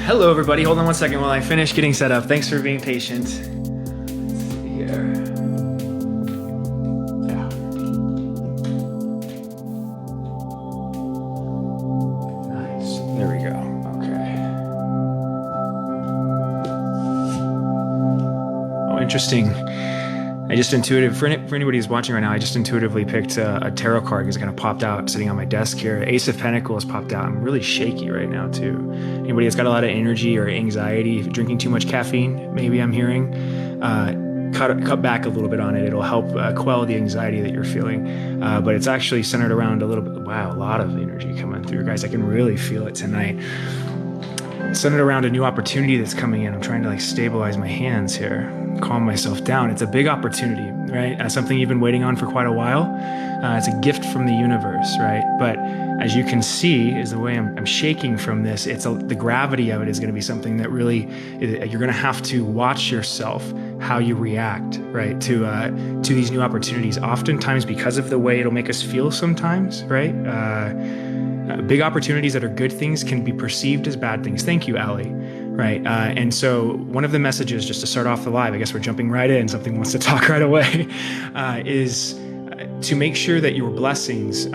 Hello, everybody. Hold on one second while I finish getting set up. Thanks for being patient. Let's see here. Yeah. Nice. There we go. Okay. Oh, interesting. I just for anybody who's watching right now, I just intuitively picked a tarot card because it kind of popped out sitting on my desk here. Ace of Pentacles popped out. I'm really shaky right now too. Anybody that's got a lot of energy or anxiety, drinking too much caffeine, maybe I'm hearing, cut back a little bit on it. It'll help quell the anxiety that you're feeling. But it's actually centered around a little bit. Wow, a lot of energy coming through, guys. I can really feel it tonight. Centered around a new opportunity that's coming in. I'm trying to stabilize my hands here, calm myself down. It's a big opportunity, right? Something you've been waiting on for quite a while. It's a gift from the universe, right? But as you can see, is the way I'm shaking from this. The gravity of it is going to be something that really you're going to have to watch yourself how you react, right? To these new opportunities. Oftentimes, because of the way it'll make us feel, sometimes, right? Big opportunities that are good things can be perceived as bad things. Thank you, Allie. Right. And so one of the messages, just to start off the live, I guess we're jumping right in, something wants to talk right away, is to make sure that your blessings,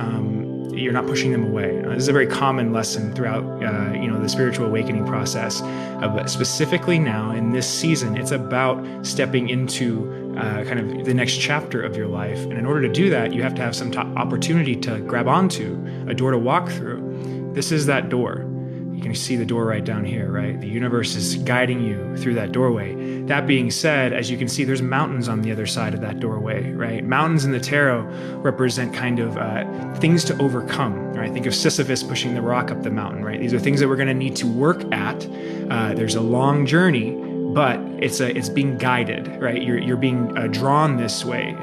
you're not pushing them away. This is a very common lesson throughout, the spiritual awakening process. But specifically now in this season, it's about stepping into kind of the next chapter of your life. And in order to do that, you have to have some opportunity to grab onto, a door to walk through. This is that door. You can see the door right down here, right? The universe is guiding you through that doorway. That being said, as you can see, there's mountains on the other side of that doorway, right? Mountains in the tarot represent kind of things to overcome, right? Think of Sisyphus pushing the rock up the mountain, right? These are things that we're going to need to work at. There's a long journey, but it's being guided, right? You're being drawn this way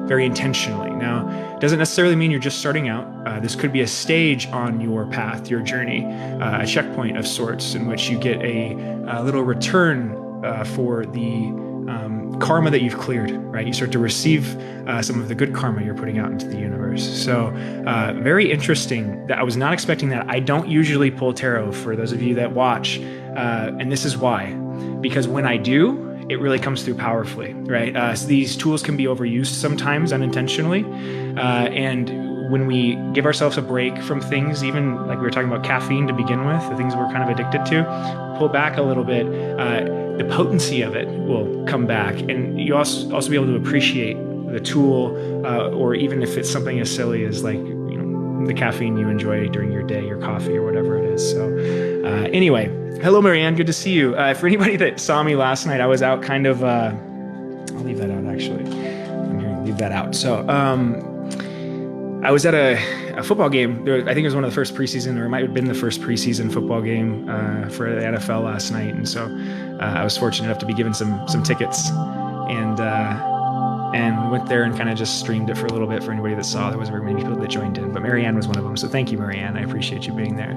very intentionally. Now, it doesn't necessarily mean you're just starting out. This could be a stage on your path, your journey, a checkpoint of sorts in which you get a little return for the karma that you've cleared, right? You start to receive some of the good karma you're putting out into the universe. So very interesting. That I was not expecting that. I don't usually pull tarot, for those of you that watch, and this is why. Because when I do, it really comes through powerfully, right? So these tools can be overused sometimes unintentionally. And when we give ourselves a break from things, even like we were talking about caffeine to begin with, the things we're kind of addicted to, pull back a little bit, the potency of it will come back. And you also be able to appreciate the tool, or even if it's something as silly as the caffeine you enjoy during your day, your coffee or whatever it is. So anyway, hello, Marianne. Good to see you. For anybody that saw me last night, I was out kind of, I'll leave that out actually. I'm here to leave that out. So I was at a football game. I think it was one of the first preseason, or it might have been the first preseason football game for the NFL last night. And so I was fortunate enough to be given some tickets, and went there and kind of just streamed it for a little bit for anybody that saw. There wasn't very many people that joined in, but Marianne was one of them. So thank you, Marianne. I appreciate you being there.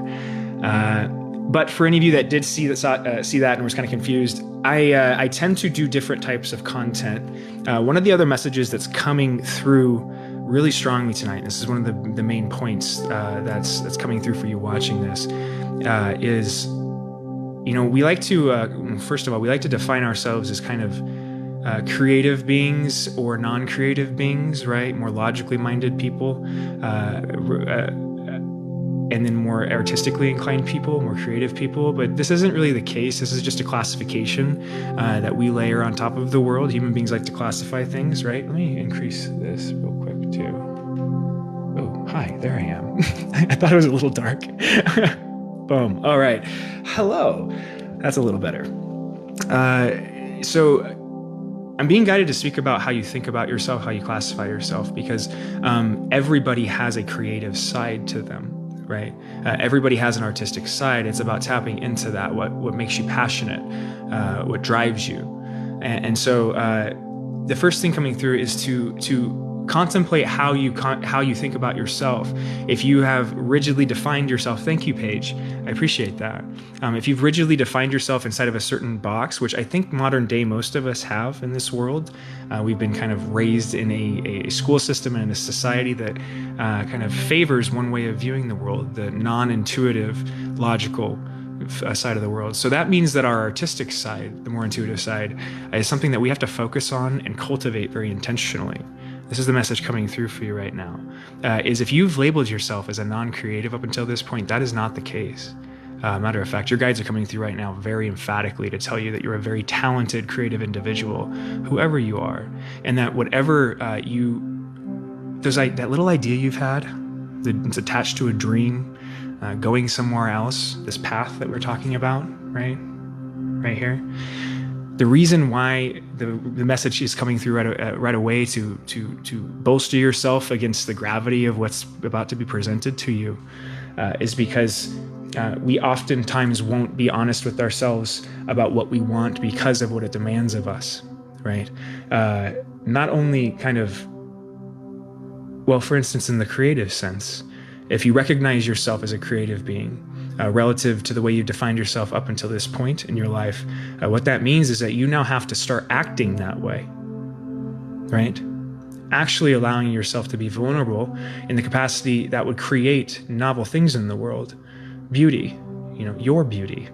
But for any of you that did see that and was kind of confused, I tend to do different types of content. One of the other messages that's coming through really strongly tonight, this is one of the main points that's coming through for you watching this, is, we like to, first of all, we like to define ourselves as kind of creative beings or non-creative beings, right? More logically minded people, and then more artistically inclined people, more creative people. But this isn't really the case. This is just a classification that we layer on top of the world. Human beings like to classify things, right? Let me increase this real quick too. Oh, hi, there I am. I thought it was a little dark. Boom. All right. Hello. That's a little better. So I'm being guided to speak about how you think about yourself, how you classify yourself, because everybody has a creative side to them, right? Everybody has an artistic side. It's about tapping into that, what makes you passionate, what drives you. And so the first thing coming through is to contemplate how you think about yourself. If you have rigidly defined yourself, thank you, Paige, I appreciate that. If you've rigidly defined yourself inside of a certain box, which I think modern day most of us have in this world, we've been kind of raised in a school system and a society that kind of favors one way of viewing the world, the non-intuitive, logical side of the world. So that means that our artistic side, the more intuitive side, is something that we have to focus on and cultivate very intentionally. This is the message coming through for you right now, is if you've labeled yourself as a non-creative up until this point, that is not the case. Matter of fact, your guides are coming through right now very emphatically to tell you that you're a very talented, creative individual, whoever you are, and that whatever that little idea you've had that's attached to a dream, going somewhere else, this path that we're talking about, right here. The reason why the message is coming through right away to bolster yourself against the gravity of what's about to be presented to you is because we oftentimes won't be honest with ourselves about what we want because of what it demands of us, right? Not only kind of, well, for instance, in the creative sense, if you recognize yourself as a creative being, relative to the way you've defined yourself up until this point in your life, what that means is that you now have to start acting that way, right? Actually allowing yourself to be vulnerable in the capacity that would create novel things in the world, beauty, your beauty.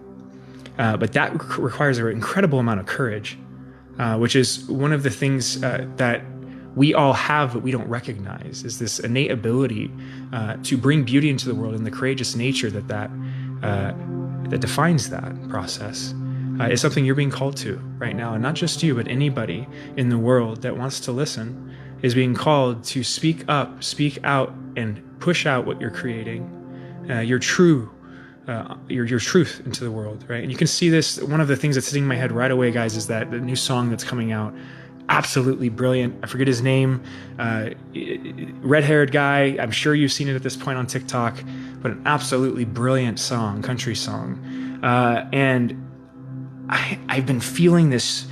But that requires an incredible amount of courage, which is one of the things that we all have but we don't recognize, is this innate ability to bring beauty into the world, and the courageous nature that defines that process is something you're being called to right now. And not just you, but anybody in the world that wants to listen is being called to speak up, speak out, and push out what you're creating, your truth into the world, right? And you can see this. One of the things that's hitting my head right away, guys, is that the new song that's coming out, absolutely brilliant. I forget his name, red-haired guy. I'm sure you've seen it at this point on TikTok, but an absolutely brilliant song, country song. And I've been feeling this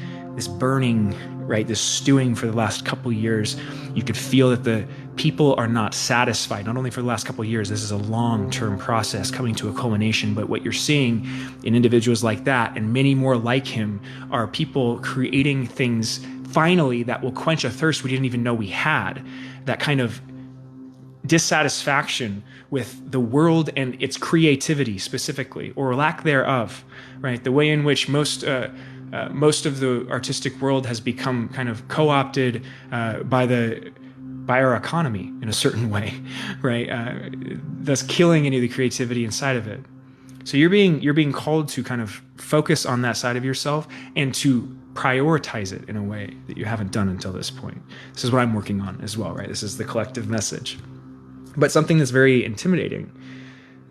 burning, right, this stewing for the last couple years. You could feel that the people are not satisfied, not only for the last couple of years. This is a long-term process coming to a culmination, but what you're seeing in individuals like that and many more like him are people creating things finally that will quench a thirst we didn't even know we had, that kind of dissatisfaction with the world and its creativity specifically, or lack thereof, right? The way in which most of the artistic world has become kind of co-opted by our economy in a certain way, right? Thus killing any of the creativity inside of it. So you're being called to kind of focus on that side of yourself and to prioritize it in a way that you haven't done until this point. This is what I'm working on as well, right? This is the collective message. But something that's very intimidating.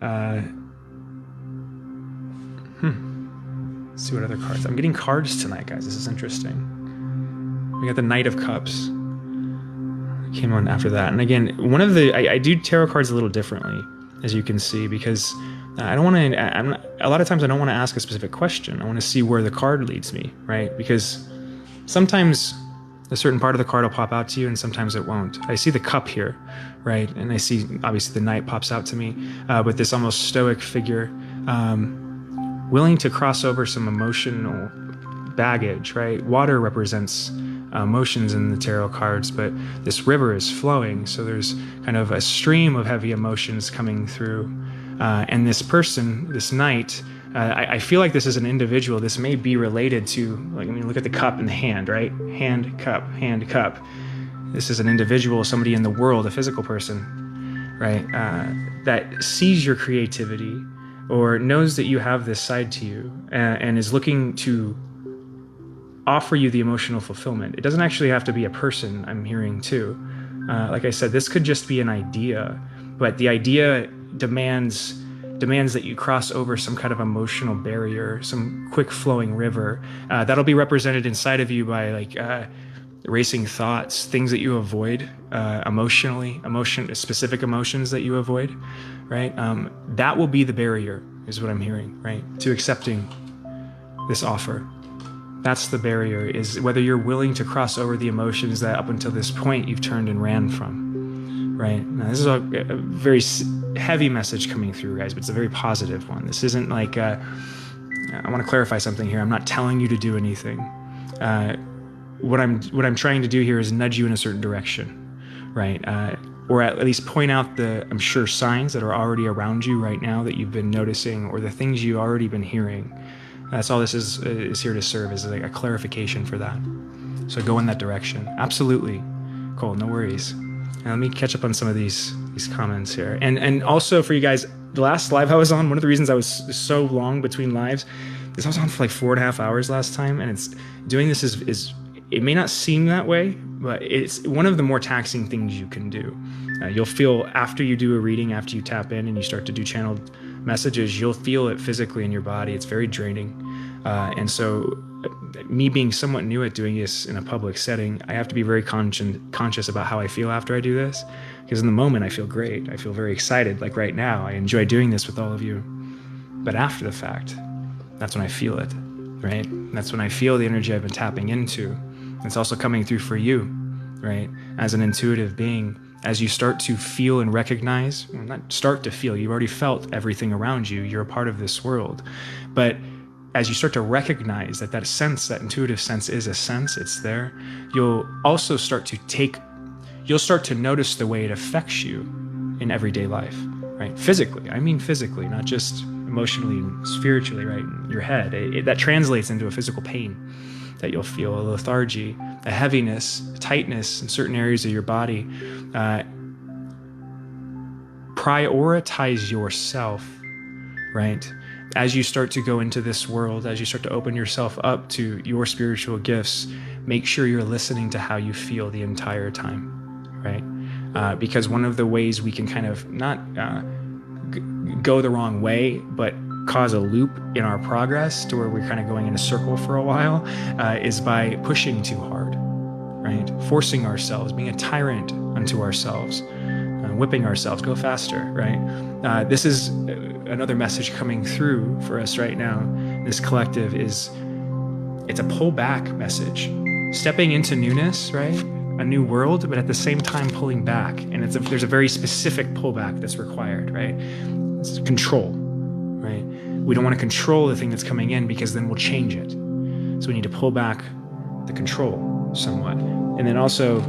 Let's see what other cards. I'm getting cards tonight, guys. This is interesting. We got the Knight of Cups. Came on after that. And again, I do tarot cards a little differently, as you can see, because I don't want to, a lot of times I don't want to ask a specific question. I want to see where the card leads me, right? Because sometimes a certain part of the card will pop out to you and sometimes it won't. I see the cup here, right? And I see, obviously, the knight pops out to me, with this almost stoic figure, willing to cross over some emotional baggage, right? Water represents emotions in the tarot cards, but this river is flowing. So there's kind of a stream of heavy emotions coming through. And this person, this knight, I feel like this is an individual. This may be related to, look at the cup in the hand, right? Hand, cup. This is an individual, somebody in the world, a physical person, right? That sees your creativity or knows that you have this side to you and is looking to offer you the emotional fulfillment. It doesn't actually have to be a person, I'm hearing too. Like I said, this could just be an idea, but the idea demands that you cross over some kind of emotional barrier, some quick flowing river. That'll be represented inside of you by racing thoughts, things that you avoid emotionally, specific emotions that you avoid, right? That will be the barrier, is what I'm hearing, right? To accepting this offer. That's the barrier, is whether you're willing to cross over the emotions that up until this point you've turned and ran from, right? Now, this is a very heavy message coming through, guys, but it's a very positive one. This isn't like, I want to clarify something here. I'm not telling you to do anything. What I'm trying to do here is nudge you in a certain direction, right? Or at least point out the, I'm sure, signs that are already around you right now that you've been noticing, or the things you've already been hearing. That's all this is here to serve, is like a clarification for that. So go in that direction. Absolutely. Cool, no worries. And let me catch up on some of these comments here. And also for you guys, the last live I was on, one of the reasons I was so long between lives is I was on for like 4.5 hours last time, and doing this is it may not seem that way, but it's one of the more taxing things you can do. You'll feel after you do a reading, after you tap in and you start to do channeled messages, you'll feel it physically in your body. It's very draining. And so me being somewhat new at doing this in a public setting, I have to be very conscious about how I feel after I do this. Because in the moment, I feel great. I feel very excited. Like right now, I enjoy doing this with all of you. But after the fact, that's when I feel it, right? That's when I feel the energy I've been tapping into. It's also coming through for you, right? As an intuitive being, as you start to feel and recognize, well, not start to feel, you've already felt everything around you, you're a part of this world. But as you start to recognize that sense, that intuitive sense is a sense, it's there, you'll also start to notice the way it affects you in everyday life, right? Physically, I mean physically, not just emotionally and spiritually, right? In your head, that translates into a physical pain that you'll feel, a lethargy, a heaviness, a tightness in certain areas of your body. Prioritize yourself, right? As you start to go into this world, as you start to open yourself up to your spiritual gifts, make sure you're listening to how you feel the entire time, right? Because one of the ways we can kind of not go the wrong way, but cause a loop in our progress to where we're kind of going in a circle for a while, is by pushing too hard, right? Forcing ourselves, being a tyrant unto ourselves, whipping ourselves, go faster, right? This is another message coming through for us right now. This collective it's a pull back message, stepping into newness, right? A new world, but at the same time pulling back. And there's a very specific pullback that's required, right? It's control, right? We don't want to control the thing that's coming in, because then we'll change it. So we need to pull back the control somewhat. And then also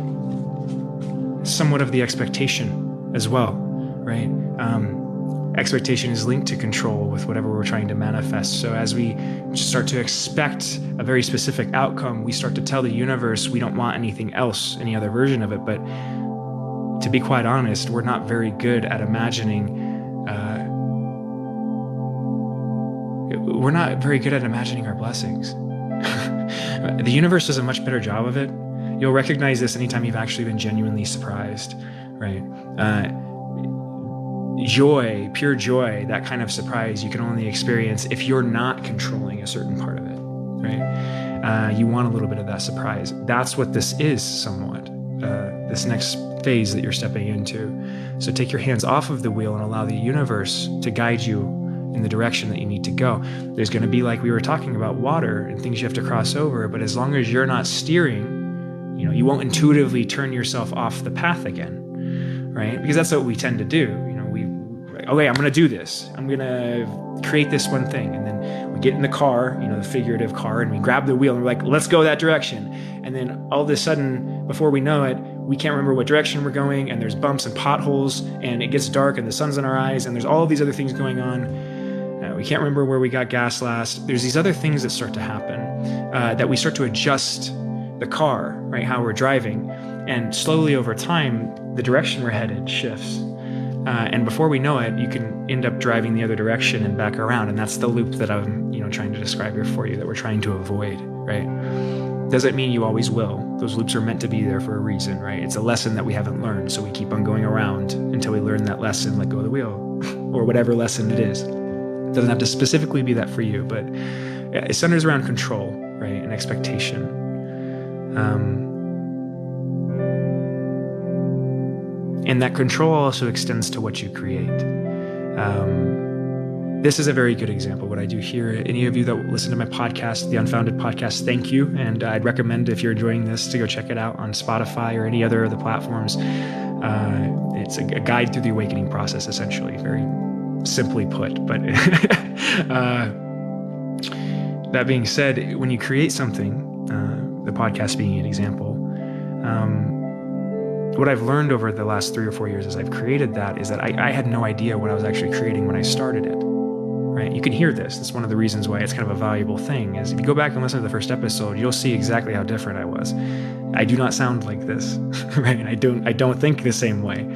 somewhat of the expectation as well, right? Expectation is linked to control with whatever we're trying to manifest. So as we start to expect a very specific outcome, we start to tell the universe we don't want anything else, any other version of it. But to be quite honest, we're not very good at imagining our blessings. The universe does a much better job of it. You'll recognize this anytime you've actually been genuinely surprised, right? Joy, pure joy, that kind of surprise you can only experience if you're not controlling a certain part of it, right? You want a little bit of that surprise. That's what this is somewhat, this next phase that you're stepping into. So take your hands off of the wheel and allow the universe to guide you in the direction that you need to go. There's going to be, like we were talking about, water and things you have to cross over, but as long as you're not steering, you won't intuitively turn yourself off the path again, right? Because that's what we tend to do. Okay, I'm going to do this. I'm going to create this one thing. And then we get in the car, the figurative car, and we grab the wheel and we're like, let's go that direction. And then all of a sudden, before we know it, we can't remember what direction we're going, and there's bumps and potholes, and it gets dark, and the sun's in our eyes, and there's all of these other things going on. We can't remember where we got gas last. There's these other things that start to happen, that we start to adjust the car, right, how we're driving. And slowly over time, the direction we're headed shifts. And before we know it, you can end up driving the other direction and back around. And that's the loop that I'm, trying to describe here for you, that we're trying to avoid, right? Doesn't mean you always will. Those loops are meant to be there for a reason, right? It's a lesson that we haven't learned. So we keep on going around until we learn that lesson, let go of the wheel, or whatever lesson it is. It doesn't have to specifically be that for you, but it centers around control, right? And expectation. And that control also extends to what you create. This is a very good example. What I do here, any of you that listen to my podcast, the Unfounded podcast, thank you. And I'd recommend, if you're enjoying this, to go check it out on Spotify or any other of the platforms. It's a guide through the awakening process, essentially, very simply put. But that being said, when you create something, the podcast being an example, what I've learned over the last 3 or 4 years as I've created that is that I had no idea what I was actually creating when I started it. Right? You can hear this. That's one of the reasons why it's kind of a valuable thing, is if you go back and listen to the first episode, you'll see exactly how different I was. I do not sound like this, right? I don't think the same way.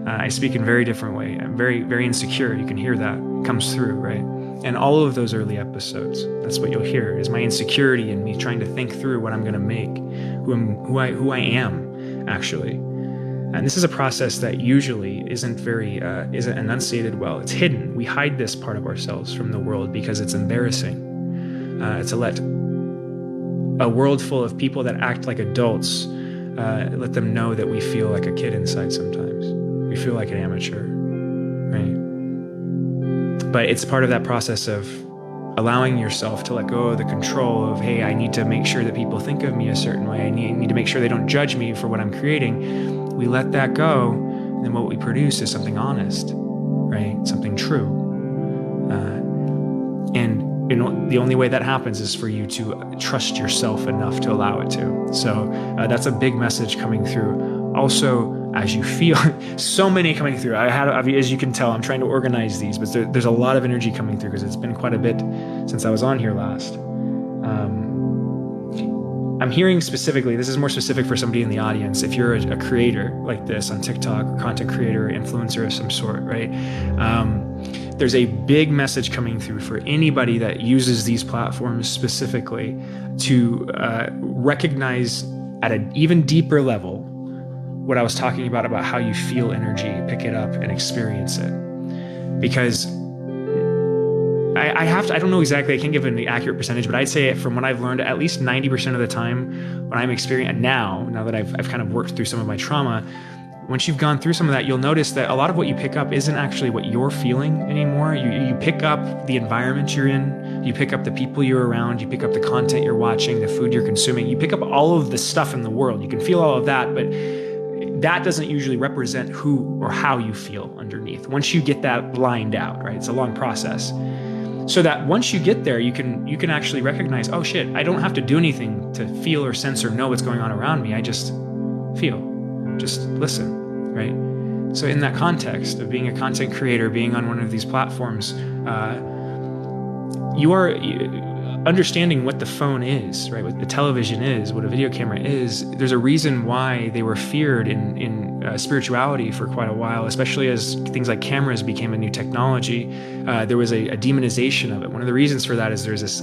I speak in a very different way. I'm very, very insecure. You can hear that. It comes through, right? And all of those early episodes, that's what you'll hear, is my insecurity and me trying to think through what I'm going to make, who I am, actually. And this is a process that usually isn't enunciated well. It's hidden. We hide this part of ourselves from the world because it's embarrassing to let a world full of people that act like adults, let them know that we feel like a kid inside sometimes. We feel like an amateur, right? But it's part of that process of allowing yourself to let go of the control of, hey, I need to make sure that people think of me a certain way. I need to make sure they don't judge me for what I'm creating. We let that go, and then what we produce is something honest, right? Something true. And the only way that happens is for you to trust yourself enough to allow it to. So that's a big message coming through. Also, as you feel, so many coming through. As you can tell, I'm trying to organize these, but there's a lot of energy coming through because it's been quite a bit since I was on here last. I'm hearing specifically, this is more specific for somebody in the audience, if you're a creator like this on TikTok, or content creator, influencer of some sort, right? There's a big message coming through for anybody that uses these platforms specifically to recognize at an even deeper level what I was talking about how you feel energy, pick it up and experience it. Because I don't know exactly, I can't give an accurate percentage, but I'd say from what I've learned, at least 90% of the time when I'm experiencing, now that I've kind of worked through some of my trauma, once you've gone through some of that, you'll notice that a lot of what you pick up isn't actually what you're feeling anymore. You pick up the environment you're in, you pick up the people you're around, you pick up the content you're watching, the food you're consuming, you pick up all of the stuff in the world. You can feel all of that, but that doesn't usually represent who or how you feel underneath. Once you get that lined out, right? It's a long process. So that once you get there, you can actually recognize, oh shit, I don't have to do anything to feel or sense or know what's going on around me. I just feel, just listen, right? So in that context of being a content creator, being on one of these platforms, you are understanding what the phone is, right? What the television is, what a video camera is. There's a reason why they were feared in spirituality for quite a while, especially as things like cameras became a new technology. There was a demonization of it. One of the reasons for that is there's this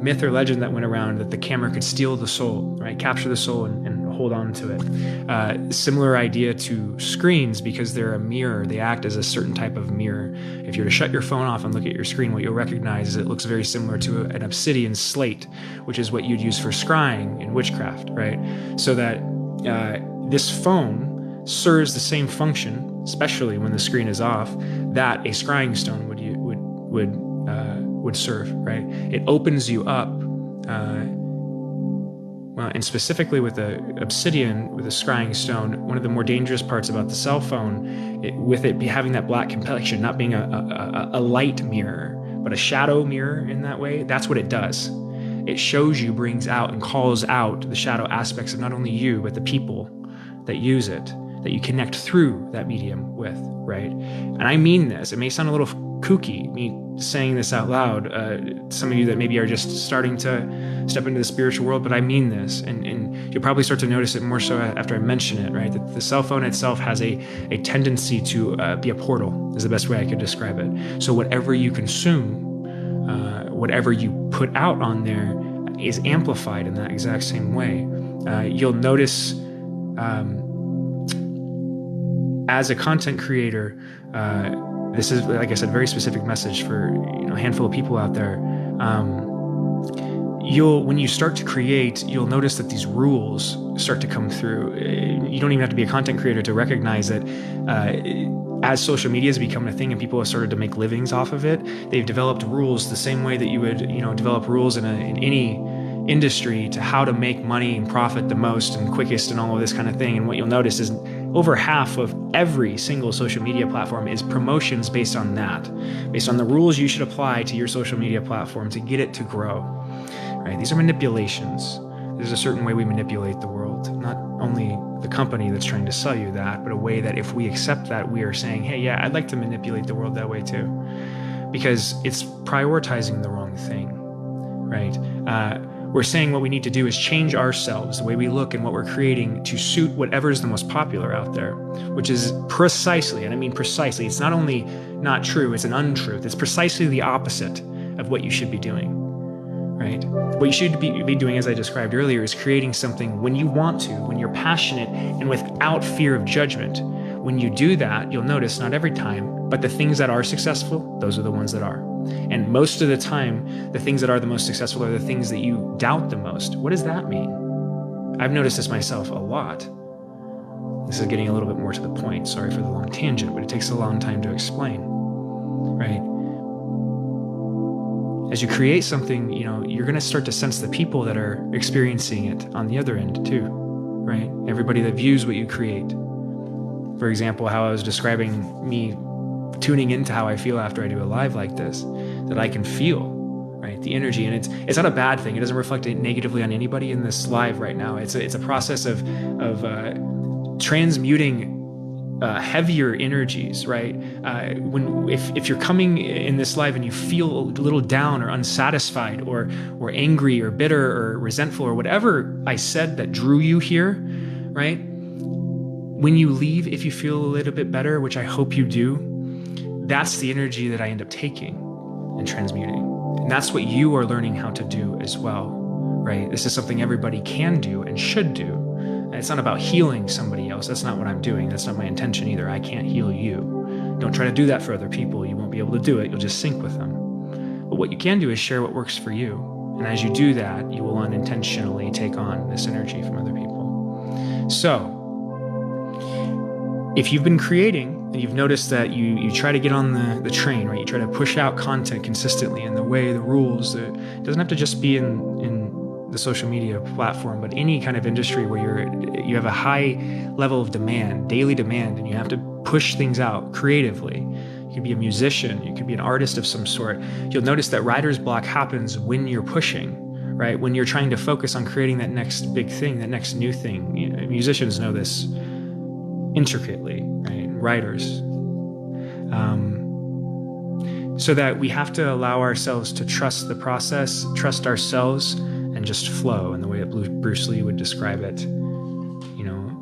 myth or legend that went around that the camera could steal the soul, right? Capture the soul and hold on to it. Similar idea to screens, because they're a mirror. They act as a certain type of mirror. If you were to shut your phone off and look at your screen, what you'll recognize is it looks very similar to an obsidian slate, which is what you'd use for scrying in witchcraft, right? So that this phone serves the same function, especially when the screen is off, that a scrying stone would serve, right? It opens you up, and specifically with the obsidian, with a scrying stone, one of the more dangerous parts about the cell phone, with it having that black complexion, not being a light mirror, but a shadow mirror in that way, that's what it does. It shows you, brings out, and calls out the shadow aspects of not only you, but the people that use it, that you connect through that medium with, right? And I mean this. It may sound a little kooky, me saying this out loud, some of you that maybe are just starting to step into the spiritual world, but I mean this, and you'll probably start to notice it more so after I mention it, right? That the cell phone itself has a tendency to be a portal, is the best way I could describe it. So whatever you consume, whatever you put out on there is amplified in that exact same way. You'll notice as a content creator, this is, like I said, a very specific message for a handful of people out there. When you start to create, you'll notice that these rules start to come through. You don't even have to be a content creator to recognize that as social media has become a thing and people have started to make livings off of it, they've developed rules the same way that you would, develop rules in any industry to how to make money and profit the most and quickest and all of this kind of thing. And what you'll notice is over half of every single social media platform is promotions based on that, based on the rules you should apply to your social media platform to get it to grow, right? These are manipulations. There's a certain way we manipulate the world, not only the company that's trying to sell you that, but a way that if we accept that, we are saying, hey, yeah, I'd like to manipulate the world that way too, because it's prioritizing the wrong thing, right? We're saying what we need to do is change ourselves, the way we look and what we're creating to suit whatever is the most popular out there, which is precisely, and I mean precisely, it's not only not true, it's an untruth. It's precisely the opposite of what you should be doing, right? What you should be doing, as I described earlier, is creating something when you want to, when you're passionate and without fear of judgment. When you do that, you'll notice, not every time, but the things that are successful, those are the ones that are. And most of the time, the things that are the most successful are the things that you doubt the most. What does that mean? I've noticed this myself a lot. This is getting a little bit more to the point. Sorry for the long tangent, but it takes a long time to explain, right? As you create something, you're going to start to sense the people that are experiencing it on the other end too, right? Everybody that views what you create. For example, how I was describing me tuning into how I feel after I do a live like this, that I can feel, right, the energy. And it's not a bad thing. It doesn't reflect it negatively on anybody in this live right now. It's a process of transmuting heavier energies, right? If you're coming in this live and you feel a little down or unsatisfied or angry or bitter or resentful or whatever I said that drew you here, right? When you leave, if you feel a little bit better, which I hope you do, that's the energy that I end up taking and transmuting. And that's what you are learning how to do as well, right? This is something everybody can do and should do. And it's not about healing somebody else. That's not what I'm doing. That's not my intention either. I can't heal you. Don't try to do that for other people. You won't be able to do it. You'll just sync with them. But what you can do is share what works for you. And as you do that, you will unintentionally take on this energy from other people. So, if you've been creating and you've noticed that you try to get on the train, right? You try to push out content consistently in the way, the rules. It doesn't have to just be in the social media platform, but any kind of industry where you have a high level of demand, daily demand, and you have to push things out creatively. You could be a musician, you could be an artist of some sort. You'll notice that writer's block happens when you're pushing, right? When you're trying to focus on creating that next big thing, that next new thing. Musicians know this intricately, right? Writers. So that we have to allow ourselves to trust the process, trust ourselves, and just flow in the way that Bruce Lee would describe it.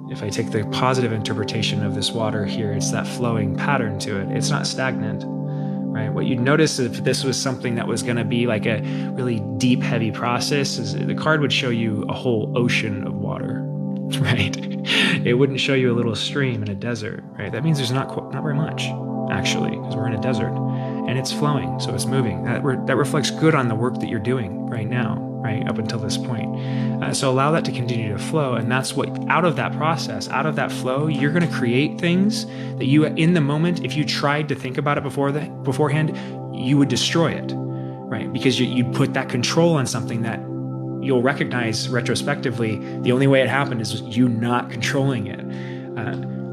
If I take the positive interpretation of this water here, it's that flowing pattern to it. It's not stagnant, right? What you'd notice if this was something that was going to be like a really deep, heavy process is the card would show you a whole ocean of water, right? It wouldn't show you a little stream in a desert, right? That means there's not very much, actually, because we're in a desert and it's flowing, so it's moving. That reflects good on the work that you're doing right now, right, up until this point. So allow that to continue to flow, and that's what, out of that process, out of that flow, you're going to create things that you, in the moment, if you tried to think about it beforehand, you would destroy it, right? Because you put that control on something that you'll recognize retrospectively, the only way it happened is you not controlling it.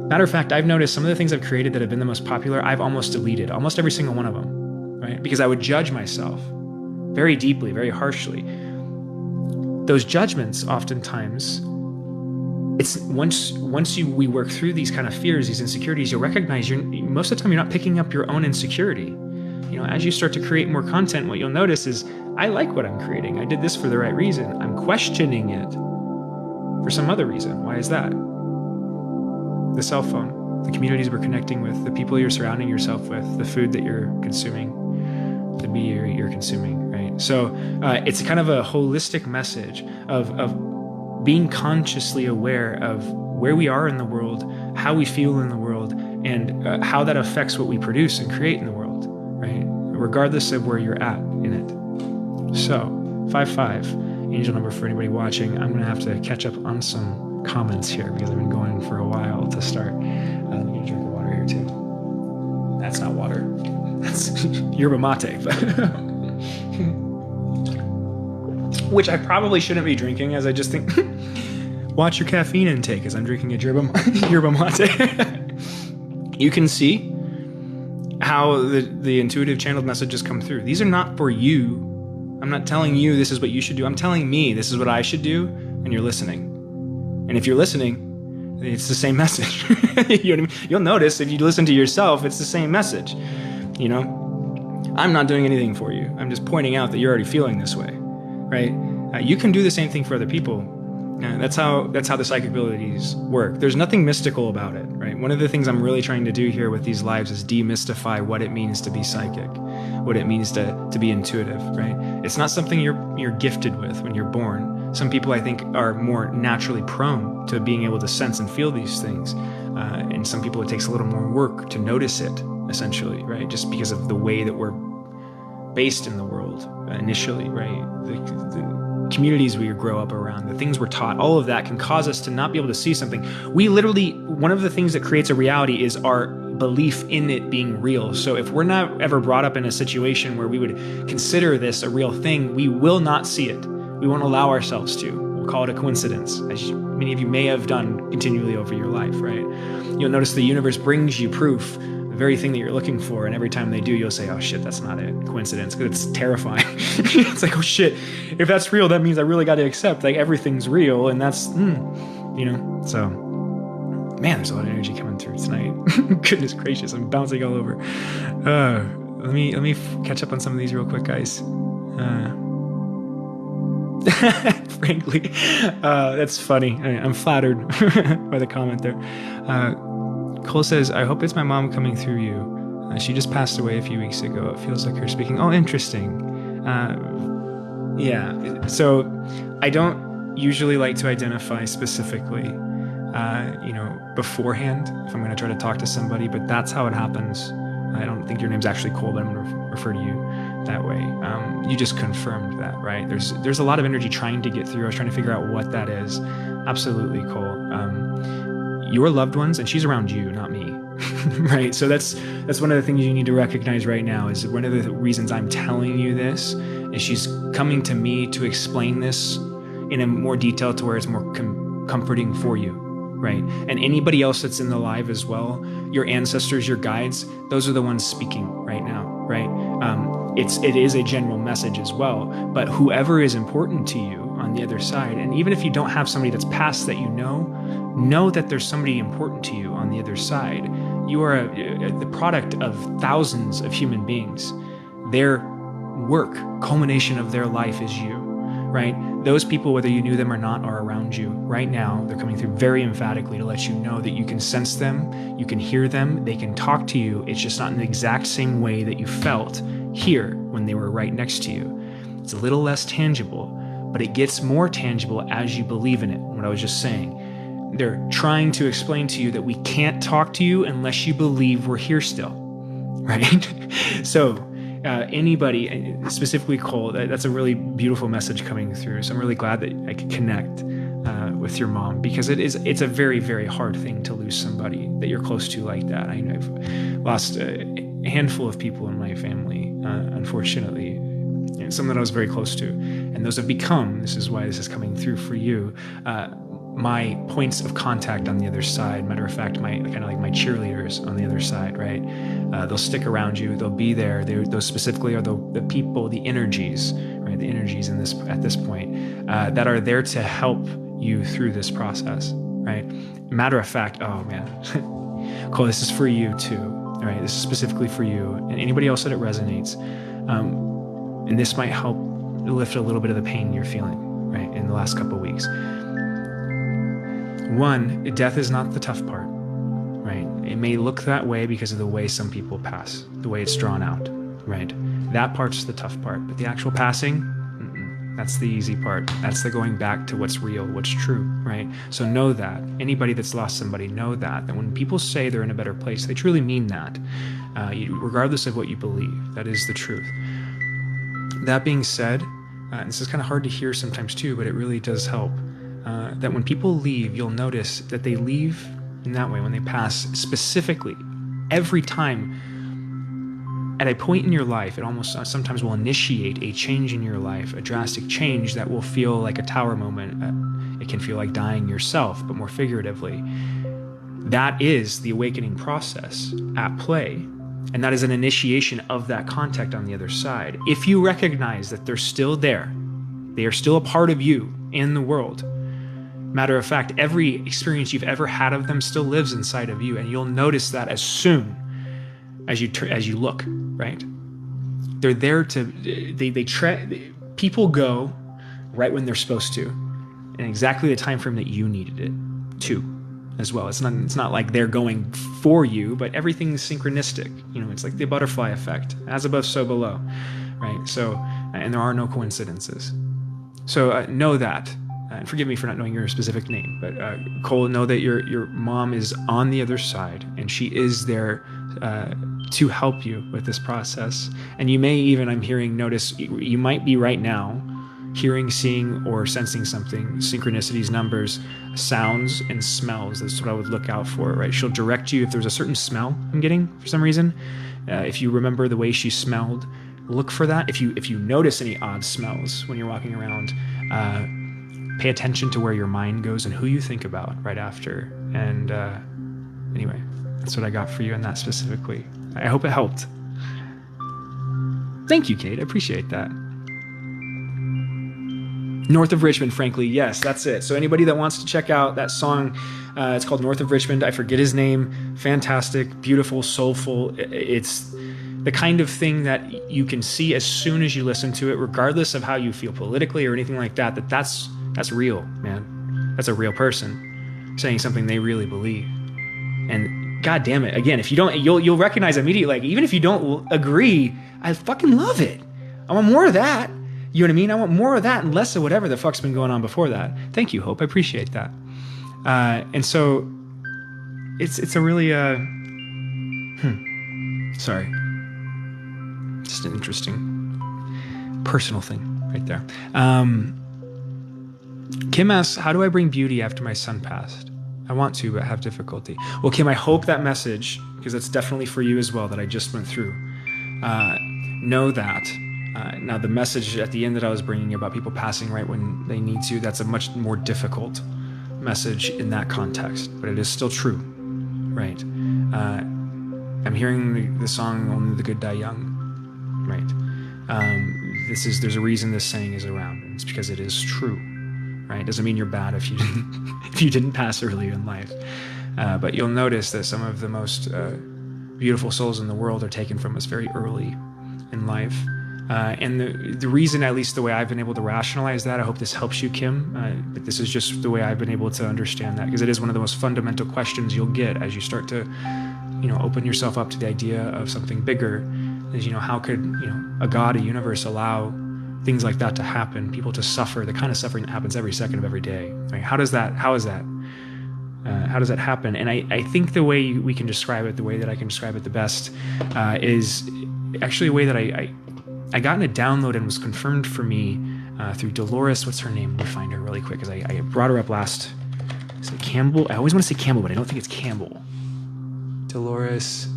Matter of fact, I've noticed some of the things I've created that have been the most popular, I've almost deleted, almost every single one of them, right? Because I would judge myself very deeply, very harshly. Those judgments, oftentimes, it's once we work through these kind of fears, these insecurities, you'll recognize most of the time you're not picking up your own insecurity. As you start to create more content, what you'll notice is, I like what I'm creating. I did this for the right reason. I'm questioning it for some other reason. Why is that? The cell phone, the communities we're connecting with, the people you're surrounding yourself with, the food that you're consuming, the media you're consuming, right? So it's kind of a holistic message of being consciously aware of where we are in the world, how we feel in the world, and how that affects what we produce and create in the world, right? Regardless of where you're at in it. So, 5-5, angel number for anybody watching. I'm going to have to catch up on some comments here because I've been going for a while to start. Let me drink of water here too. That's not water. That's yerba mate. Which I probably shouldn't be drinking, as I just think, watch your caffeine intake as I'm drinking a yerba mate. You can see how the intuitive channeled messages come through. These are not for you. I'm not telling you this is what you should do. I'm telling me this is what I should do, and you're listening. And if you're listening, it's the same message. You know what I mean? You'll notice if you listen to yourself, it's the same message. You know, I'm not doing anything for you. I'm just pointing out that you're already feeling this way, right? You can do the same thing for other people. That's how the psychic abilities work. There's nothing mystical about it, right? One of the things I'm really trying to do here with these lives is demystify what it means to be psychic, what it means to be intuitive, right? It's not something you're gifted with when you're born. Some people, I think, are more naturally prone to being able to sense and feel these things. And some people, it takes a little more work to notice it, essentially, right? Just because of the way that we're based in the world initially, right? The communities we grow up around, the things we're taught, all of that can cause us to not be able to see something. We literally, one of the things that creates a reality is our belief in it being real. So if we're not ever brought up in a situation where we would consider this a real thing, we will not see it. We won't allow ourselves to. We'll call it a coincidence, as many of you may have done continually over your life, right? You'll notice the universe brings you proof, the very thing that you're looking for, and every time they do, you'll say, oh shit, that's not it. Coincidence, because it's terrifying. It's like, oh shit, if that's real, that means I really got to accept, like, everything's real, and that's, you know, so, man, there's a lot of energy coming through tonight. Goodness gracious, I'm bouncing all over. Let me catch up on some of these real quick, guys. Frankly, that's funny. I'm flattered by the comment there. Cole says, I hope it's my mom coming through you. She just passed away a few weeks ago. It feels like her speaking. Oh, interesting. Yeah. So I don't usually like to identify specifically, beforehand if I'm going to try to talk to somebody, but that's how it happens. I don't think your name's actually Cole, but I'm going to refer to you that way. You just confirmed that, right? There's a lot of energy trying to get through. I was trying to figure out what that is. Absolutely, Cole. Your loved ones, and she's around you, not me, right? So that's one of the things you need to recognize right now. Is one of the reasons I'm telling you this is she's coming to me to explain this in a more detail to where it's more comforting for you, right? And anybody else that's in the live as well, your ancestors, your guides, those are the ones speaking right now, right? It is a general message as well, but whoever is important to you on the other side, and even if you don't have somebody that's passed that you know that there's somebody important to you on the other side. You are the product of thousands of human beings. Their work, culmination of their life is you, right? Those people, whether you knew them or not, are around you right now. They're coming through very emphatically to let you know that you can sense them, you can hear them, they can talk to you. It's just not in the exact same way that you felt here when they were right next to you. It's a little less tangible, but it gets more tangible as you believe in it, what I was just saying. They're trying to explain to you that we can't talk to you unless you believe we're here still, right? So anybody, specifically Cole, that's a really beautiful message coming through. So I'm really glad that I could connect with your mom, because it's a very, very hard thing to lose somebody that you're close to like that. I know I've lost a handful of people in my family, unfortunately, some that I was very close to. And those have become, this is why this is coming through for you, my points of contact on the other side. Matter of fact, my kind of like my cheerleaders on the other side, right? They'll stick around you. They'll be there. Those specifically are the people, the energies, right? The energies at this point that are there to help you through this process, right? Matter of fact, oh man, Cole, this is for you too, all right? This is specifically for you and anybody else that it resonates. And this might help lift a little bit of the pain you're feeling, right? In the last couple of weeks. One, death is not the tough part, right? It may look that way because of the way some people pass, the way it's drawn out, right? That part's the tough part, but the actual passing, that's the easy part. That's the going back to what's real, what's true, right? So know that. Anybody that's lost somebody, know that when people say they're in a better place, they truly mean that, regardless of what you believe. That is the truth. That being said, this is kind of hard to hear sometimes too, but it really does help. That when people leave, you'll notice that they leave in that way when they pass. Specifically, every time at a point in your life, it almost sometimes will initiate a change in your life, a drastic change that will feel like a tower moment. It can feel like dying yourself, but more figuratively. That is the awakening process at play. And that is an initiation of that contact on the other side. If you recognize that they're still there, they are still a part of you in the world. Matter of fact, every experience you've ever had of them still lives inside of you, and you'll notice that as soon as you look, right? They're there to, people go right when they're supposed to, and exactly the time frame that you needed it to, as well. It's not like they're going for you, but everything's synchronistic. It's like the butterfly effect, as above, so below, right? So, and there are no coincidences. So know that. And forgive me for not knowing your specific name, but Cole, know that your mom is on the other side, and she is there to help you with this process. And you may even, notice, you might be right now hearing, seeing, or sensing something, synchronicities, numbers, sounds, and smells. That's what I would look out for, right? She'll direct you if there's a certain smell I'm getting for some reason. If you remember the way she smelled, look for that. If you notice any odd smells when you're walking around, pay attention to where your mind goes and who you think about right after. And anyway, that's what I got for you on that specifically. I hope it helped. Thank you, Kate. I appreciate that. North of Richmond, frankly, yes, that's it. So anybody that wants to check out that song, it's called North of Richmond. I forget his name. Fantastic, beautiful, soulful. It's the kind of thing that you can see as soon as you listen to it, regardless of how you feel politically or anything like that, that's real, man. That's a real person saying something they really believe. And God damn it, again, if you don't, you'll recognize immediately, like, even if you don't agree, I fucking love it. I want more of that. You know what I mean? I want more of that and less of whatever the fuck's been going on before that. Thank you, Hope. I appreciate that. And so it's a really, sorry. Just an interesting personal thing right there. Kim asks, how do I bring beauty after my son passed? I want to, but have difficulty. Well, Kim, I hope that message, because that's definitely for you as well, that I just went through. Know that. Now, the message at the end that I was bringing about people passing right when they need to, that's a much more difficult message in that context, but it is still true, right? I'm hearing the song, Only the Good Die Young, right? There's a reason this saying is around, and it's because it is true, right? Doesn't mean you're bad if you didn't pass earlier in life. But you'll notice that some of the most beautiful souls in the world are taken from us very early in life. And the reason, at least the way I've been able to rationalize that, I hope this helps you, Kim, but this is just the way I've been able to understand that, because it is one of the most fundamental questions you'll get as you start to, open yourself up to the idea of something bigger, is, how could, a God, a universe allow things like that to happen, people to suffer, the kind of suffering that happens every second of every day, right? How is that happen? And I think the way we can describe it, the way that I can describe it the best, is actually a way that I got in a download and was confirmed for me through Dolores. What's her name? Let me find her really quick, because I brought her up last. Is it Campbell? I always want to say Campbell, but I don't think it's Campbell. Dolores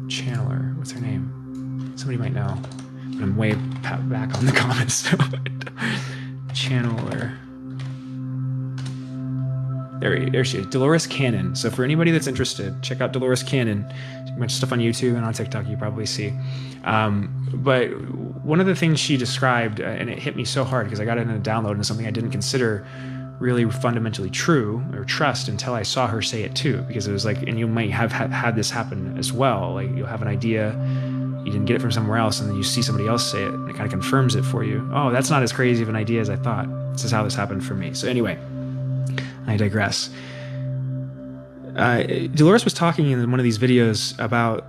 Chandler. What's her name? Somebody might know. But I'm way back on the comments. So Chandler. There she is. Dolores Cannon. So for anybody that's interested, check out Dolores Cannon. A bunch of stuff on YouTube and on TikTok you probably see. But one of the things she described, and it hit me so hard because I got it in a download into something I didn't consider really fundamentally true or trust until I saw her say it too, because it was like, and you might have had this happen as well. Like, you'll have an idea, you didn't get it from somewhere else, and then you see somebody else say it, and it kind of confirms it for you. Oh, that's not as crazy of an idea as I thought. This is how this happened for me. So anyway, I digress. Dolores was talking in one of these videos about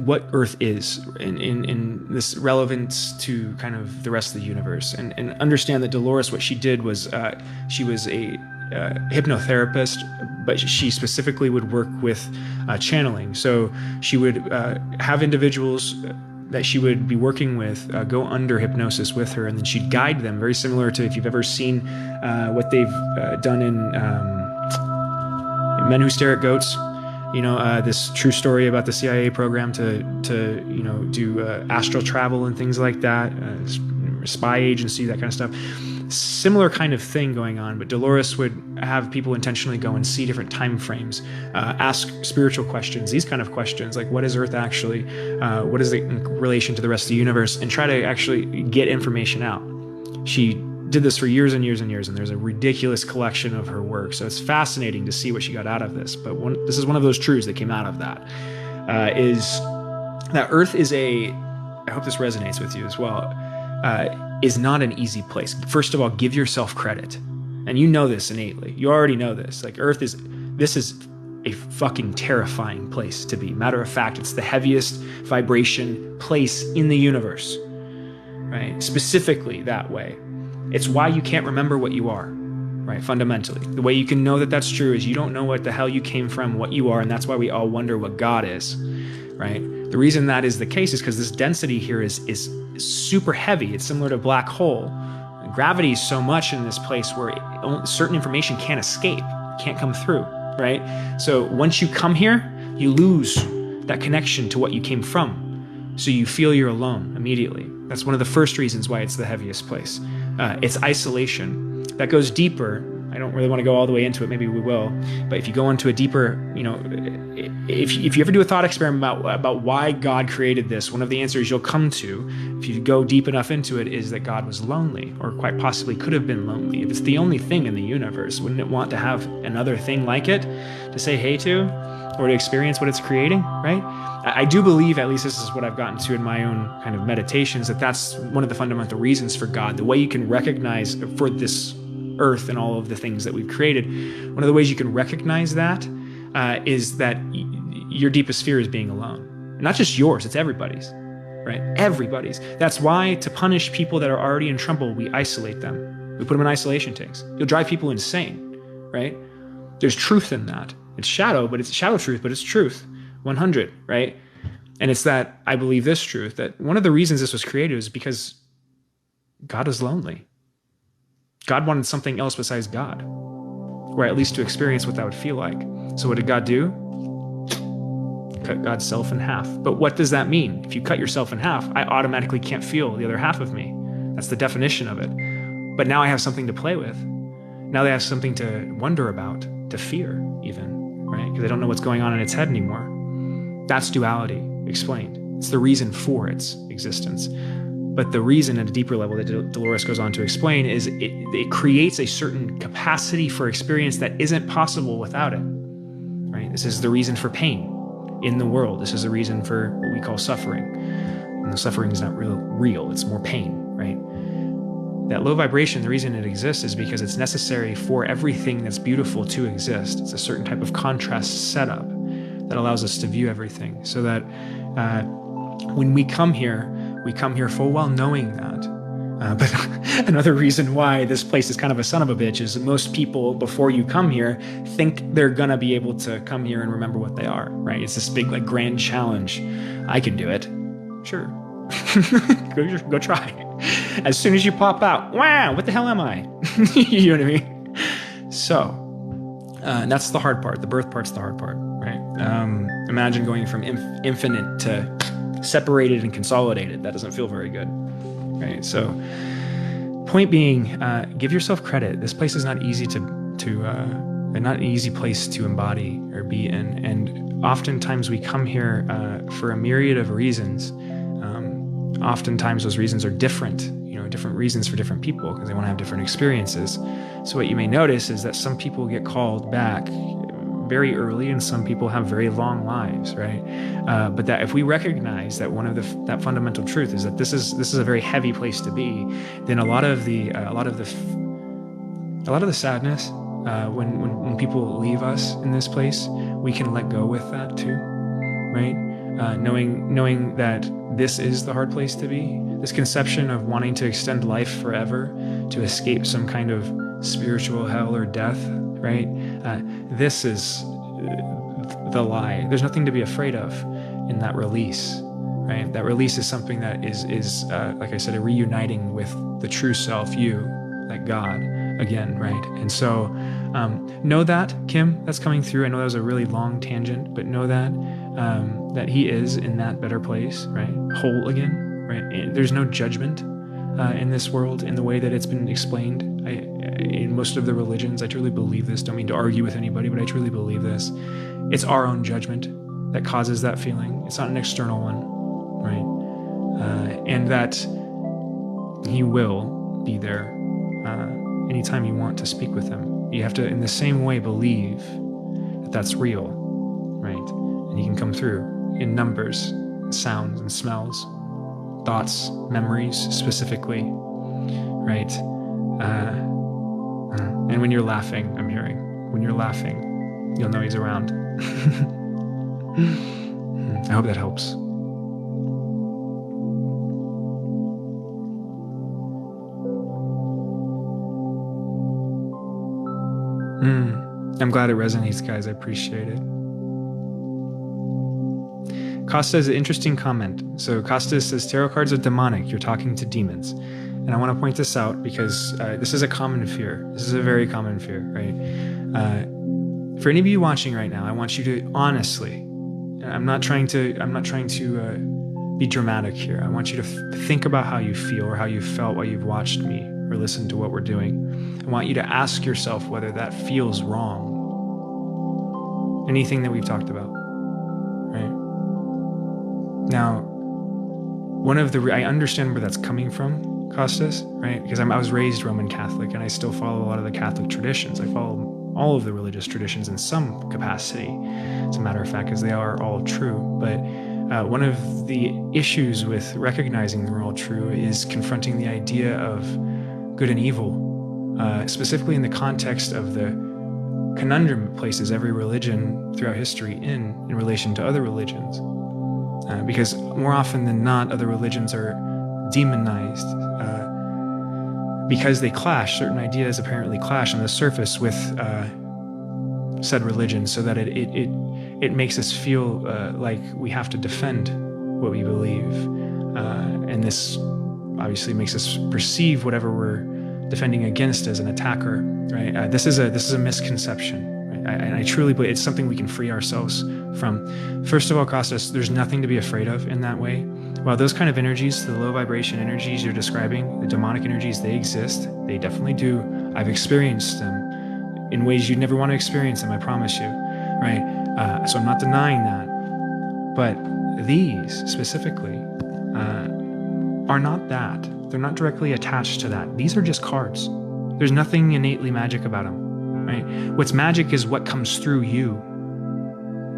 what Earth is in this relevance to kind of the rest of the universe, and understand that Dolores, what she did was she was a hypnotherapist, but she specifically would work with channeling. So she would have individuals that she would be working with go under hypnosis with her, and then she'd guide them, very similar to if you've ever seen what they've done in Men Who Stare at Goats. This true story about the CIA program to do astral travel and things like that, spy agency, that kind of stuff. Similar kind of thing going on, but Dolores would have people intentionally go and see different time frames, ask spiritual questions, these kind of questions, like what is Earth actually, what is it in relation to the rest of the universe, and try to actually get information out. She did this for years and years and years, and there's a ridiculous collection of her work, so it's fascinating to see what she got out of this. But this is one of those truths that came out of that, is that Earth is I hope this resonates with you as well, is not an easy place. First of all, give yourself credit. And you know this innately. You already know this. Like this is a fucking terrifying place to be. Matter of fact, it's the heaviest vibration place in the universe, right? Specifically that way. It's why you can't remember what you are, right? Fundamentally. The way you can know that that's true is you don't know what the hell you came from, what you are, and that's why we all wonder what God is, right? The reason that is the case is because this density here is super heavy. It's similar to a black hole. Gravity is so much in this place where certain information can't escape, can't come through, right? So once you come here, you lose that connection to what you came from. So you feel you're alone immediately. That's one of the first reasons why it's the heaviest place. It's isolation. That goes deeper. I don't really want to go all the way into it. Maybe we will. But if you go into a deeper, if you ever do a thought experiment about why God created this, one of the answers you'll come to, if you go deep enough into it, is that God was lonely, or quite possibly could have been lonely. If it's the only thing in the universe, wouldn't it want to have another thing like it to say hey to, or to experience what it's creating, right? I do believe, at least this is what I've gotten to in my own kind of meditations, that's one of the fundamental reasons for God. The way you can recognize for this Earth and all of the things that we've created, one of the ways you can recognize that is that your deepest fear is being alone. And not just yours, it's everybody's, right? Everybody's. That's why, to punish people that are already in trouble, we isolate them. We put them in isolation tanks. You'll drive people insane, right? There's truth in that. It's shadow, but it's shadow truth, but it's truth. 100, right? And it's that I believe this truth, that one of the reasons this was created is because God is lonely. God wanted something else besides God, or at least to experience what that would feel like. So what did God do? Cut God's self in half. But what does that mean? If you cut yourself in half, I automatically can't feel the other half of me. That's the definition of it. But now I have something to play with. Now they have something to wonder about, to fear even, right? Because they don't know what's going on in its head anymore. That's duality explained. It's the reason for its existence. But the reason at a deeper level that Dolores goes on to explain is it creates a certain capacity for experience that isn't possible without it, right? This is the reason for pain in the world. This is the reason for what we call suffering. And the suffering is not real. It's more pain, right? That low vibration, the reason it exists is because it's necessary for everything that's beautiful to exist. It's a certain type of contrast setup that allows us to view everything, so that when we come here full well knowing that. But another reason why this place is kind of a son of a bitch is that most people, before you come here, think they're gonna be able to come here and remember what they are, right? It's this big, grand challenge. I can do it. Sure. Go try. As soon as you pop out, wow, what the hell am I? You know what I mean? So, and that's the hard part. The birth part's the hard part, right? Imagine going from infinite to separated and consolidated. That doesn't feel very good, right? So, point being, give yourself credit. This place is not easy not an easy place to embody or be in. And oftentimes we come here for a myriad of reasons. Oftentimes those reasons are different, different reasons for different people because they want to have different experiences. So what you may notice is that some people get called back very early and some people have very long lives, right? But that if we recognize that one of that fundamental truth is that this is a very heavy place to be, then a lot of the sadness when people leave us in this place, we can let go with that too, right? Knowing that this is the hard place to be, this conception of wanting to extend life forever to escape some kind of spiritual hell or death, right? This is the lie. There's nothing to be afraid of in that release, right? That release is something that is like I said, a reuniting with the true self, you, like God, again, right? And so Know that, Kim, that's coming through. I know that was a really long tangent, but know that that he is in that better place, right? Whole again, right? And there's no judgment in this world in the way that it's been explained. In most of the religions, I truly believe this. Don't mean to argue with anybody, but I truly believe this. It's our own judgment that causes that feeling. It's not an external one, right? And that he will be there anytime you want to speak with him. You have to, in the same way, believe that that's real, right? And he can come through in numbers, sounds, and smells, thoughts, memories, specifically, right? And when you're laughing, I'm hearing, when you're laughing, you'll know he's around. I hope that helps. I'm glad it resonates, guys. I appreciate it. Costa has an interesting comment. So Costa says, tarot cards are demonic. You're talking to demons. And I want to point this out because this is a common fear. This is a very common fear, right? For any of you watching right now, I want you to honestly, I'm not trying to be dramatic here. I want you to think about how you feel or how you felt while you've watched me or listened to what we're doing. I want you to ask yourself whether that feels wrong. Anything that we've talked about, right? Now, I understand where that's coming from, Costas, right? Because I was raised Roman Catholic and I still follow a lot of the Catholic traditions. I follow all of the religious traditions in some capacity, as a matter of fact, because they are all true. But one of the issues with recognizing they're all true is confronting the idea of good and evil, specifically in the context of the conundrum it places every religion throughout history in relation to other religions. Because more often than not, other religions are demonized because they clash. Certain ideas apparently clash on the surface with said religion, so that it makes us feel like we have to defend what we believe, and this obviously makes us perceive whatever we're defending against as an attacker. Right? This is a misconception. And I truly believe it's something we can free ourselves from. First of all, Costas, there's nothing to be afraid of in that way. While those kind of energies, the low vibration energies you're describing, the demonic energies, they exist. They definitely do. I've experienced them in ways you'd never want to experience them, I promise you. Right? So I'm not denying that. But these specifically are not that. They're not directly attached to that. These are just cards. There's nothing innately magic about them. Right? What's magic is what comes through you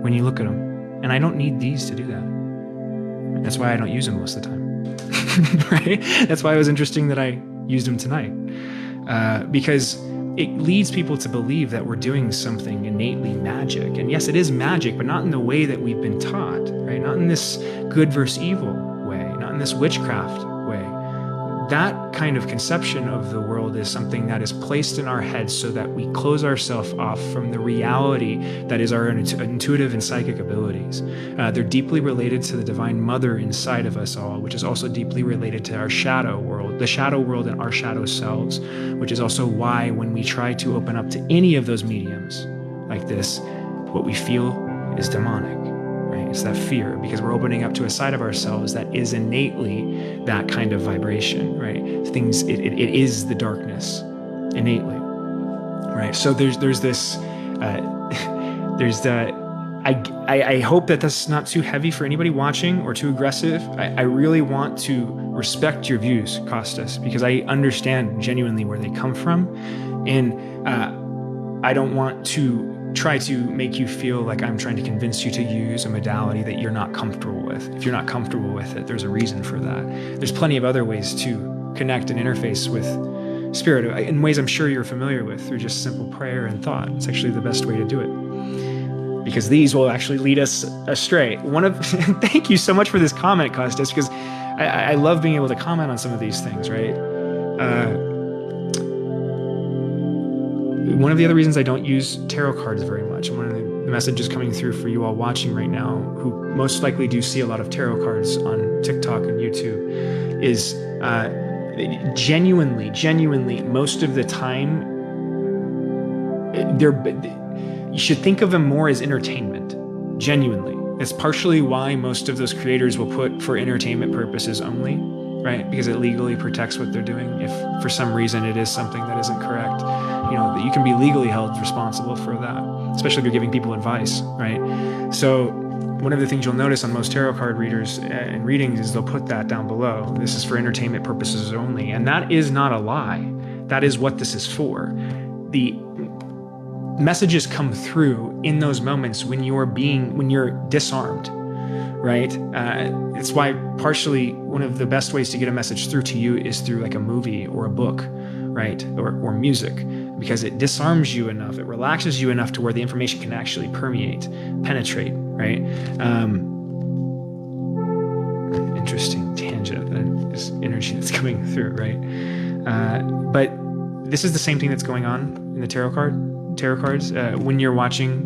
when you look at them. And I don't need these to do that. That's why I don't use them most of the time. Right? That's why it was interesting that I used them tonight. Because it leads people to believe that we're doing something innately magic. And yes, it is magic, but not in the way that we've been taught, right? Not in this good versus evil way, not in this witchcraft way. That kind of conception of the world is something that is placed in our heads so that we close ourselves off from the reality that is our intuitive and psychic abilities. They're deeply related to the Divine Mother inside of us all, which is also deeply related to our shadow world, the shadow world and our shadow selves, which is also why when we try to open up to any of those mediums like this, what we feel is demonic. It's that fear, because we're opening up to a side of ourselves that is innately that kind of vibration, right? It is the darkness, innately, right? So there's this, I hope that that's not too heavy for anybody watching or too aggressive. I really want to respect your views, Costas, because I understand genuinely where they come from, and I don't want to try to make you feel like I'm trying to convince you to use a modality that you're not comfortable with. If you're not comfortable with it, there's a reason for that. There's plenty of other ways to connect and interface with spirit in ways I'm sure you're familiar with through just simple prayer and thought. It's actually the best way to do it, because these will actually lead us astray. Thank you so much for this comment, Costas, because I love being able to comment on some of these things, right? One of the other reasons I don't use tarot cards very much, and one of the messages coming through for you all watching right now, who most likely do see a lot of tarot cards on TikTok and YouTube, is genuinely, most of the time, you should think of them more as entertainment, genuinely. That's partially why most of those creators will put for entertainment purposes only, right? Because it legally protects what they're doing. If for some reason it is something that isn't correct, that you can be legally held responsible for that, especially if you're giving people advice, right? So one of the things you'll notice on most tarot card readers and readings is they'll put that down below. This is for entertainment purposes only. And that is not a lie. That is what this is for. The messages come through in those moments when you're disarmed, right? It's why partially one of the best ways to get a message through to you is through like a movie or a book, right? Or music, because it disarms you enough, it relaxes you enough to where the information can actually penetrate, right? Interesting tangent, this energy that's coming through, right? But this is the same thing that's going on in the tarot cards when you're watching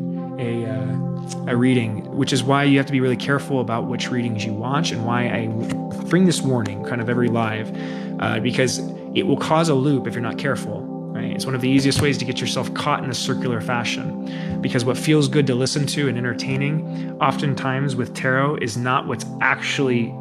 a reading, which is why you have to be really careful about which readings you watch, and why I bring this warning kind of every live, because it will cause a loop if you're not careful, right? It's one of the easiest ways to get yourself caught in a circular fashion, because what feels good to listen to and entertaining oftentimes with tarot is not what's actually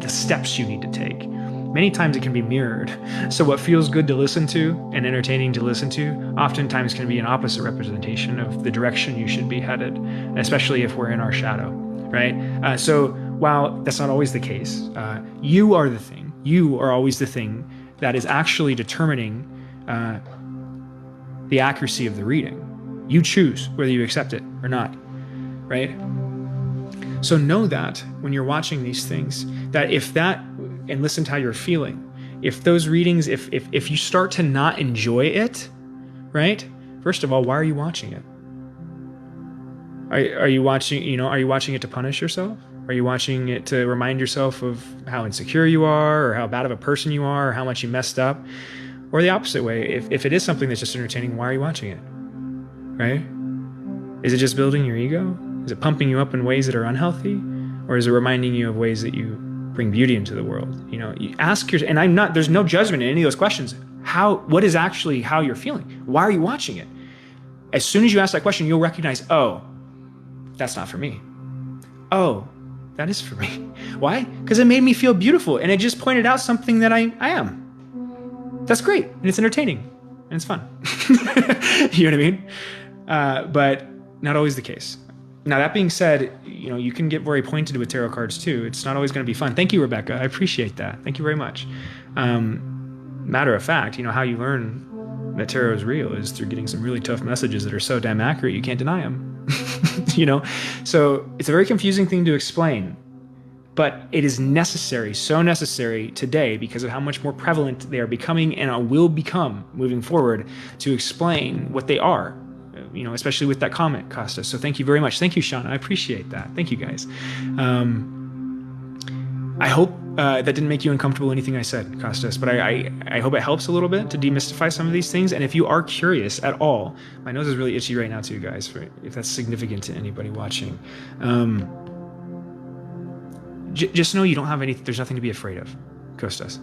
the steps you need to take. Many times it can be mirrored. So what feels good to listen to and entertaining to listen to oftentimes can be an opposite representation of the direction you should be headed, especially if we're in our shadow, right? So while that's not always the case, you are always the thing that is actually determining the accuracy of the reading. You choose whether you accept it or not, right? So know that when you're watching these things, and listen to how you're feeling. If those readings, if you start to not enjoy it, right? First of all, why are you watching it? Are you watching it to punish yourself? Are you watching it to remind yourself of how insecure you are, or how bad of a person you are, or how much you messed up? Or the opposite way, if it is something that's just entertaining, why are you watching it? Right? Is it just building your ego? Is it pumping you up in ways that are unhealthy? Or is it reminding you of ways that you bring beauty into the world? You ask yourself, and there's no judgment in any of those questions. What is actually how you're feeling? Why are you watching it? As soon as you ask that question, you'll recognize, oh, that's not for me. Oh, that is for me. Why? Because it made me feel beautiful, and it just pointed out something that I am. That's great, and it's entertaining, and it's fun. You know what I mean? But not always the case. Now, that being said, you can get very pointed with tarot cards too. It's not always going to be fun. Thank you, Rebecca. I appreciate that. Thank you very much. Matter of fact, how you learn that tarot is real is through getting some really tough messages that are so damn accurate you can't deny them. So it's a very confusing thing to explain, but it is necessary, so necessary today because of how much more prevalent they are becoming and will become moving forward, to explain what they are. Especially with that comment, Costa. So thank you very much. Thank you, Shauna. I appreciate that. Thank you, guys. I hope that didn't make you uncomfortable, anything I said, Costas, but I hope it helps a little bit to demystify some of these things. And if you are curious at all, my nose is really itchy right now too, guys, if that's significant to anybody watching. Just know you don't have there's nothing to be afraid of, Costas.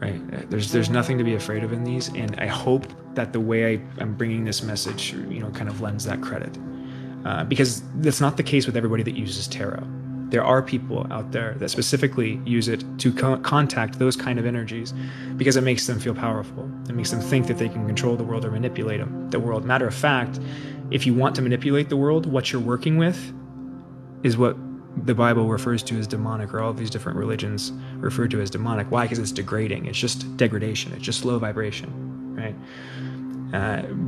Right? There's nothing to be afraid of in these, and I hope that the way I'm bringing this message, kind of lends that credit, because that's not the case with everybody that uses tarot. There are people out there that specifically use it to contact those kind of energies because it makes them feel powerful. It makes them think that they can control the world or manipulate the world. Matter of fact, if you want to manipulate the world, what you're working with is what the Bible refers to as demonic, or all of these different religions refer to as demonic. Why? Because it's degrading. It's just degradation. It's just low vibration, right?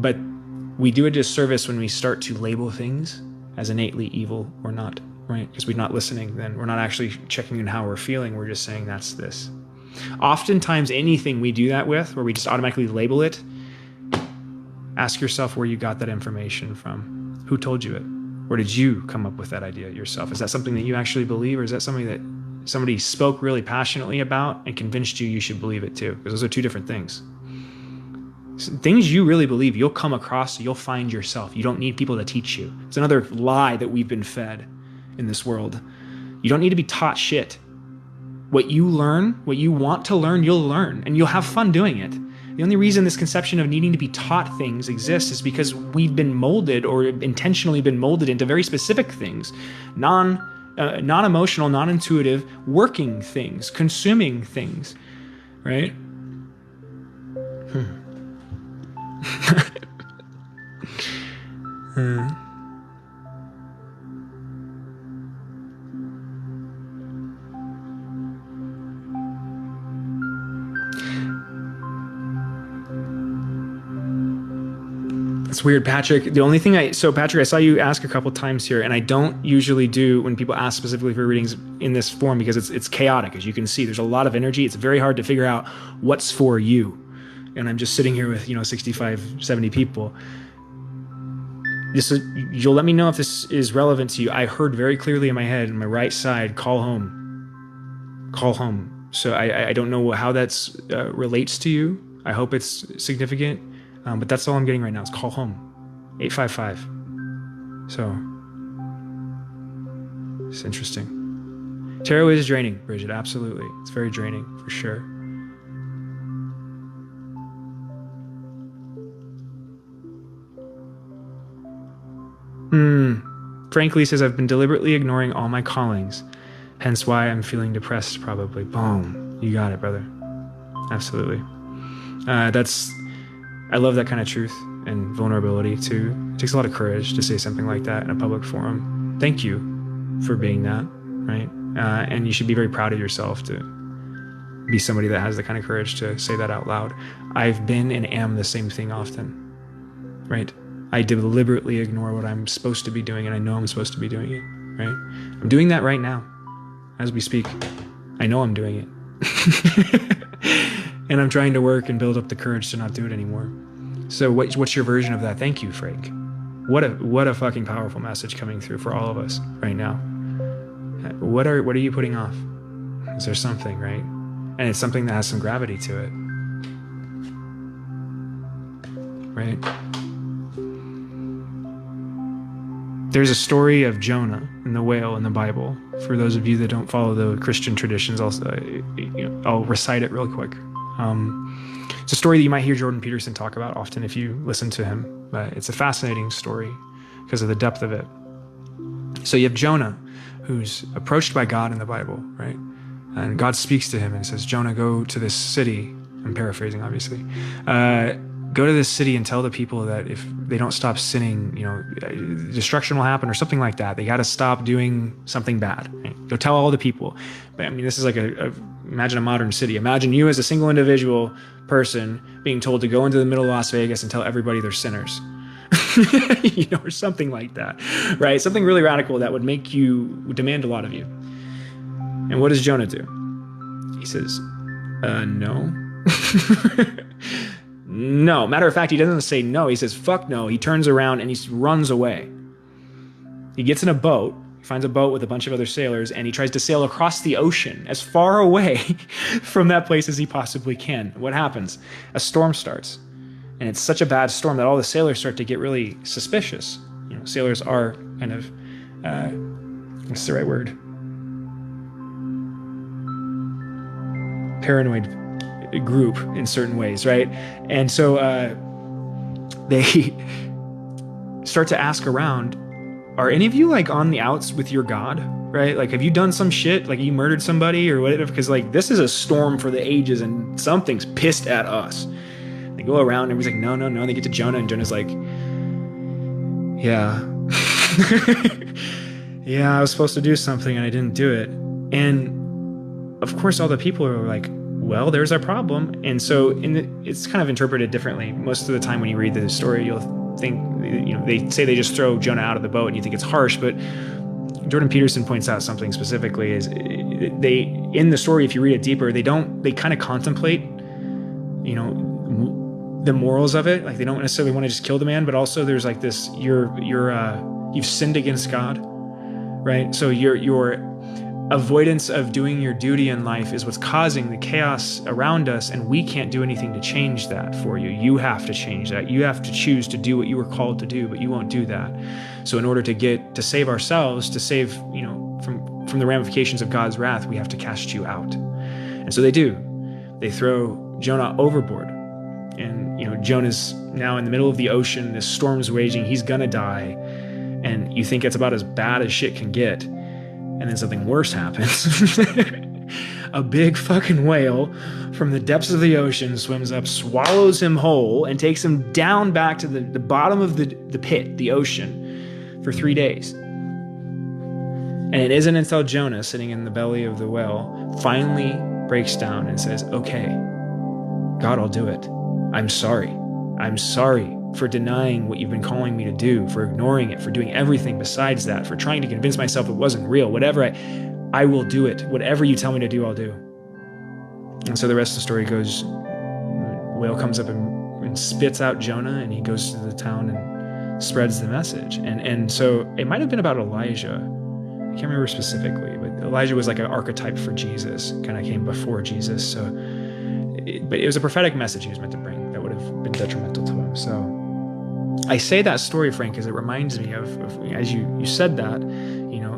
But we do a disservice when we start to label things as innately evil or not, right? Because we're not listening, then we're not actually checking in how we're feeling. We're just saying that's this. Oftentimes, anything we do that with, where we just automatically label it, ask yourself where you got that information from. Who told you it? Or did you come up with that idea yourself? Is that something that you actually believe, or is that something that somebody spoke really passionately about and convinced you should believe it too? Because those are two different things. Things you really believe, you'll come across, you'll find yourself. You don't need people to teach you. It's another lie that we've been fed in this world. You don't need to be taught shit. What you learn, what you want to learn, you'll learn, and you'll have fun doing it. The only reason this conception of needing to be taught things exists is because we've been molded or intentionally been molded into very specific things, non-emotional, non-intuitive, working things, consuming things, right? It's weird, Patrick. The only thing Patrick, I saw you ask a couple times here, and I don't usually do when people ask specifically for readings in this form because it's chaotic, as you can see. There's a lot of energy. It's very hard to figure out what's for you. And I'm just sitting here with, 65, 70 people. You'll let me know if this is relevant to you. I heard very clearly in my head, on my right side, call home. Call home. So I don't know how that's relates to you. I hope it's significant. But that's all I'm getting right now is call home. 855. So, it's interesting. Tarot is draining, Bridget, absolutely. It's very draining, for sure. Frankly says, I've been deliberately ignoring all my callings, hence why I'm feeling depressed, probably. Boom. You got it, brother. Absolutely. I love that kind of truth and vulnerability too. It takes a lot of courage to say something like that in a public forum. Thank you for being that, right? And you should be very proud of yourself to be somebody that has the kind of courage to say that out loud. I've been and am the same thing often, right? I deliberately ignore what I'm supposed to be doing, and I know I'm supposed to be doing it, right? I'm doing that right now as we speak. I know I'm doing it. And I'm trying to work and build up the courage to not do it anymore. So what's your version of that? Thank you, Frank. What a fucking powerful message coming through for all of us right now. What are you putting off? Is there something, right? And it's something that has some gravity to it. Right? There's a story of Jonah and the whale in the Bible. For those of you that don't follow the Christian traditions, I'll recite it real quick. It's a story that you might hear Jordan Peterson talk about often if you listen to him, but it's a fascinating story because of the depth of it. So you have Jonah, who's approached by God in the Bible, right? And God speaks to him and says, Jonah, go to this city. I'm paraphrasing, obviously. Go to this city and tell the people that if they don't stop sinning, destruction will happen or something like that. They got to stop doing something bad. Right? Go tell all the people. But I mean, this is like imagine a modern city. Imagine you as a single individual person being told to go into the middle of Las Vegas and tell everybody they're sinners. Or something like that, right? Something really radical that would demand a lot of you. And what does Jonah do? He says, no. No. Matter of fact, he doesn't say no. He says, fuck no. He turns around and he runs away. He gets in a boat. He finds a boat with a bunch of other sailors, and he tries to sail across the ocean as far away from that place as he possibly can. What happens? A storm starts. And it's such a bad storm that all the sailors start to get really suspicious. Sailors are kind of, what's the right word? Paranoid group in certain ways, right? And so they start to ask around, are any of you on the outs with your God, right? Have you done some shit? You murdered somebody or whatever? Because this is a storm for the ages and something's pissed at us. They go around and everybody's like, no. They get to Jonah and Jonah's like, yeah. Yeah, I was supposed to do something and I didn't do it. And of course all the people are like, well, there's our problem. And so it's kind of interpreted differently. Most of the time when you read the story, you'll think, they say they just throw Jonah out of the boat and you think it's harsh, but Jordan Peterson points out something specifically is in the story, if you read it deeper, they kind of contemplate, the morals of it. They don't necessarily want to just kill the man, but also there's this, you've sinned against God, right? So your avoidance of doing your duty in life is what's causing the chaos around us, and we can't do anything to change that for you. You have to change that. You have to choose to do what you were called to do, but you won't do that. So in order to save ourselves, to save, from the ramifications of God's wrath, we have to cast you out. And so they do. They throw Jonah overboard. Jonah's now in the middle of the ocean, this storm's raging, he's gonna die, and you think it's about as bad as shit can get, and then something worse happens. A big fucking whale from the depths of the ocean swims up, swallows him whole, and takes him down back to the bottom of the pit, the ocean, for 3 days. And it isn't until Jonah, sitting in the belly of the whale, finally breaks down and says, okay, God, I'll do it. I'm sorry. I'm sorry for denying what you've been calling me to do, for ignoring it, for doing everything besides that, for trying to convince myself it wasn't real. Whatever, I will do it. Whatever you tell me to do, I'll do. And so the rest of the story goes, whale comes up and spits out Jonah, and he goes to the town and spreads the message. And so it might have been about Elijah. I can't remember specifically, but Elijah was like an archetype for Jesus, kind of came before Jesus. But it was a prophetic message he was meant to bring that would have been detrimental to him. So I say that story, Frank, because it reminds me of as you said that,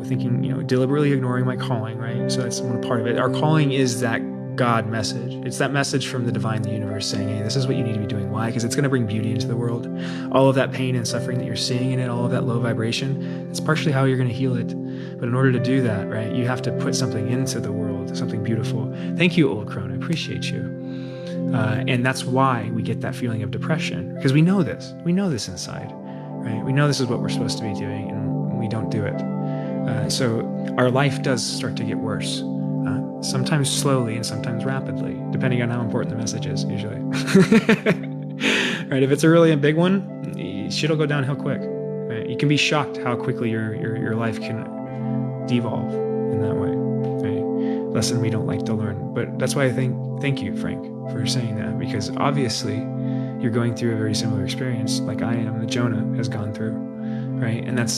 thinking, deliberately ignoring my calling, right? So that's one part of it. Our calling is that God message. It's that message from the divine, the universe, saying, hey, this is what you need to be doing. Why? Because it's going to bring beauty into the world. All of that pain and suffering that you're seeing in it, all of that low vibration, it's partially how you're going to heal it. But in order to do that, right, you have to put something into the world, something beautiful. Thank you, Old Crone. I appreciate you. And that's why we get that feeling of depression, because we know this. We know this inside, right? We know this is what we're supposed to be doing, and we don't do it. So our life does start to get worse, sometimes slowly and sometimes rapidly, depending on how important the message is, usually. Right? If it's a really big one, shit'll go downhill quick. Right? You can be shocked how quickly your life can devolve in that way. Right? Lesson we don't like to learn. But that's why I thank you, Frank, for saying that, because obviously you're going through a very similar experience like I am, that Jonah has gone through, right? And that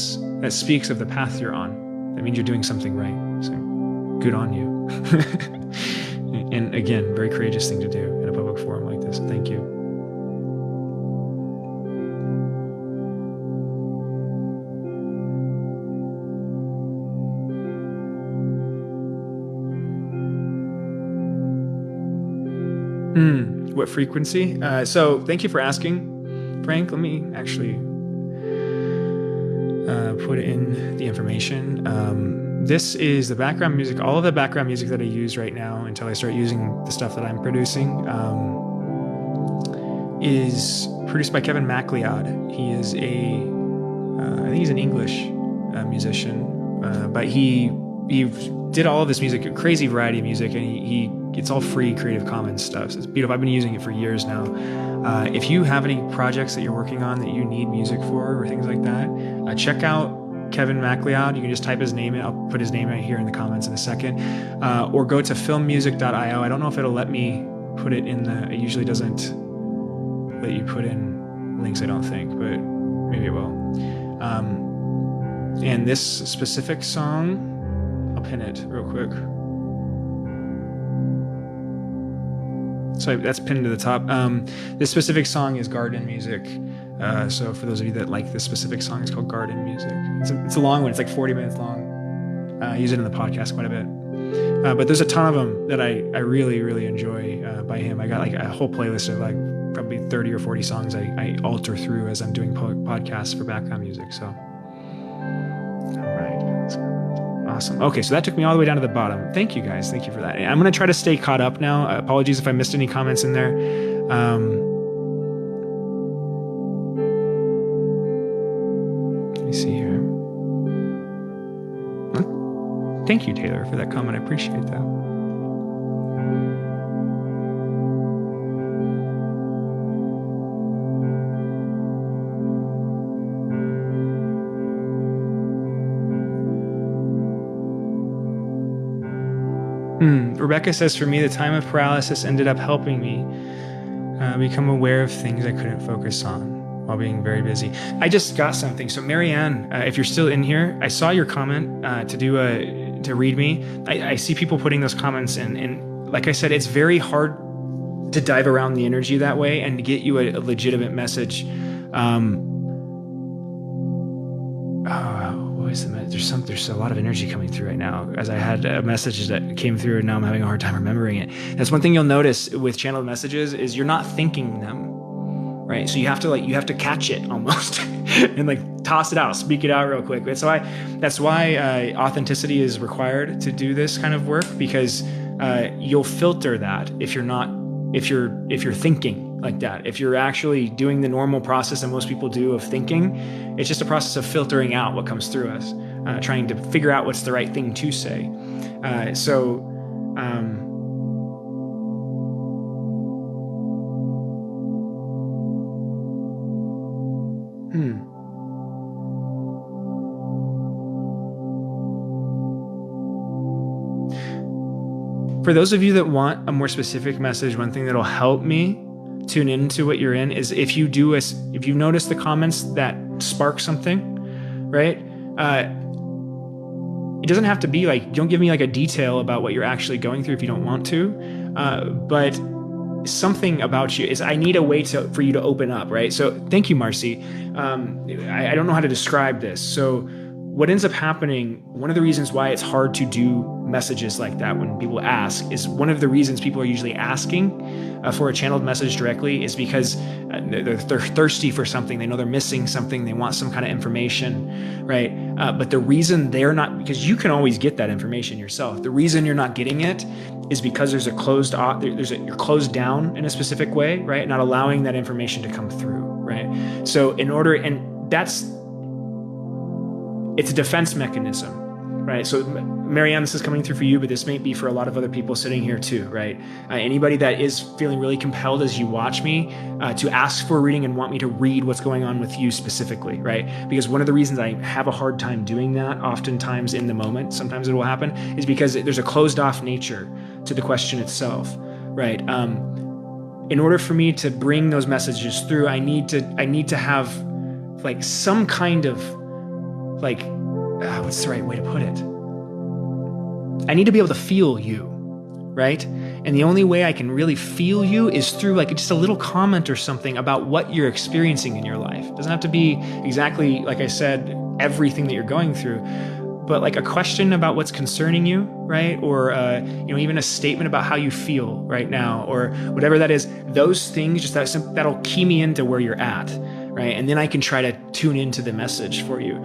speaks of the path you're on. That means you're doing something right. So good on you. And again, very courageous thing to do in a public forum like this. Thank you. What frequency? So thank you for asking, Frank. Let me actually put in the information. This is the background music. All of the background music that I use right now until I start using the stuff that I'm producing is produced by Kevin MacLeod. He is I think he's an English musician, but he did all of this music, a crazy variety of music, and it's all free Creative Commons stuff. So it's beautiful. I've been using it for years now. If you have any projects that you're working on that you need music for or things like that, check out Kevin MacLeod. You can just type his name in. I'll put his name right here in the comments in a second. Or go to filmmusic.io. I don't know if it'll let me put it in it usually doesn't let you put in links, I don't think, but maybe it will. And this specific song, I'll pin it real quick. So that's pinned to the top. This specific song is Garden Music. So for those of you that like this specific song, it's called Garden Music. It's a long one. It's like 40 minutes long. I use it in the podcast quite a bit. But there's a ton of them that I really, really enjoy by him. I got like a whole playlist of like probably 30 or 40 songs I alter through as I'm doing podcasts for background music. So, all right. Awesome. Okay, so that took me all the way down to the bottom. Thank you, guys. Thank you for that. I'm going to try to stay caught up now. Apologies if I missed any comments in there. Let me see here. Thank you, Taylor, for that comment. I appreciate that. Rebecca says, for me, the time of paralysis ended up helping me become aware of things I couldn't focus on while being very busy. I just got something. So Marianne, if you're still in here, I saw your comment to read me. I see people putting those comments in, and like I said, it's very hard to dive around the energy that way and to get you a legitimate message. There's a lot of energy coming through right now, as I had a message that came through and now I'm having a hard time remembering it. That's one thing you'll notice with channeled messages is you're not thinking them, right? So you have to catch it almost and like toss it out, speak it out real quick. That's why authenticity is required to do this kind of work, because you'll filter that if you're thinking like that. If you're actually doing the normal process that most people do of thinking, it's just a process of filtering out what comes through us, trying to figure out what's the right thing to say. For those of you that want a more specific message, one thing that'll help me tune into what you're in is if you notice the comments that spark something, right? It doesn't have to be like, don't give me like a detail about what you're actually going through if you don't want to, but something about you is, I need a way for you to open up, right? So thank you, Marcy. I don't know how to describe this. So what ends up happening, one of the reasons why it's hard to do messages like that when people ask, is one of the reasons people are usually asking for a channeled message directly is because they're thirsty for something. They know they're missing something. They want some kind of information, right? But the reason they're not, because you can always get that information yourself. The reason you're not getting it is because you're closed down in a specific way, right? Not allowing that information to come through, right? So it's a defense mechanism, right? So Marianne, this is coming through for you, but this may be for a lot of other people sitting here too, right? Anybody that is feeling really compelled as you watch me to ask for a reading and want me to read what's going on with you specifically, right? Because one of the reasons I have a hard time doing that oftentimes in the moment, sometimes it will happen, is because there's a closed off nature to the question itself, right? In order for me to bring those messages through, I need to have like some kind of like, what's the right way to put it? I need to be able to feel you, right? And the only way I can really feel you is through like just a little comment or something about what you're experiencing in your life. It doesn't have to be exactly, like I said, everything that you're going through, but like a question about what's concerning you, right? Or, even a statement about how you feel right now, or whatever that is. Those things, just that'll key me into where you're at, right? And then I can try to tune into the message for you.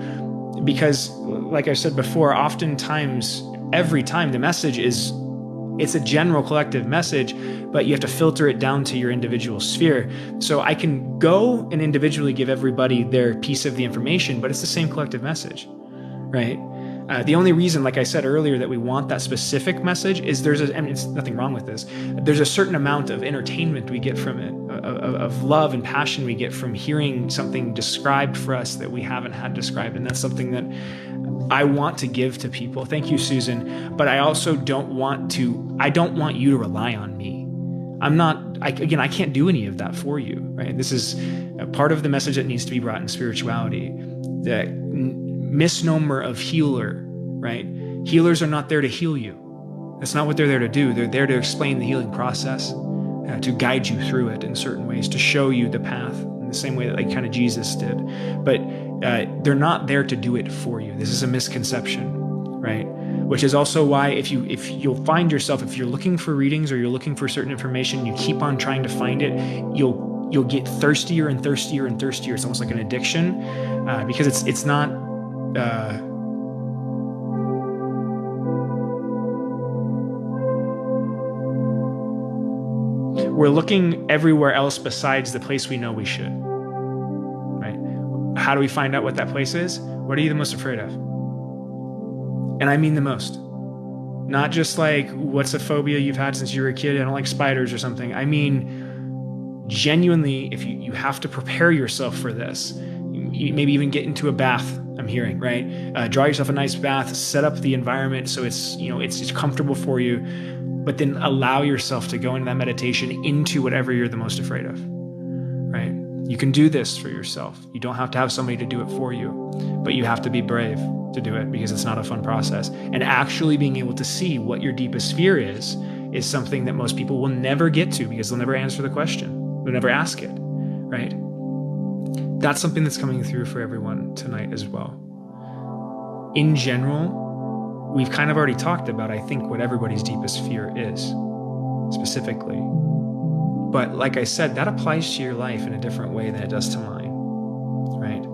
Because like I said before, oftentimes, every time the message it's a general collective message, but you have to filter it down to your individual sphere. So I can go and individually give everybody their piece of the information, but it's the same collective message, right? The only reason, like I said earlier, that we want that specific message is it's nothing wrong with this. There's a certain amount of entertainment we get from it, of love and passion we get from hearing something described for us that we haven't had described. And that's something that I want to give to people. Thank you, Susan. But I also don't want you to rely on me. I can't do any of that for you, right? This is a part of the message that needs to be brought in spirituality. The misnomer of healer, right? Healers are not there to heal you. That's not what they're there to do. They're there to explain the healing process, to guide you through it in certain ways, to show you the path in the same way that like kind of Jesus did. But they're not there to do it for you. This is a misconception, right? Which is also why if you'll find yourself, if you're looking for readings or you're looking for certain information, you keep on trying to find it, you'll get thirstier and thirstier and thirstier. It's almost like an addiction, because it's not. We're looking everywhere else besides the place we know we should, right? How do we find out what that place is? What are you the most afraid of? And I mean the most. Not just like, what's a phobia you've had since you were a kid? I don't like spiders or something. I mean, genuinely, if you have to prepare yourself for this, you maybe even get into a bath, I'm hearing, right? Draw yourself a nice bath, set up the environment so it's comfortable for you, but then allow yourself to go into that meditation into whatever you're the most afraid of, right? You can do this for yourself. You don't have to have somebody to do it for you, but you have to be brave to do it because it's not a fun process. And actually being able to see what your deepest fear is something that most people will never get to because they'll never answer the question. They'll never ask it, right? That's something that's coming through for everyone tonight as well. In general, we've kind of already talked about, I think, what everybody's deepest fear is, specifically. But like I said, that applies to your life in a different way than it does to mine, right?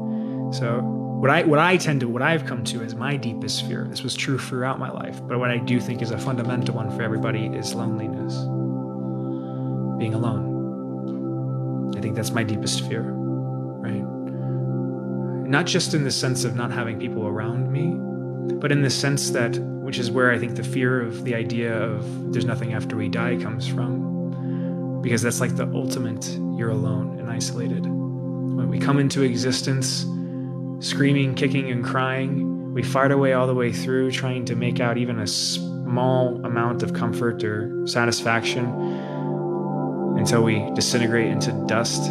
So what I've come to as my deepest fear, this was true throughout my life, but what I do think is a fundamental one for everybody is loneliness, being alone. I think that's my deepest fear, right? Not just in the sense of not having people around me, but in the sense that, which is where I think the fear of the idea of there's nothing after we die comes from, because that's like the ultimate, you're alone and isolated. When we come into existence, screaming, kicking, and crying, we fight our way all the way through, trying to make out even a small amount of comfort or satisfaction until we disintegrate into dust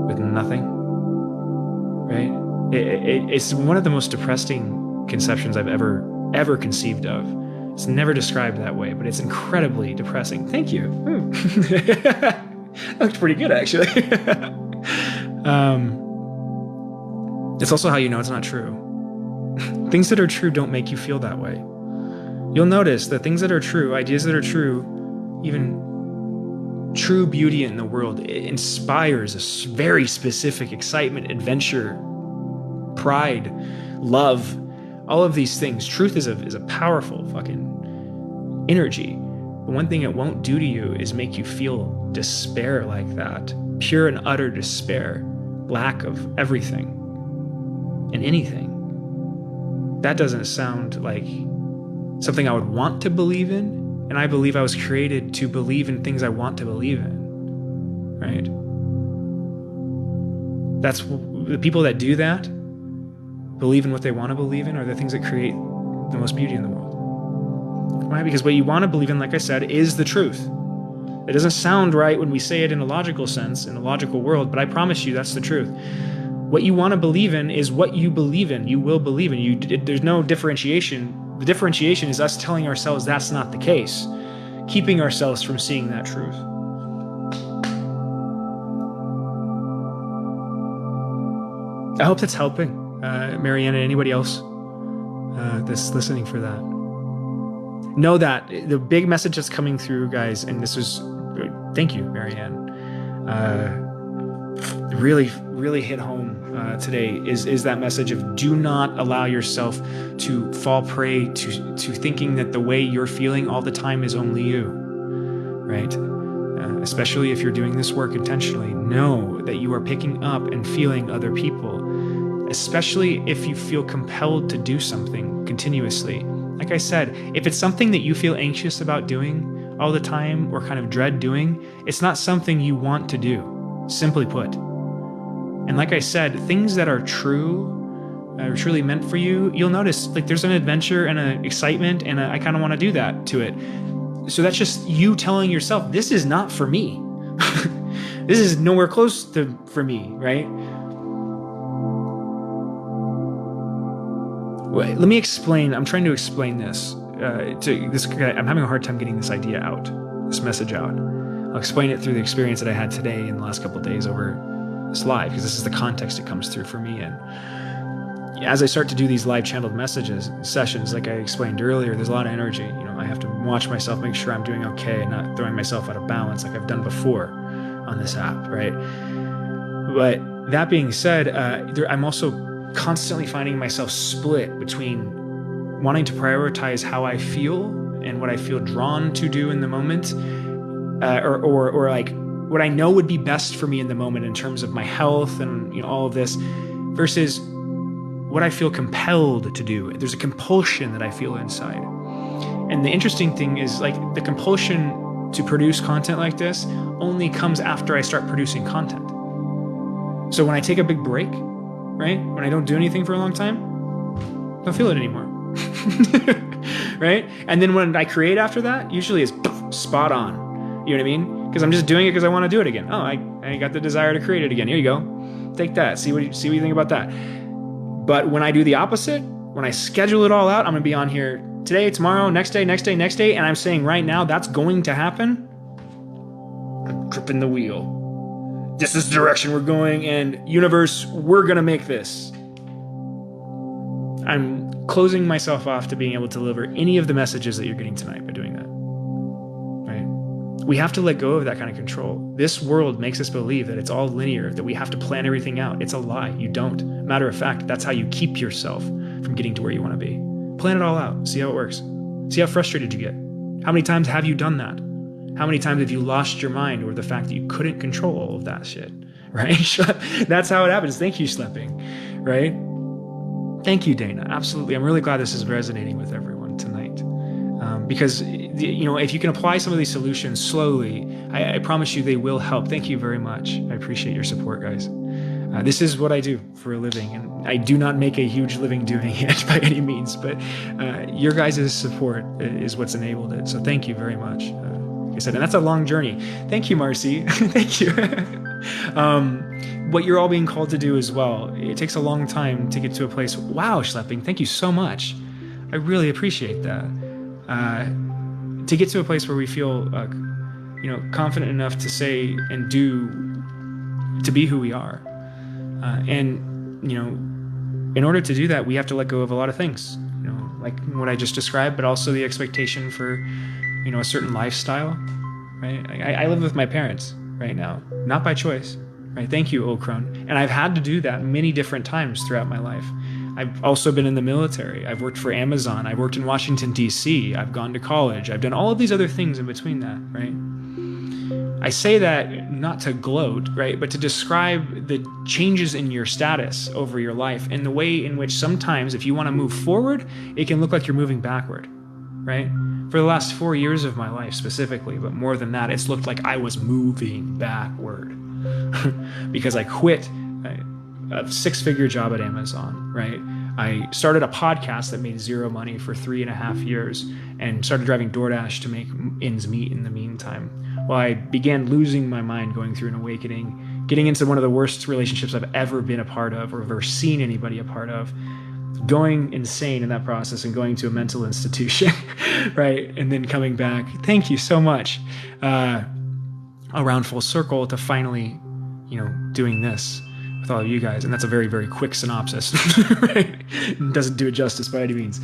with nothing, right? It's one of the most depressing conceptions I've ever conceived of. It's never described that way, but it's incredibly depressing. Thank you. That looked pretty good, actually. It's also how you know it's not true. Things that are true don't make you feel that way. You'll notice that things that are true, ideas that are true, even true beauty in the world, it inspires a very specific excitement, adventure, pride, love, all of these things. Truth is a powerful fucking energy. But one thing it won't do to you is make you feel despair like that. Pure and utter despair. Lack of everything and anything. That doesn't sound like something I would want to believe in. And I believe I was created to believe in things I want to believe in. Right? That's the people that do that, believe in what they want to believe in, are the things that create the most beauty in the world. Why? Because what you want to believe in, like I said, is the truth. It doesn't sound right when we say it in a logical sense, in a logical world, but I promise you that's the truth. What you want to believe in is what you believe in. You will believe in. There's no differentiation. The differentiation is us telling ourselves that's not the case, keeping ourselves from seeing that truth. I hope that's helping. Marianne and anybody else that's listening for that. Know that the big message that's coming through, guys, and this was, thank you, Marianne, really hit home today is that message of do not allow yourself to fall prey to thinking that the way you're feeling all the time is only you, right? Especially if you're doing this work intentionally, know that you are picking up and feeling other people, especially if you feel compelled to do something continuously. Like I said, if it's something that you feel anxious about doing all the time or kind of dread doing, it's not something you want to do, simply put. And like I said, things that are true, are truly meant for you, you'll notice like there's an adventure and an excitement and I kind of want to do that to it. So that's just you telling yourself, this is not for me. This is nowhere close to for me, right? Let me explain. I'm trying to explain this to this guy. I'm having a hard time getting this idea out, this message out. I'll explain it through the experience that I had today in the last couple of days over this live, because this is the context it comes through for me. And as I start to do these live channeled sessions, like I explained earlier, there's a lot of energy. You know, I have to watch myself, make sure I'm doing okay and not throwing myself out of balance like I've done before on this app, right? But that being said, I'm also constantly finding myself split between wanting to prioritize how I feel and what I feel drawn to do in the moment, or like what I know would be best for me in the moment in terms of my health and all of this, versus what I feel compelled to do. There's a compulsion that I feel inside. And the interesting thing is, like, the compulsion to produce content like this only comes after I start producing content. So when I take a big break, right? When I don't do anything for a long time, I don't feel it anymore. Right? And then when I create after that, usually it's spot on. You know what I mean? Because I'm just doing it because I want to do it again. Oh, I got the desire to create it again. Here you go. Take that. See what you think about that. But when I do the opposite, when I schedule it all out, I'm going to be on here today, tomorrow, next day, and I'm saying right now that's going to happen. I'm gripping the wheel. This is the direction we're going, and universe, we're going to make this. I'm closing myself off to being able to deliver any of the messages that you're getting tonight by doing that. Right? We have to let go of that kind of control. This world makes us believe that it's all linear, that we have to plan everything out. It's a lie. You don't. Matter of fact, that's how you keep yourself from getting to where you want to be. Plan it all out. See how it works. See how frustrated you get. How many times have you done that? How many times have you lost your mind over the fact that you couldn't control all of that shit, right? That's how it happens. Thank you, Schlepping, right? Thank you, Dana. Absolutely. I'm really glad this is resonating with everyone tonight. Because, if you can apply some of these solutions slowly, I promise you they will help. Thank you very much. I appreciate your support, guys. This is what I do for a living, and I do not make a huge living doing it by any means, but your guys' support is what's enabled it. So thank you very much. Like I said, and that's a long journey. Thank you, Marcy. Thank you. What you're all being called to do as well. It takes a long time to get to a place. Wow, Schlepping, thank you so much. I really appreciate that. To get to a place where we feel, confident enough to say and do, to be who we are. In order to do that, we have to let go of a lot of things, like what I just described, but also the expectation for, a certain lifestyle, right? I live with my parents right now, not by choice, right? Thank you, Okron. And I've had to do that many different times throughout my life. I've also been in the military. I've worked for Amazon. I've worked in Washington, D.C. I've gone to college. I've done all of these other things in between that, right? I say that not to gloat, right, but to describe the changes in your status over your life and the way in which sometimes if you want to move forward, it can look like you're moving backward, right? For the last 4 years of my life specifically, but more than that, it's looked like I was moving backward because I quit a 6-figure job at Amazon, right? I started a podcast that made zero money for 3.5 years and started driving DoorDash to make ends meet in the meantime. Well, I began losing my mind, going through an awakening, getting into one of the worst relationships I've ever been a part of or ever seen anybody a part of, going insane in that process and going to a mental institution, right? And then coming back. Thank you so much. Around full circle to finally, doing this with all of you guys. And that's a very, very quick synopsis, right? It doesn't do it justice by any means.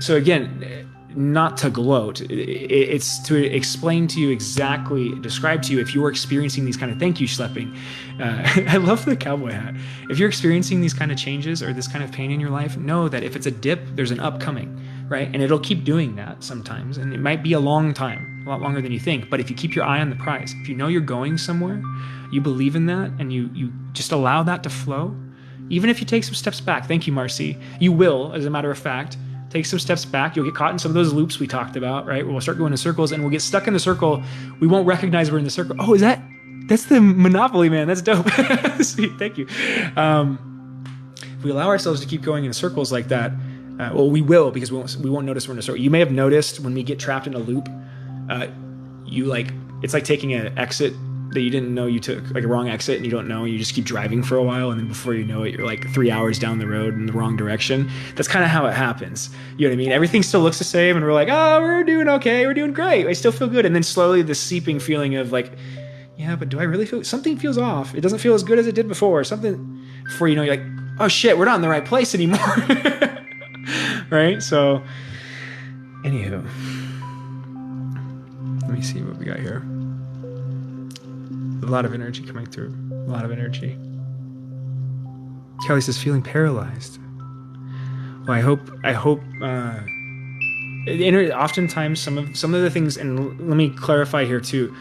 So again, not to gloat, it's to explain to you exactly, describe to you if you're experiencing these kind of, thank you, Schlepping. I love the cowboy hat. If you're experiencing these kind of changes or this kind of pain in your life, know that if it's a dip, there's an upcoming, right? And it'll keep doing that sometimes. And it might be a long time, a lot longer than you think. But if you keep your eye on the prize, if you know you're going somewhere, you believe in that, and you just allow that to flow, even if you take some steps back, thank you, Marcy, you will, as a matter of fact, take some steps back. You'll get caught in some of those loops we talked about, right? We'll start going in circles and we'll get stuck in the circle. We won't recognize we're in the circle. Oh, that's the Monopoly man. That's dope. Sweet. Thank you. If we allow ourselves to keep going in circles like that, we will, because we won't notice we're in a circle. You may have noticed when we get trapped in a loop, it's like taking an exit that you didn't know you took, like a wrong exit, and you don't know, you just keep driving for a while, and then before you know it, you're like 3 hours down the road in the wrong direction. That's kind of how it happens. You know what I mean? Everything still looks the same, and we're like, oh, we're doing okay, we're doing great, I still feel good. And then slowly the seeping feeling of like, yeah, but do I really feel, something feels off. It doesn't feel as good as it did before. Something, before you know, you're like, oh shit, we're not in the right place anymore. Right? So, anywho, let me see what we got here. A lot of energy coming through. A lot of energy. Kelly says, feeling paralyzed. Well, I hope. Oftentimes, some of the things, and let me clarify here too.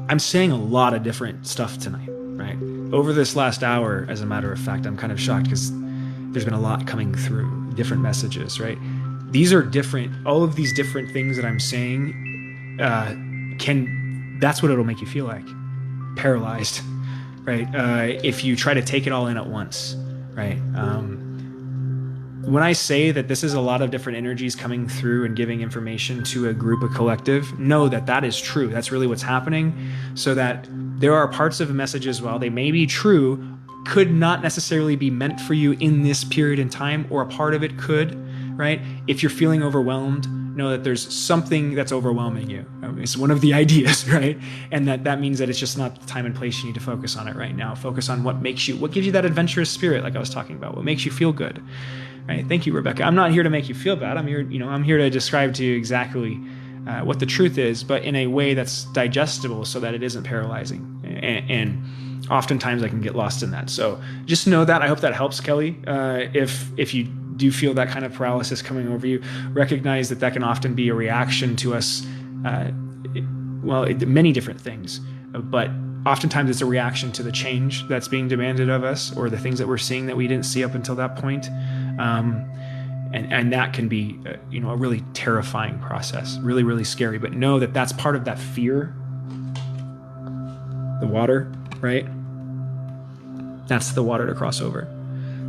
I'm saying a lot of different stuff tonight, right? Over this last hour, as a matter of fact, I'm kind of shocked because there's been a lot coming through, different messages, right? These are different. All of these different things that I'm saying that's what it'll make you feel like. Paralyzed, right? If you try to take it all in at once, right? When I say that this is a lot of different energies coming through and giving information to a group, a collective, know that that is true. That's really what's happening. So that there are parts of messages, while they may be true, could not necessarily be meant for you in this period in time, or a part of it could, right? If you're feeling overwhelmed, know that there's something that's overwhelming you. It's one of the ideas, right? And that means that it's just not the time and place you need to focus on it right now. Focus on what gives you that adventurous spirit, like I was talking about, what makes you feel good, right? Thank you, Rebecca. I'm not here to make you feel bad. I'm here to describe to you exactly what the truth is, but in a way that's digestible so that it isn't paralyzing. And oftentimes I can get lost in that. So just know that. I hope that helps, Kelly. If you do feel that kind of paralysis coming over you, recognize that can often be a reaction to us, many different things, but oftentimes it's a reaction to the change that's being demanded of us, or the things that we're seeing that we didn't see up until that point. And that can be, a really terrifying process, really, really scary. But know that that's part of that fear. The water, right? That's the water to cross over.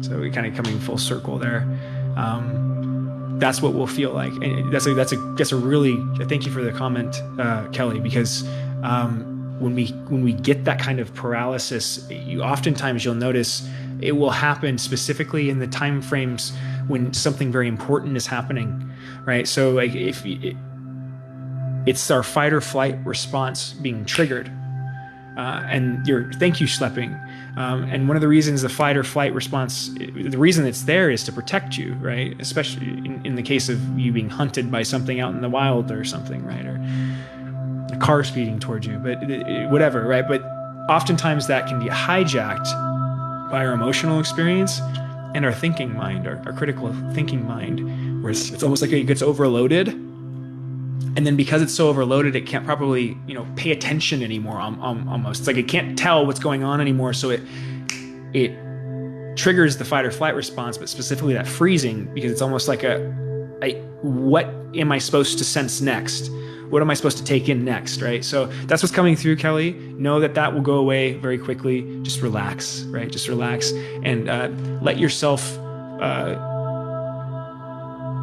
So we're kind of coming full circle there. That's what we'll feel like. And that's a really, thank you for the comment, Kelly, because when we get that kind of paralysis, oftentimes you'll notice it will happen specifically in the time frames when something very important is happening, right? So like it's our fight or flight response being triggered. And thank you, schlepping. And one of the reasons the fight or flight response, the reason it's there is to protect you, right? Especially in the case of you being hunted by something out in the wild or something, right? Or a car speeding towards you, but whatever, right? But oftentimes that can be hijacked by our emotional experience and our thinking mind, our critical thinking mind, where it's almost like it gets overloaded. And then because it's so overloaded, it can't properly, pay attention anymore. Almost, it's like it can't tell what's going on anymore. So it triggers the fight or flight response, but specifically that freezing, because it's almost like what am I supposed to sense next? What am I supposed to take in next, right? So that's what's coming through, Kelly. Know that will go away very quickly. Just relax, right? Just relax and let yourself.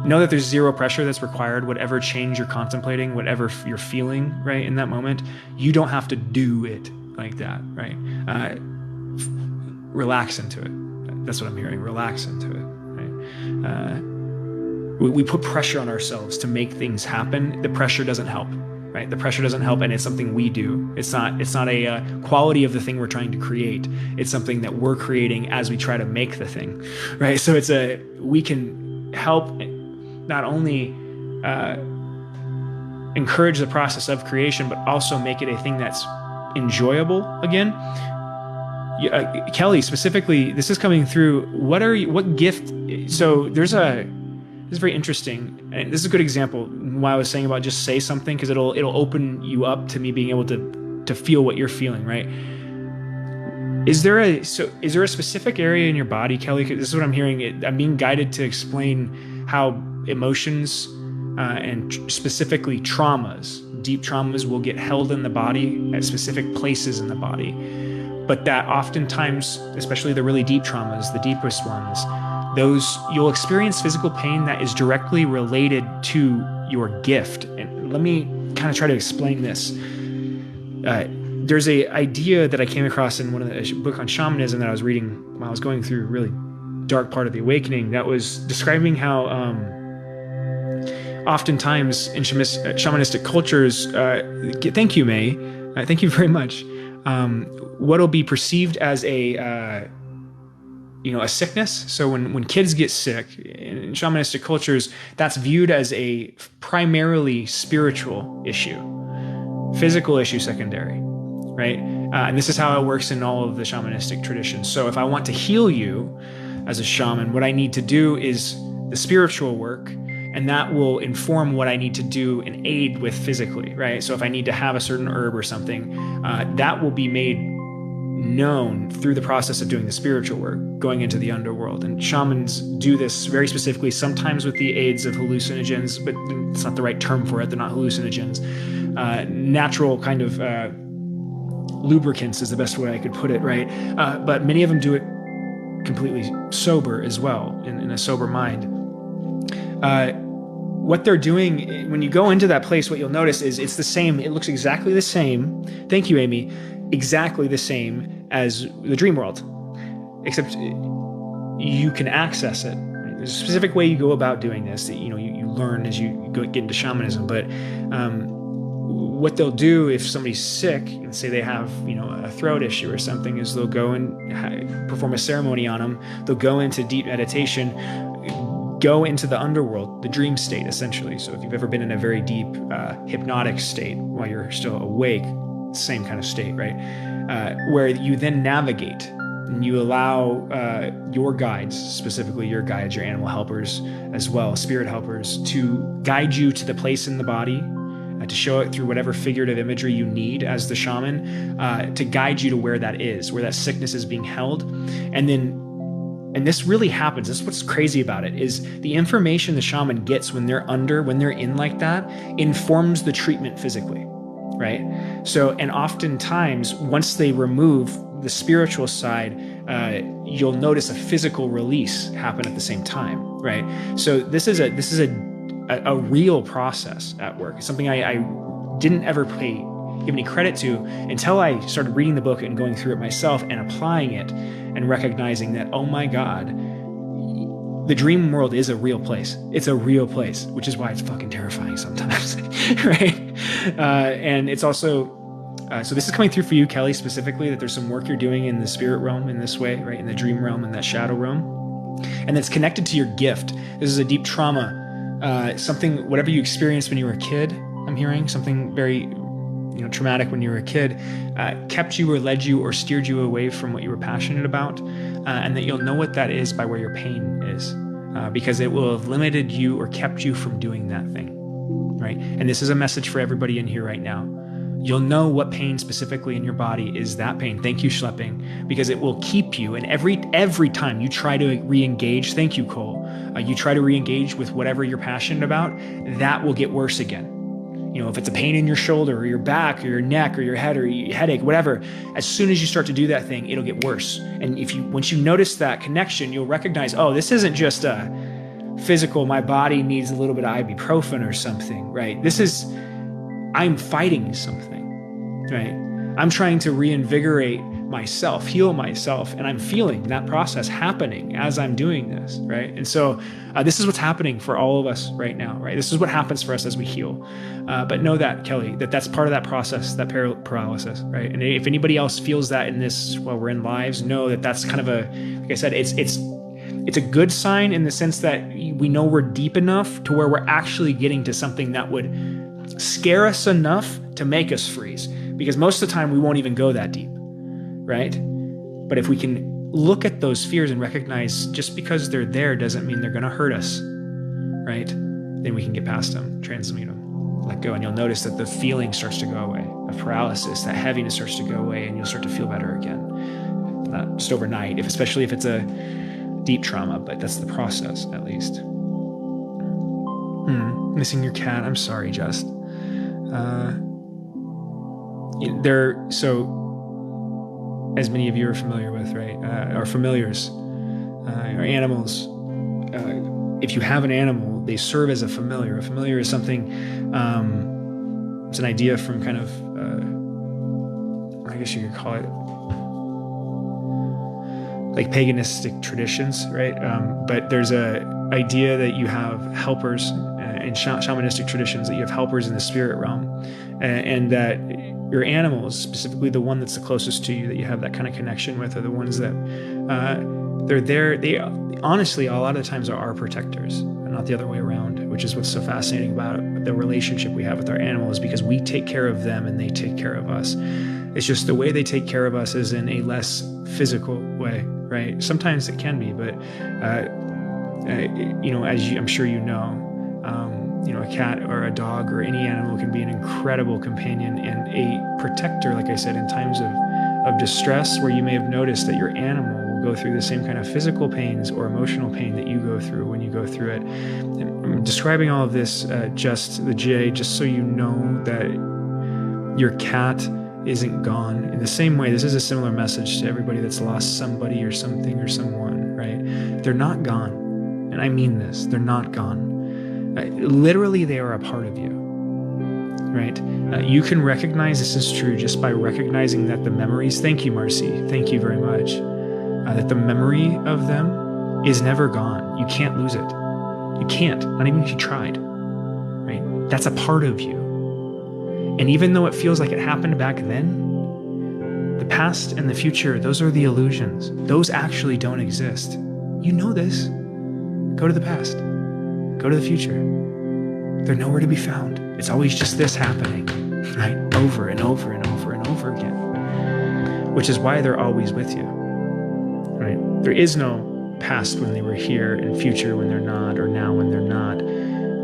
Know that there's zero pressure that's required. Whatever change you're contemplating, whatever you're feeling, right, in that moment, you don't have to do it like that, right? Relax into it. That's what I'm hearing. Relax into it, right? We put pressure on ourselves to make things happen. The pressure doesn't help, right? The pressure doesn't help, and it's something we do. It's not a quality of the thing we're trying to create. It's something that we're creating as we try to make the thing, right? So we can help not only encourage the process of creation, but also make it a thing that's enjoyable again. Kelly, specifically, this is coming through. What gift? So this is very interesting, and this is a good example. Why I was saying about just say something, because it'll open you up to me being able to feel what you're feeling, right? Is there a specific area in your body, Kelly? 'Cause this is what I'm hearing. I'm being guided to explain how emotions and specifically traumas, deep traumas, will get held in the body at specific places in the body. But that oftentimes, especially the really deep traumas, the deepest ones, you'll experience physical pain that is directly related to your gift. And let me kind of try to explain this. There's a idea that I came across in a book on shamanism that I was reading while I was going through a really dark part of the awakening, that was describing how oftentimes in shamanistic cultures, thank you, May, thank you very much, what'll be perceived as a sickness. So when kids get sick in shamanistic cultures, that's viewed as a primarily spiritual issue, physical issue secondary, right? And this is how it works in all of the shamanistic traditions. So if I want to heal you as a shaman, what I need to do is the spiritual work, and that will inform what I need to do and aid with physically, right? So if I need to have a certain herb or something, that will be made known through the process of doing the spiritual work, going into the underworld. And shamans do this very specifically, sometimes with the aids of hallucinogens, but it's not the right term for it. They're not hallucinogens. Natural kind of lubricants is the best way I could put it, right? But many of them do it completely sober as well, in a sober mind. What they're doing, when you go into that place, what you'll notice is it's the same. It looks exactly the same. Thank you, Amy. Exactly the same as the dream world, except you can access it. There's a specific way you go about doing this that you learn as you get into shamanism. But what they'll do if somebody's sick and say they have a throat issue or something is they'll go and perform a ceremony on them. They'll go into deep meditation, go into the underworld, the dream state, essentially. So if you've ever been in a very deep hypnotic state while you're still awake, same kind of state, right? Where you then navigate and you allow your guides, specifically your guides, your animal helpers as well, spirit helpers, to guide you to the place in the body, to show it through whatever figurative imagery you need as the shaman, to guide you to where that is, where that sickness is being held. And this really happens. This is what's crazy about it, is the information the shaman gets when they're in like that informs the treatment physically, right? So, and oftentimes once they remove the spiritual side, you'll notice a physical release happen at the same time, right? So this is a real process at work. It's something I didn't ever give any credit to until I started reading the book and going through it myself and applying it and recognizing that, oh my God, the dream world is a real place. It's a real place, which is why it's fucking terrifying sometimes, right? And it's also, so this is coming through for you, Kelly, specifically, that there's some work you're doing in the spirit realm in this way, right? In the dream realm, in that shadow realm. And that's connected to your gift. This is a deep trauma, something, whatever you experienced when you were a kid, I'm hearing, something very traumatic when you were a kid, kept you or led you or steered you away from what you were passionate about, and that you'll know what that is by where your pain is, because it will have limited you or kept you from doing that thing, right? And this is a message for everybody in here right now. You'll know what pain specifically in your body is that pain. Thank you, schlepping, because it will keep you. And every time you try to re-engage, thank you, Cole, you try to re-engage with whatever you're passionate about, that will get worse again. If it's a pain in your shoulder or your back or your neck or your head or your headache, whatever, as soon as you start to do that thing, it'll get worse. And once you notice that connection, you'll recognize, oh, this isn't just a physical, my body needs a little bit of ibuprofen or something, right? I'm fighting something, right? I'm trying to reinvigorate myself, heal myself, and I'm feeling that process happening as I'm doing this, right? And so this is what's happening for all of us right now, right? This is what happens for us as we heal. But know that, Kelly, that's part of that process, that paralysis, right? And if anybody else feels that in this while we're in lives, know that that's kind of like I said, it's a good sign in the sense that we know we're deep enough to where we're actually getting to something that would scare us enough to make us freeze. Because most of the time we won't even go that deep, right? But if we can look at those fears and recognize just because they're there doesn't mean they're going to hurt us, right? Then we can get past them, transmute them, let go. And you'll notice that the feeling starts to go away of paralysis, that heaviness starts to go away, and you'll start to feel better again. Not just overnight, especially if it's a deep trauma, but that's the process at least. Missing your cat. I'm sorry, Just. So as many of you are familiar with, right, are familiars, or animals. If you have an animal, they serve as a familiar. A familiar is something, it's an idea from kind of, I guess you could call it, like paganistic traditions, right? But there's a idea that you have helpers in shamanistic traditions, that you have helpers in the spirit realm, and that your animals, specifically the one that's the closest to you, that you have that kind of connection with, are the ones that they're there. They honestly, a lot of the times, are our protectors, and not the other way around, which is what's so fascinating about the relationship we have with our animals, because we take care of them and they take care of us. It's just the way they take care of us is in a less physical way, right? Sometimes it can be, but as I'm sure you know, a cat or a dog or any animal can be an incredible companion and a protector, like I said, in times of distress, where you may have noticed that your animal will go through the same kind of physical pains or emotional pain that you go through when you go through it. And I'm describing all of this, just so you know that your cat isn't gone. In the same way, this is a similar message to everybody that's lost somebody or something or someone, right? They're not gone. And I mean this, they're not gone. Literally, they are a part of you, right? You can recognize this is true just by recognizing that the memories, thank you, Marcy, thank you very much, that the memory of them is never gone. You can't lose it. You can't, not even if you tried, right? That's a part of you. And even though it feels like it happened back then, the past and the future, those are the illusions. Those actually don't exist. You know this. Go to the past. Go to the future. They're nowhere to be found. It's always just this happening, right? Over and over and over and over again. Which is why they're always with you, right? There is no past when they were here and future when they're not, or now when they're not.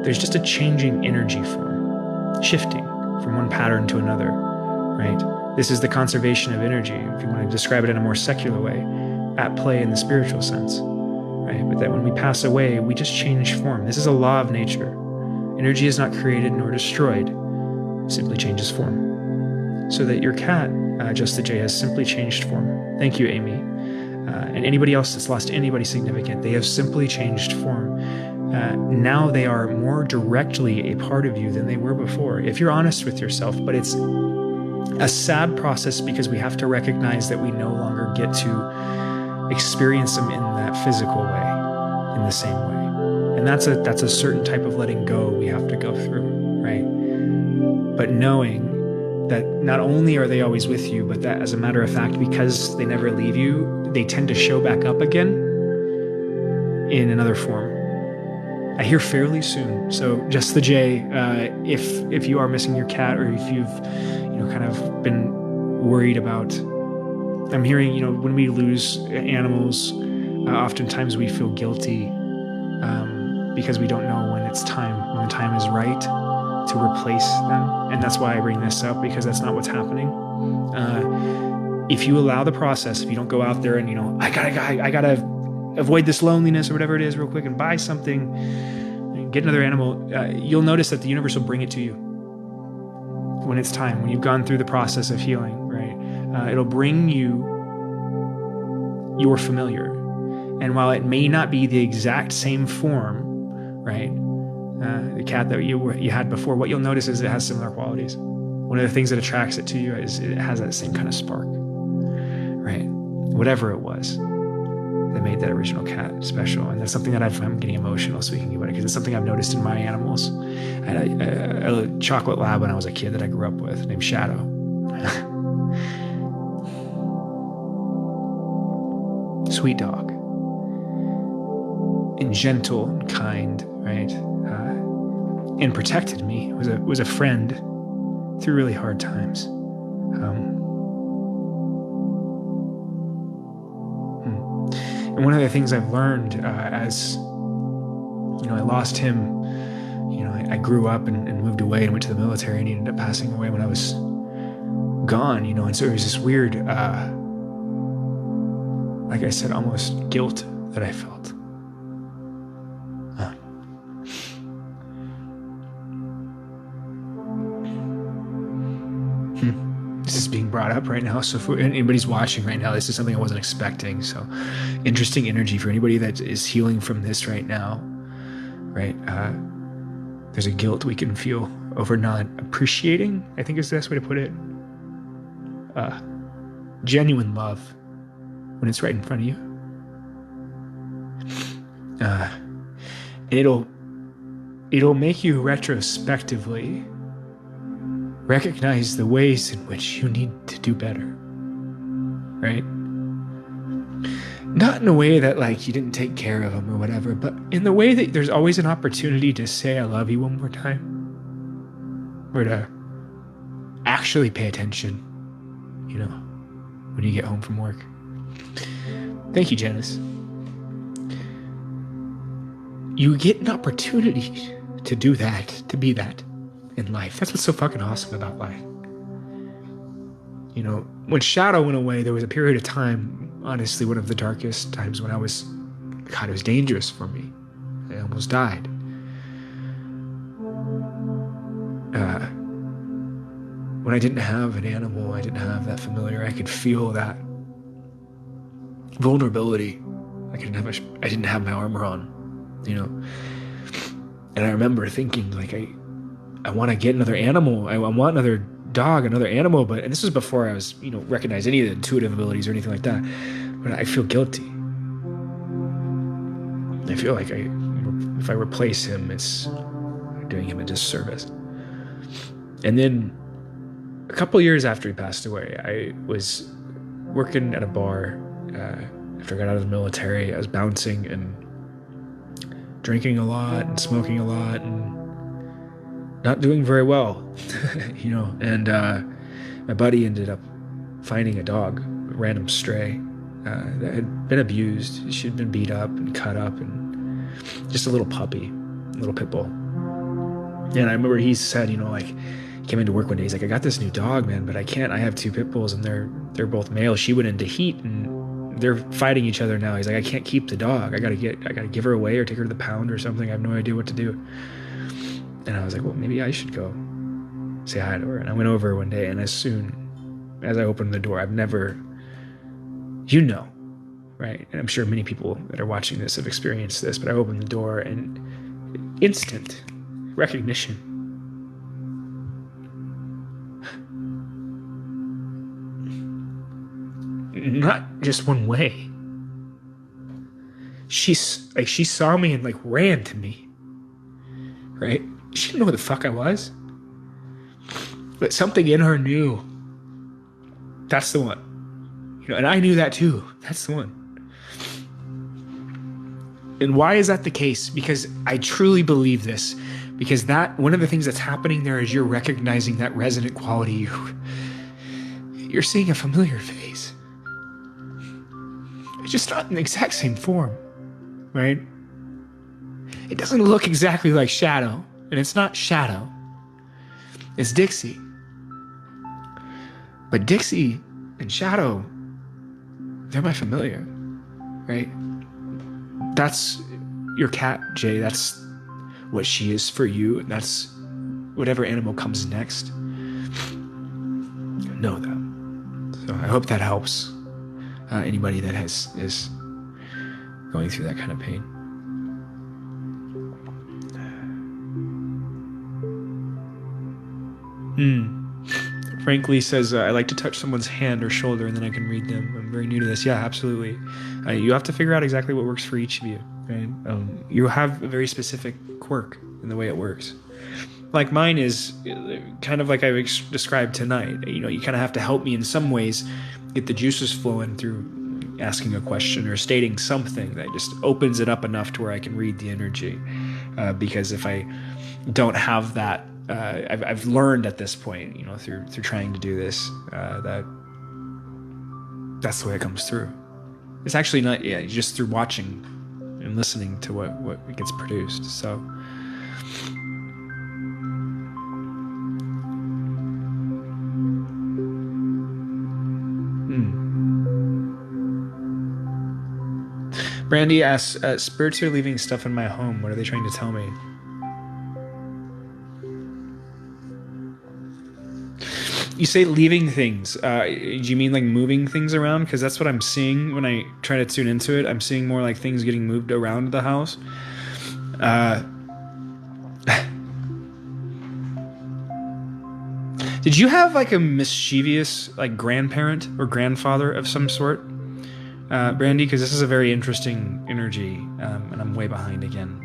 There's just a changing energy form, shifting from one pattern to another, right? This is the conservation of energy, if you want to describe it in a more secular way, at play in the spiritual sense, right? But that when we pass away, we just change form. This is a law of nature. Energy is not created nor destroyed, it simply changes form. So that your cat, Just the J, has simply changed form. Thank you, Amy. And anybody else that's lost anybody significant, they have simply changed form. Now they are more directly a part of you than they were before, if you're honest with yourself. But it's a sad process because we have to recognize that we no longer get to experience them in that physical way, in the same way. And that's a certain type of letting go we have to go through, right? But knowing that not only are they always with you, but that as a matter of fact, because they never leave you, they tend to show back up again in another form. I hear fairly soon. So Just the J, if you are missing your cat, or if you've, kind of been worried about, I'm hearing, when we lose animals, oftentimes we feel guilty because we don't know when it's time, when the time is right to replace them. And that's why I bring this up, because that's not what's happening. If you allow the process, if you don't go out there and, I gotta avoid this loneliness or whatever it is real quick and buy something and get another animal, you'll notice that the universe will bring it to you when it's time, when you've gone through the process of healing, right? It'll bring you your familiar. And while it may not be the exact same form, right? The cat that you had before, what you'll notice is it has similar qualities. One of the things that attracts it to you is it has that same kind of spark, right? Whatever it was that made that original cat special. And that's something that I'm getting emotional speaking about it, because it's something I've noticed in my animals. I had a chocolate lab when I was a kid that I grew up with named Shadow. Sweet dog. And gentle and kind, right? And protected me. Was a friend through really hard times. And one of the things I've learned as, I lost him, I grew up and moved away and went to the military, and he ended up passing away when I was gone, and so it was this weird, like I said, almost guilt that I felt. This is being brought up right now, so if anybody's watching right now, this is something I wasn't expecting. So interesting energy for anybody that is healing from this right now, right? There's a guilt we can feel over not appreciating, I think is the best way to put it, genuine love when it's right in front of you. And it'll make you retrospectively recognize the ways in which you need to do better, right? Not in a way that like you didn't take care of them or whatever, but in the way that there's always an opportunity to say I love you one more time, or to actually pay attention, when you get home from work. Thank you, Janice. You get an opportunity to do that, to be that in life. That's what's so fucking awesome about life. When Shadow went away, there was a period of time, honestly, one of the darkest times when it was dangerous for me. I almost died. When I didn't have an animal, I didn't have that familiar, I could feel that vulnerability. I didn't have my armor on, And I remember thinking, like, I want to get another animal. I want another dog, another animal. And this was before I was, recognize any of the intuitive abilities or anything like that. But I feel guilty. I feel like if I replace him, it's doing him a disservice. And then a couple years after he passed away, I was working at a bar after I got out of the military. I was bouncing, and drinking a lot and smoking a lot and not doing very well, and my buddy ended up finding a dog, a random stray, that had been abused. She'd been beat up and cut up, and just a little puppy, a little pit bull. And I remember he said, he came into work one day, he's like, I got this new dog, man, but I have 2 pit bulls and they're both male. She went into heat and they're fighting each other now. He's like, I can't keep the dog. I gotta give her away or take her to the pound or something. I have no idea what to do. And I was like, well, maybe I should go say hi to her. And I went over one day, and as soon as I opened the door, I've never, right? And I'm sure many people that are watching this have experienced this, but I opened the door and instant recognition. Not just one way. She saw me and ran to me, right? She didn't know who the fuck I was, but something in her knew that's the one, and I knew that too. That's the one. And why is that the case? Because I truly believe this, because that one of the things that's happening there is you're recognizing that resonant quality. You're seeing a familiar face. It's just not in the exact same form, right? It doesn't look exactly like Shadow, and it's not Shadow. It's Dixie. But Dixie and Shadow, they're my familiar, right? That's your cat, Jay. That's what she is for you, and that's whatever animal comes next. Know that. So I hope that helps anybody that is going through that kind of pain. Frankly says, I like to touch someone's hand or shoulder and then I can read them. I'm very new to this. Yeah, absolutely. You have to figure out exactly what works for each of you, right? You have a very specific quirk in the way it works. Like mine is kind of like I described tonight. You kind of have to help me in some ways get the juices flowing through asking a question or stating something that just opens it up enough to where I can read the energy. Because if I don't have that, I've learned at this point, through trying to do this, that's the way it comes through. It's actually not, just through watching and listening to what gets produced. So, Brandy asks, spirits are leaving stuff in my home. What are they trying to tell me? You say leaving things. Do you mean moving things around? Because that's what I'm seeing when I try to tune into it. I'm seeing more things getting moved around the house. Did you have a mischievous grandparent or grandfather of some sort, Brandy? Because this is a very interesting energy, and I'm way behind again,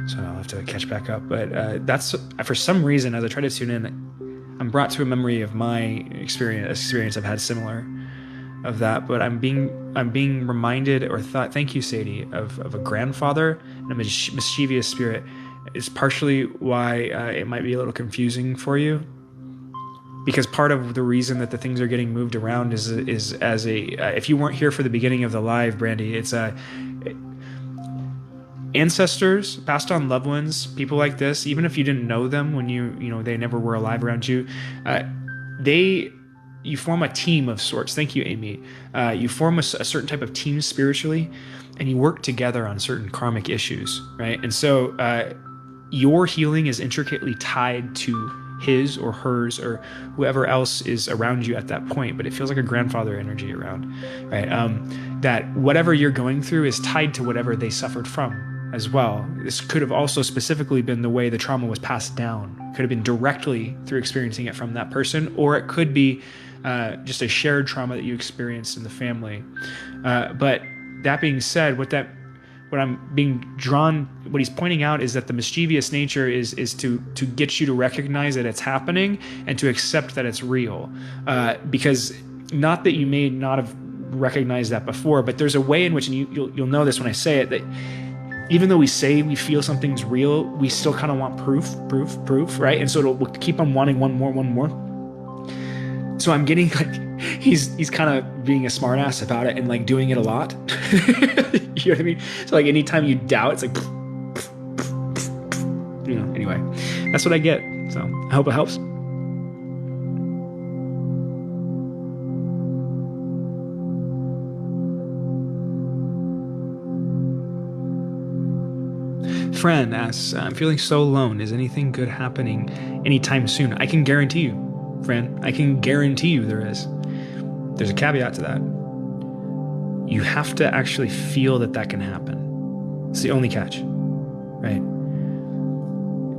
so I'll have to catch back up. But that's, for some reason, as I try to tune in, I'm brought to a memory of my experience I've had similar of that, but I'm being reminded or thought, thank you, Sadie, of a grandfather and a mischievous spirit. Is partially why it might be a little confusing for you, because part of the reason that the things are getting moved around is as if you weren't here for the beginning of the live, Brandy, it's ancestors, passed on loved ones, people like this, even if you didn't know them when they never were alive around you, you form a team of sorts. Thank you, Amy. You form a certain type of team spiritually, and you work together on certain karmic issues, right? And so your healing is intricately tied to his or hers or whoever else is around you at that point, but it feels like a grandfather energy around, right? That whatever you're going through is tied to whatever they suffered from as well. This could have also specifically been the way the trauma was passed down. It could have been directly through experiencing it from that person, or it could be just a shared trauma that you experienced in the family. But that being said, what he's pointing out is that the mischievous nature is to get you to recognize that it's happening and to accept that it's real. Because not that you may not have recognized that before, but there's a way in which, and you'll know this when I say it, that even though we say we feel something's real, we still kind of want proof, right? And so we'll keep on wanting one more. So I'm getting like, he's kind of being a smartass about it and like doing it a lot. You know what I mean? So like anytime you doubt, it's like, anyway, that's what I get. So I hope it helps. Friend asks, I'm feeling so alone. Is anything good happening anytime soon? I can guarantee you, friend, I can guarantee you there is. There's a caveat to that. You have to actually feel that can happen. It's the only catch, right?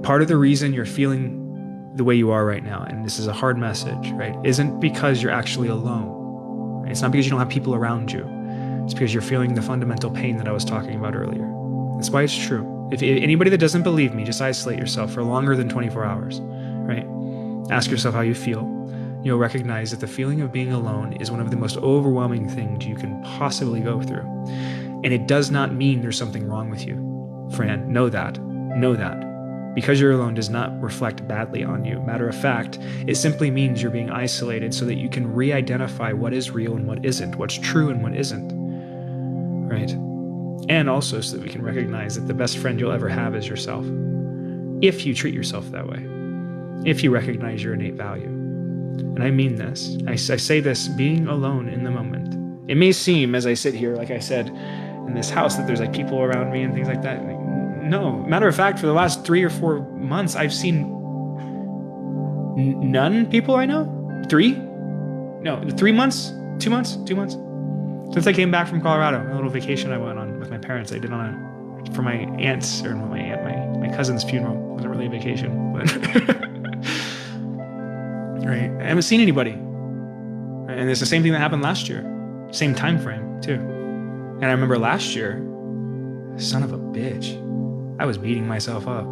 Part of the reason you're feeling the way you are right now, and this is a hard message, right, isn't because you're actually alone. Right? It's not because you don't have people around you. It's because you're feeling the fundamental pain that I was talking about earlier. That's why it's true. If anybody that doesn't believe me, just isolate yourself for longer than 24 hours, right? Ask yourself how you feel. You'll recognize that the feeling of being alone is one of the most overwhelming things you can possibly go through. And it does not mean there's something wrong with you. Friend, know that. Know that. Because you're alone does not reflect badly on you. Matter of fact, it simply means you're being isolated so that you can re-identify what is real and what isn't, what's true and what isn't, right? And also so that we can recognize that the best friend you'll ever have is yourself. If you treat yourself that way. If you recognize your innate value. And I mean this. I say this being alone in the moment. It may seem, as I sit here, like I said, in this house, that there's like people around me and things like that. No. Matter of fact, for the last 3 or 4 months, I've seen none people I know. 3 months? 2 months? 2 months? Since I came back from Colorado, a little vacation I went on with my parents. I did for my aunt's, or my cousin's funeral. It wasn't really a vacation, but right. I haven't seen anybody. And it's the same thing that happened last year. Same time frame, too. And I remember last year, son of a bitch, I was beating myself up.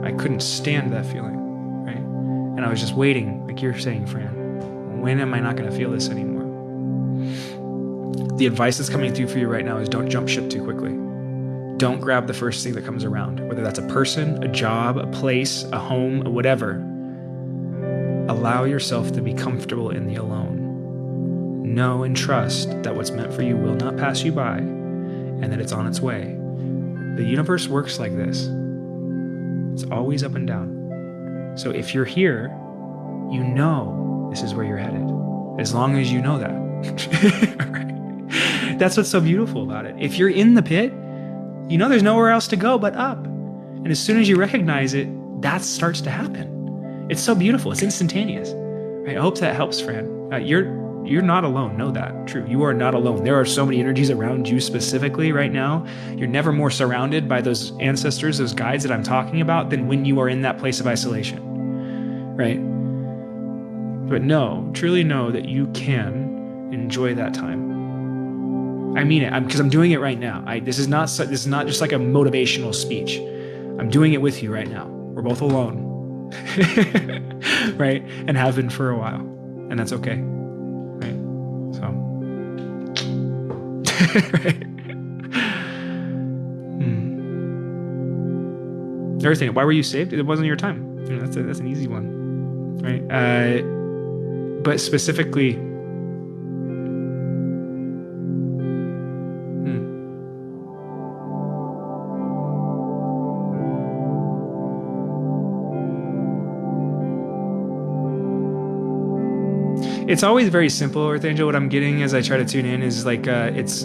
I couldn't stand that feeling, right? And I was just waiting, like you're saying, Fran, when am I not going to feel this anymore? The advice that's coming through for you right now is don't jump ship too quickly. Don't grab the first thing that comes around, whether that's a person, a job, a place, a home, whatever. Allow yourself to be comfortable in the alone. Know and trust that what's meant for you will not pass you by and that it's on its way. The universe works like this. It's always up and down. So if you're here, you know this is where you're headed. As long as you know that. Right? That's what's so beautiful about it. If you're in the pit, you know there's nowhere else to go but up. And as soon as you recognize it, that starts to happen. It's so beautiful. It's instantaneous. Right? I hope that helps, Fran. You're not alone. Know that. True. You are not alone. There are so many energies around you specifically right now. You're never more surrounded by those ancestors, those guides that I'm talking about, than when you are in that place of isolation. Right? But truly know that you can enjoy that time. I mean it, because I'm doing it right now. This is not just like a motivational speech. I'm doing it with you right now. We're both alone, right? And have been for a while, and that's okay, right? So, right? Everything. Why were you saved? It wasn't your time. That's an easy one, right? But specifically. It's always very simple, Earth Angel. What I'm getting as I try to tune in is like there's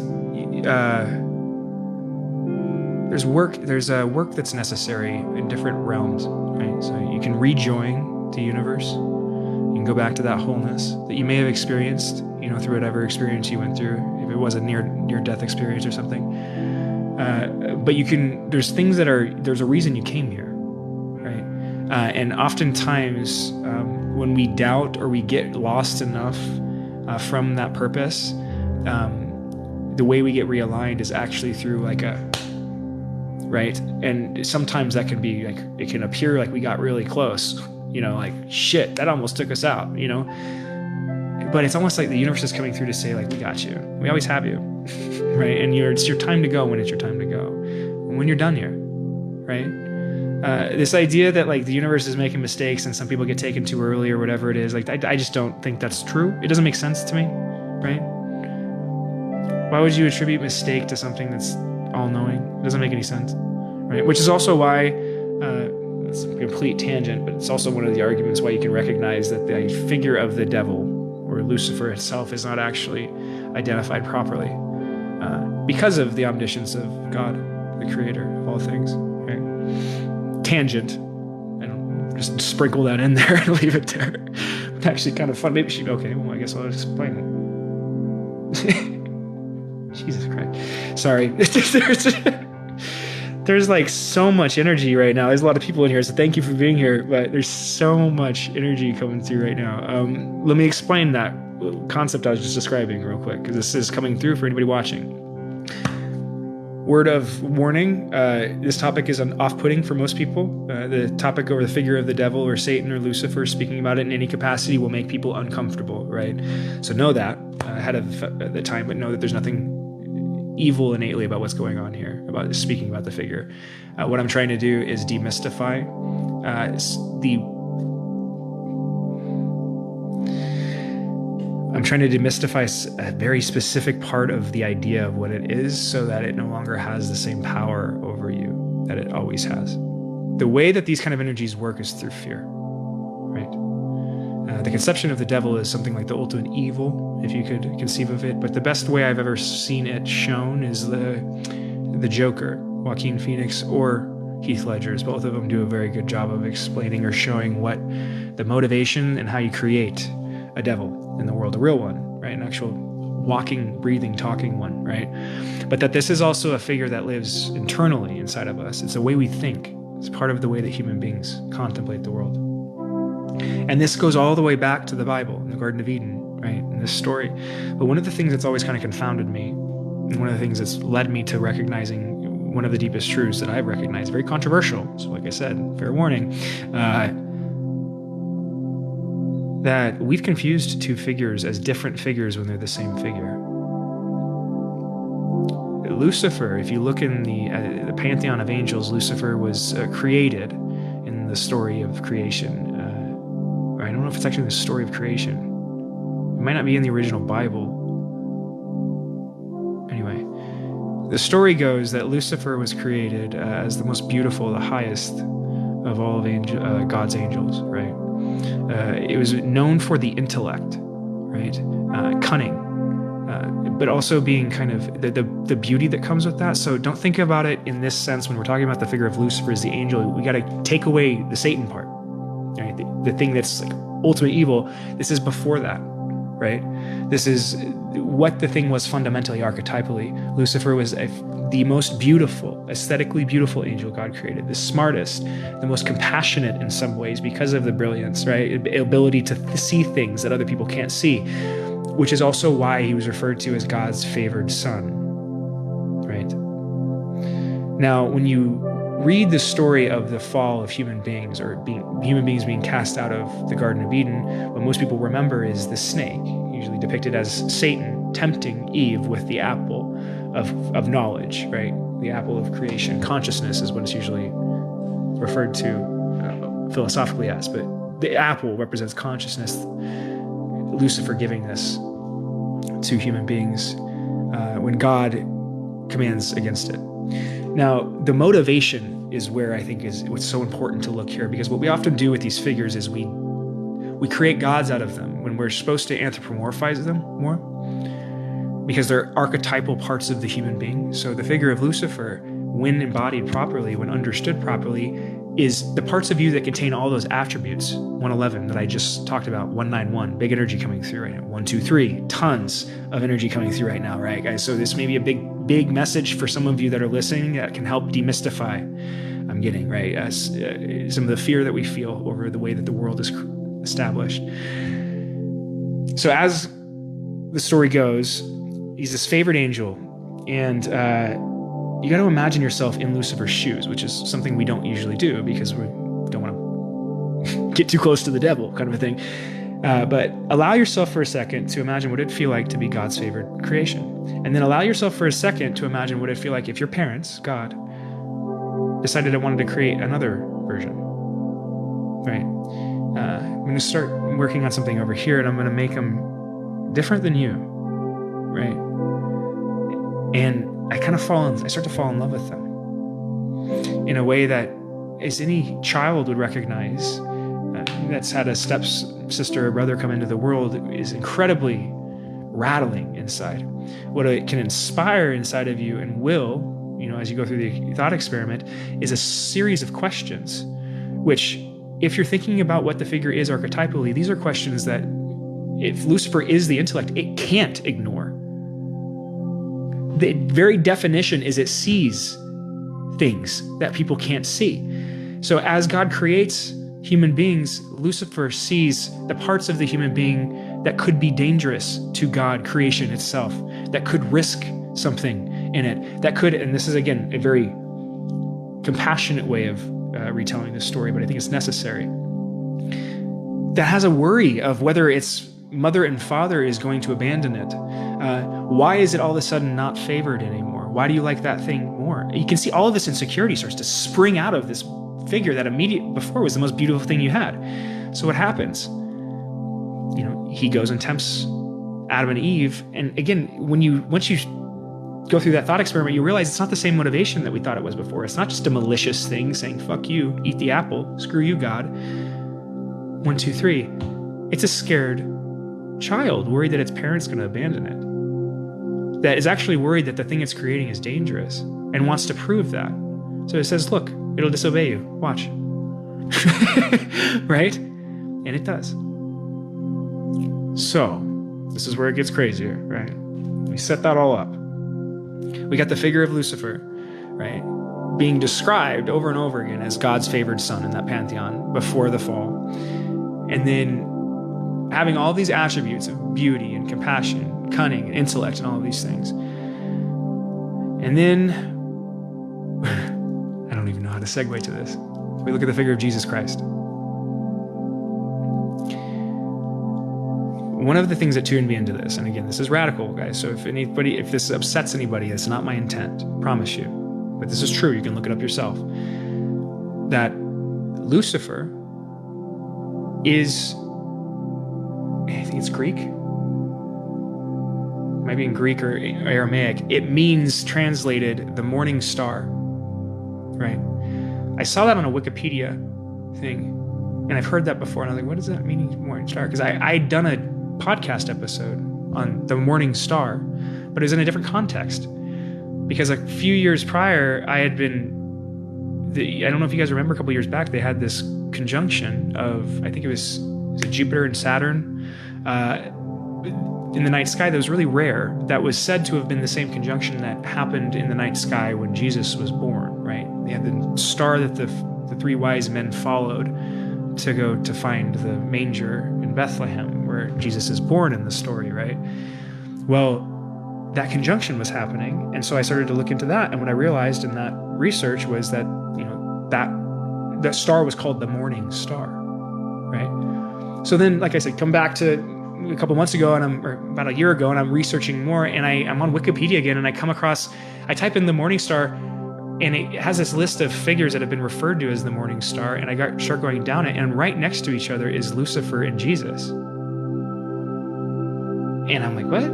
work that's necessary in different realms, right? So you can rejoin the universe. You can go back to that wholeness that you may have experienced, through whatever experience you went through, if it was a near-death experience or something. But there's things there's a reason you came here, right? And oftentimes, when we doubt or we get lost enough from that purpose, the way we get realigned is actually through right? And sometimes that can be it can appear like we got really close, like shit, that almost took us out, but it's almost like the universe is coming through to say we got you. We always have you, right? And it's your time to go when it's your time to go. when you're done here, right? This idea that like the universe is making mistakes and some people get taken too early or whatever it is, like I just don't think that's true. It doesn't make sense to me, right? Why would you attribute mistake to something that's all-knowing? It doesn't make any sense, right? Which is also why, it's a complete tangent, but it's also one of the arguments why you can recognize that the figure of the devil or Lucifer itself is not actually identified properly because of the omniscience of God, the creator of all things, right? Tangent. I don't just sprinkle that in there and leave it there. It's actually kind of fun. Maybe okay, well, I guess I'll explain it. Jesus Christ. Sorry. There's like so much energy right now. There's a lot of people in here, so thank you for being here, but there's so much energy coming through right now. Let me explain that concept I was just describing real quick, because this is coming through for anybody watching. Word of warning, this topic is off-putting for most people. The topic or the figure of the devil or Satan or Lucifer, speaking about it in any capacity will make people uncomfortable, right? So know that ahead of the time, but know that there's nothing evil innately about what's going on here, about speaking about the figure. What I'm trying to do is demystify I'm trying to demystify a very specific part of the idea of what it is so that it no longer has the same power over you that it always has. The way that these kind of energies work is through fear, right? The conception of the devil is something like the ultimate evil, if you could conceive of it. But the best way I've ever seen it shown is the Joker, Joaquin Phoenix, or Heath Ledger's. Both of them do a very good job of explaining or showing what the motivation and how you create a devil in the world, a real one, right? An actual walking, breathing, talking one, right? But that this is also a figure that lives internally inside of us. It's the way we think. It's part of the way that human beings contemplate the world. And this goes all the way back to the Bible, in the Garden of Eden, right? In this story. But one of the things that's always kind of confounded me, and one of the things that's led me to recognizing one of the deepest truths that I've recognized, very controversial, so like I said, fair warning, that we've confused two figures as different figures when they're the same figure. Lucifer, if you look in the pantheon of angels, Lucifer was created in the story of creation. I don't know if it's actually the story of creation. It might not be in the original Bible. Anyway, the story goes that Lucifer was created as the most beautiful, the highest of all of God's angels, right? It was known for the intellect, right? Cunning, but also being kind of the beauty that comes with that. So don't think about it in this sense when we're talking about the figure of Lucifer as the angel. We got to take away the Satan part, right? The thing that's like ultimate evil. This is before that, right? This is what the thing was fundamentally, archetypally. Lucifer was the most beautiful, aesthetically beautiful angel God created, the smartest, the most compassionate in some ways because of the brilliance, right? Ability to see things that other people can't see, which is also why he was referred to as God's favored son, right? Now, when you read the story of the fall of human beings, or human beings being cast out of the Garden of Eden, what most people remember is the snake, usually depicted as Satan tempting Eve with the apple of knowledge, right? The apple of creation. Consciousness is what it's usually referred to philosophically as, but the apple represents consciousness. Lucifer giving this to human beings when God commands against it. Now, the motivation is where I think is what's so important to look here, because what we often do with these figures is we create gods out of them when we're supposed to anthropomorphize them more, because they're archetypal parts of the human being. So the figure of Lucifer, when embodied properly, when understood properly, is the parts of you that contain all those attributes. 111 that I just talked about, 191, big energy coming through right now. 123, tons of energy coming through right now, right, guys? So this may be a big message for some of you that are listening that can help demystify, I'm getting, right, some of the fear that we feel over the way that the world is established. So as the story goes, he's this favored angel, and you got to imagine yourself in Lucifer's shoes, which is something we don't usually do because we don't want to get too close to the devil, kind of a thing. But allow yourself for a second to imagine what it'd feel like to be God's favored creation. And then allow yourself for a second to imagine what it'd feel like if your parents, God, decided I wanted to create another version, right? I'm going to start working on something over here, and I'm going to make them different than you, right? And I start to fall in love with them in a way that, as any child would recognize, that's had a stepsister or brother come into the world, is incredibly rattling inside. What it can inspire inside of you and will, as you go through the thought experiment, is a series of questions, which, if you're thinking about what the figure is archetypally, these are questions that, if Lucifer is the intellect, it can't ignore. The very definition is it sees things that people can't see. So as God creates human beings, Lucifer sees the parts of the human being that could be dangerous to God, creation itself, that could risk something in it, that could, and this is again a very compassionate way of retelling this story, but I think it's necessary, that has a worry of whether its mother and father is going to abandon it. Why is it all of a sudden not favored anymore? Why do you like that thing more? You can see all of this insecurity starts to spring out of this figure that before was the most beautiful thing you had. So what happens? He goes and tempts Adam and Eve. And again, once you go through that thought experiment, you realize it's not the same motivation that we thought it was before. It's not just a malicious thing saying, fuck you, eat the apple, screw you, God. 1, 2, 3. It's a scared child worried that its parent's going to abandon it, that is actually worried that the thing it's creating is dangerous and wants to prove that. So it says, look, it'll disobey you. Watch. Right? And it does. So this is where it gets crazier, right? We set that all up. We got the figure of Lucifer, right, being described over and over again as God's favored son in that pantheon before the fall. And then having all these attributes of beauty and compassion, cunning and intellect and all of these things. And then, I don't even know how to segue to this. We look at the figure of Jesus Christ. One of the things that tuned me into this, and again, this is radical, guys, so if this upsets anybody, it's not my intent, promise you. But this is true, you can look it up yourself. That Lucifer is, I think it's Greek. It might be in Greek or Aramaic. It means, translated, the morning star, right? I saw that on a Wikipedia thing, and I've heard that before, and I was like, what does that mean, morning star? Because I'd done a podcast episode on the morning star, but it was in a different context. Because a few years prior, I had been, I don't know if you guys remember, a couple years back, they had this conjunction of, I think it was Jupiter and Saturn in the night sky that was really rare, that was said to have been the same conjunction that happened in the night sky when Jesus was born, right? They had the star that the 3 wise men followed to go to find the manger in Bethlehem where Jesus is born in the story, right? Well, that conjunction was happening, and so I started to look into that, and what I realized in that research was that, that star was called the morning star, right? So then, like I said, come back to a couple months ago, or about a year ago, and I'm researching more, and I'm on Wikipedia again, and I type in the morning star, and it has this list of figures that have been referred to as the morning star, and I start going down it, and right next to each other is Lucifer and Jesus. And I'm like, what?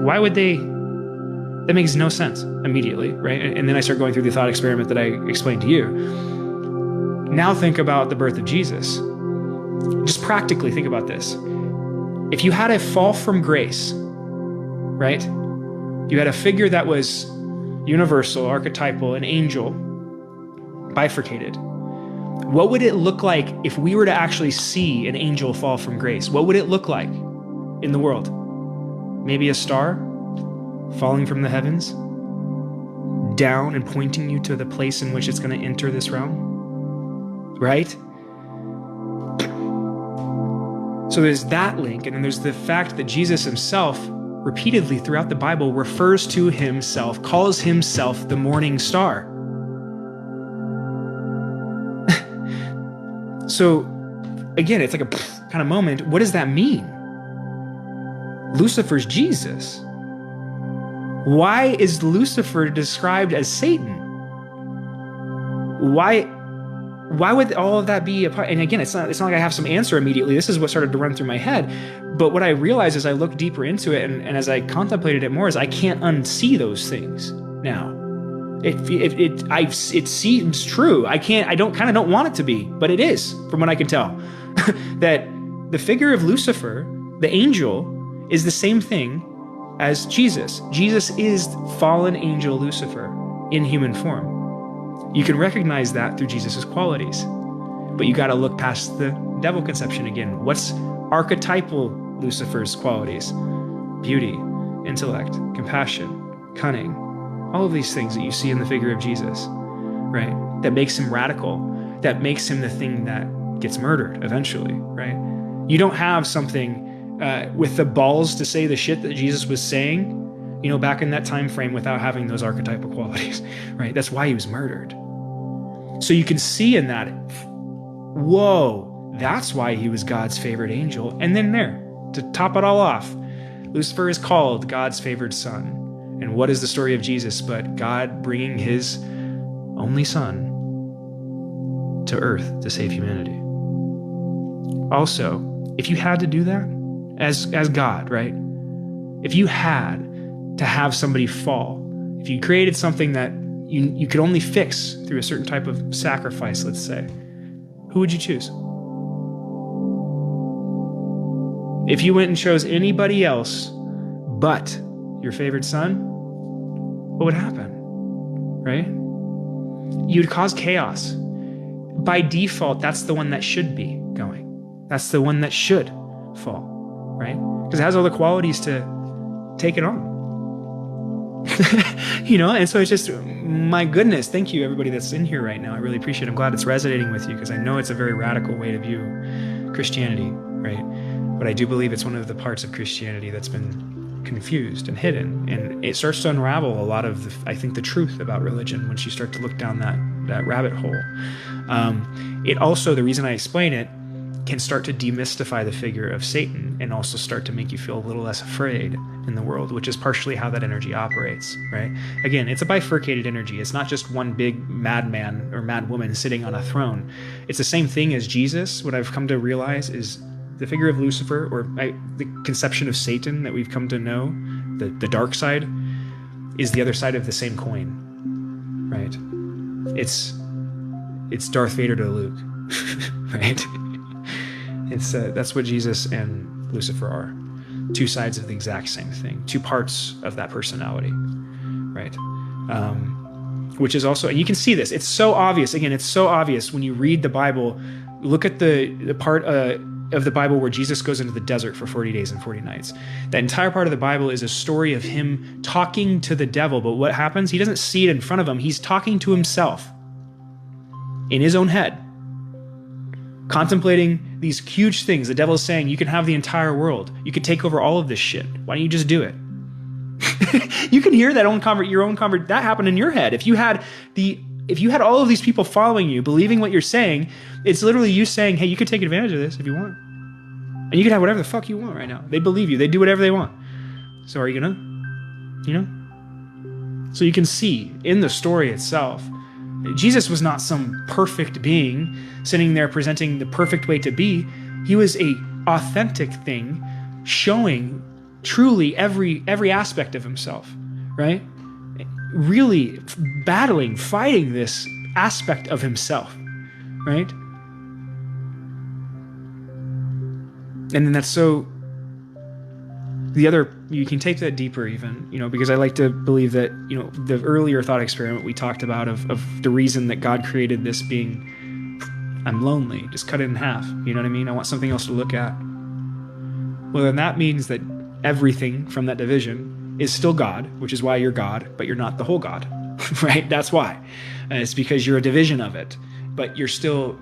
Why would they? That makes no sense immediately, right? And then I start going through the thought experiment that I explained to you. Now think about the birth of Jesus. Just practically think about this. If you had a fall from grace, right? You had a figure that was universal, archetypal, an angel, bifurcated. What would it look like if we were to actually see an angel fall from grace? What would it look like in the world? Maybe a star falling from the heavens down and pointing you to the place in which it's going to enter this realm, right? So there's that link, and then there's the fact that Jesus himself repeatedly throughout the Bible refers to himself, calls himself the morning star. So again, it's like a kind of moment. What does that mean? Lucifer's Jesus. Why is Lucifer described as Satan? Why would all of that be a part? And again, it's not like I have some answer immediately. This is what started to run through my head. But what I realized as I looked deeper into it and as I contemplated it more is I can't unsee those things now. It seems true. I don't want it to be, but it is, from what I can tell. That the figure of Lucifer, the angel, is the same thing as Jesus. Jesus is fallen angel Lucifer in human form. You can recognize that through Jesus' qualities. But you got to look past the devil conception again. What's archetypal Lucifer's qualities? Beauty, intellect, compassion, cunning. All of these things that you see in the figure of Jesus, right? That makes him radical. That makes him the thing that gets murdered eventually, right? You don't have something with the balls to say the shit that Jesus was saying, back in that time frame without having those archetypal qualities, right? That's why he was murdered. So you can see in that, whoa, that's why he was God's favorite angel. And then there, to top it all off, Lucifer is called God's favored son. And what is the story of Jesus but God bringing his only son to earth to save humanity? Also, if you had to do that as God, right? If you had to have somebody fall, if you created something that you could only fix through a certain type of sacrifice, let's say, who would you choose? If you went and chose anybody else but your favorite son, what would happen, right? You'd cause chaos. By default, that's the one that should be going. That's the one that should fall, right? Because it has all the qualities to take it on. And so it's just, my goodness, thank you everybody that's in here right now. I really appreciate it. I'm glad it's resonating with you because I know it's a very radical way to view Christianity, right? But I do believe it's one of the parts of Christianity that's been confused and hidden, and it starts to unravel a lot of, I think, the truth about religion once you start to look down that rabbit hole. It also, the reason I explain it, can start to demystify the figure of Satan and also start to make you feel a little less afraid in the world, which is partially how that energy operates, right? Again, it's a bifurcated energy. It's not just one big madman or mad woman sitting on a throne. It's the same thing as Jesus. What I've come to realize is the figure of Lucifer, or the conception of Satan that we've come to know, the dark side, is the other side of the same coin, right? It's Darth Vader to Luke, right? That's what Jesus and Lucifer are. Two sides of the exact same thing. Two parts of that personality, right? Which is also, and you can see this. It's so obvious. Again, it's so obvious when you read the Bible. Look at the part of the Bible where Jesus goes into the desert for 40 days and 40 nights. That entire part of the Bible is a story of him talking to the devil. But what happens? He doesn't see it in front of him. He's talking to himself in his own head, contemplating these huge things. The devil is saying, you can have the entire world. You could take over all of this shit. Why don't you just do it? You can hear that that happened in your head. If you had all of these people following you, believing what you're saying, it's literally you saying, hey, you could take advantage of this if you want. And you can have whatever the fuck you want right now. They believe you. They do whatever they want. So are you gonna? So you can see in the story itself, Jesus was not some perfect being sitting there presenting the perfect way to be. He was a authentic thing showing truly every aspect of himself, right? Really battling, fighting this aspect of himself, right? And then that's so, you can take that deeper even, because I like to believe that, the earlier thought experiment we talked about of the reason that God created this being, I'm lonely, just cut it in half, you know what I mean? I want something else to look at. Well, then that means that everything from that division is still God, which is why you're God, but you're not the whole God, right? That's why. It's because you're a division of it, but it's still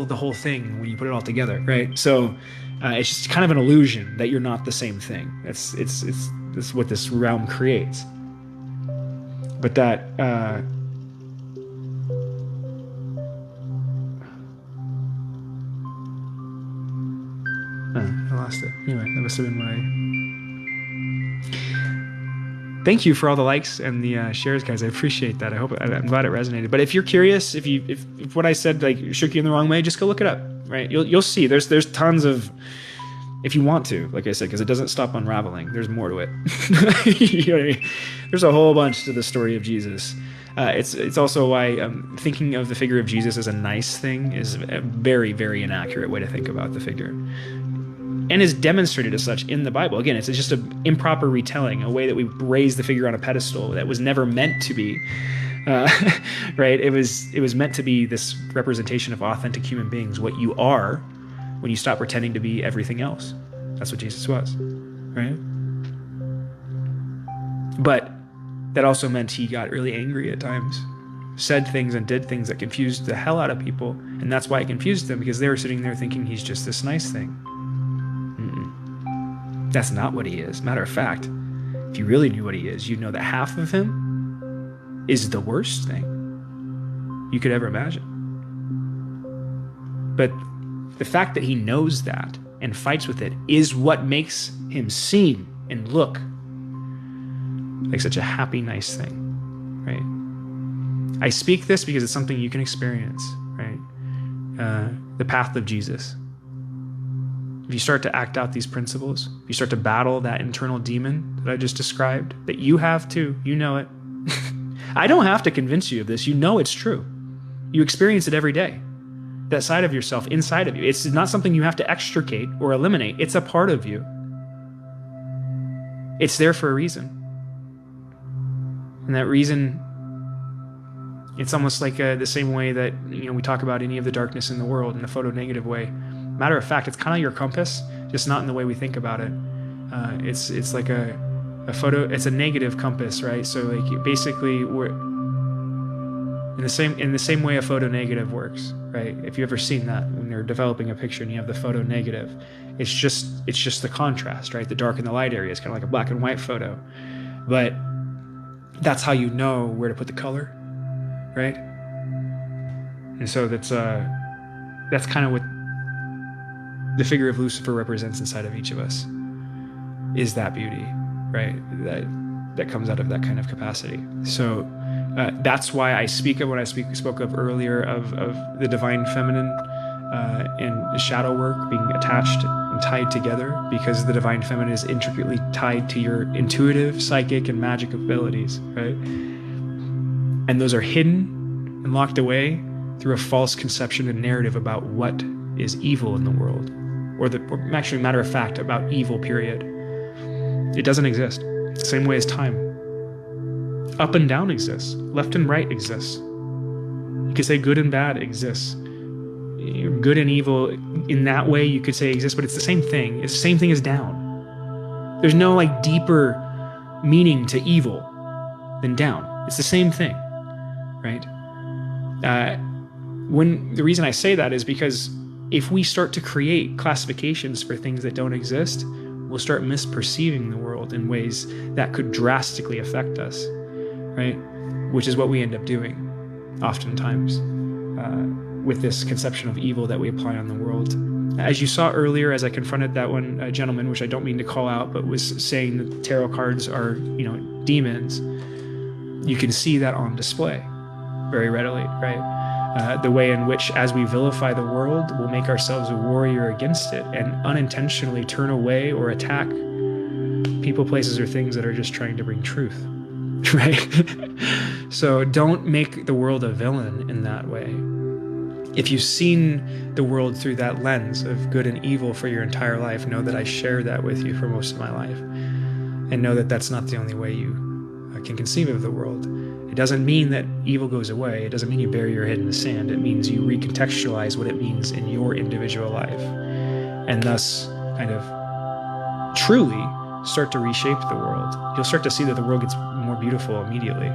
the whole thing when you put it all together, right? So it's just kind of an illusion that you're not the same thing. It's what this realm creates. But that I lost it. Anyway, that must have been thank you for all the likes and the shares, guys. I appreciate that. I'm glad it resonated. But if you're curious, if what I said like shook you in the wrong way, just go look it up. Right? You'll see. There's tons of, if you want to, like I said, because it doesn't stop unraveling. There's more to it. You know what I mean? There's a whole bunch to the story of Jesus. It's also why thinking of the figure of Jesus as a nice thing is a very, very inaccurate way to think about the figure, and is demonstrated as such in the Bible. Again, it's just an improper retelling, a way that we raise the figure on a pedestal that was never meant to be. Right? It was meant to be this representation of authentic human beings, what you are when you stop pretending to be everything else. That's what Jesus was, right? But that also meant he got really angry at times, said things and did things that confused the hell out of people, and that's why it confused them, because they were sitting there thinking he's just this nice thing. That's not what he is. Matter of fact, if you really knew what he is, you'd know that half of him is the worst thing you could ever imagine. But the fact that he knows that and fights with it is what makes him seem and look like such a happy, nice thing, right? I speak this because it's something you can experience, right? The path of Jesus. If you start to act out these principles, if you start to battle that internal demon that I just described, that you have too, you know it. I don't have to convince you of this. You know it's true. You experience it every day. That side of yourself inside of you. It's not something you have to extricate or eliminate. It's a part of you. It's there for a reason. And that reason, it's almost like the same way that we talk about any of the darkness in the world in a photo-negative way. Matter of fact, it's kind of your compass, just not in the way we think about it. It's like a photo. It's a negative compass, right? So like basically, we're in the same way a photo negative works, right? If you've ever seen that when you're developing a picture and you have the photo negative, it's just the contrast, right? The dark and the light area is kind of like a black and white photo, but that's how you know where to put the color, right? And so that's kind of what the figure of Lucifer represents inside of each of us, is that beauty, right? That comes out of that kind of capacity. So that's why I speak of what I spoke of earlier of the divine feminine and shadow work being attached and tied together, because the divine feminine is intricately tied to your intuitive, psychic, and magic abilities, right? And those are hidden and locked away through a false conception and narrative about what is evil in the world, or actually, matter of fact, about evil, period. It doesn't exist. It's the same way as time. Up and down exists. Left and right exists. You could say good and bad exists. Good and evil in that way you could say exists, but it's the same thing. It's the same thing as down. There's no like deeper meaning to evil than down. It's the same thing, right? The reason I say that is because if we start to create classifications for things that don't exist, we'll start misperceiving the world in ways that could drastically affect us, right? Which is what we end up doing oftentimes with this conception of evil that we apply on the world. As you saw earlier, as I confronted that one gentleman, which I don't mean to call out, but was saying that tarot cards are, demons, you can see that on display very readily, right? The way in which, as we vilify the world, we'll make ourselves a warrior against it and unintentionally turn away or attack people, places, or things that are just trying to bring truth, right? So don't make the world a villain in that way. If you've seen the world through that lens of good and evil for your entire life, know that I share that with you for most of my life. And know that that's not the only way you can conceive of the world. It doesn't mean that evil goes away. It doesn't mean you bury your head in the sand. It means you recontextualize what it means in your individual life. And thus kind of truly start to reshape the world. You'll start to see that the world gets more beautiful immediately.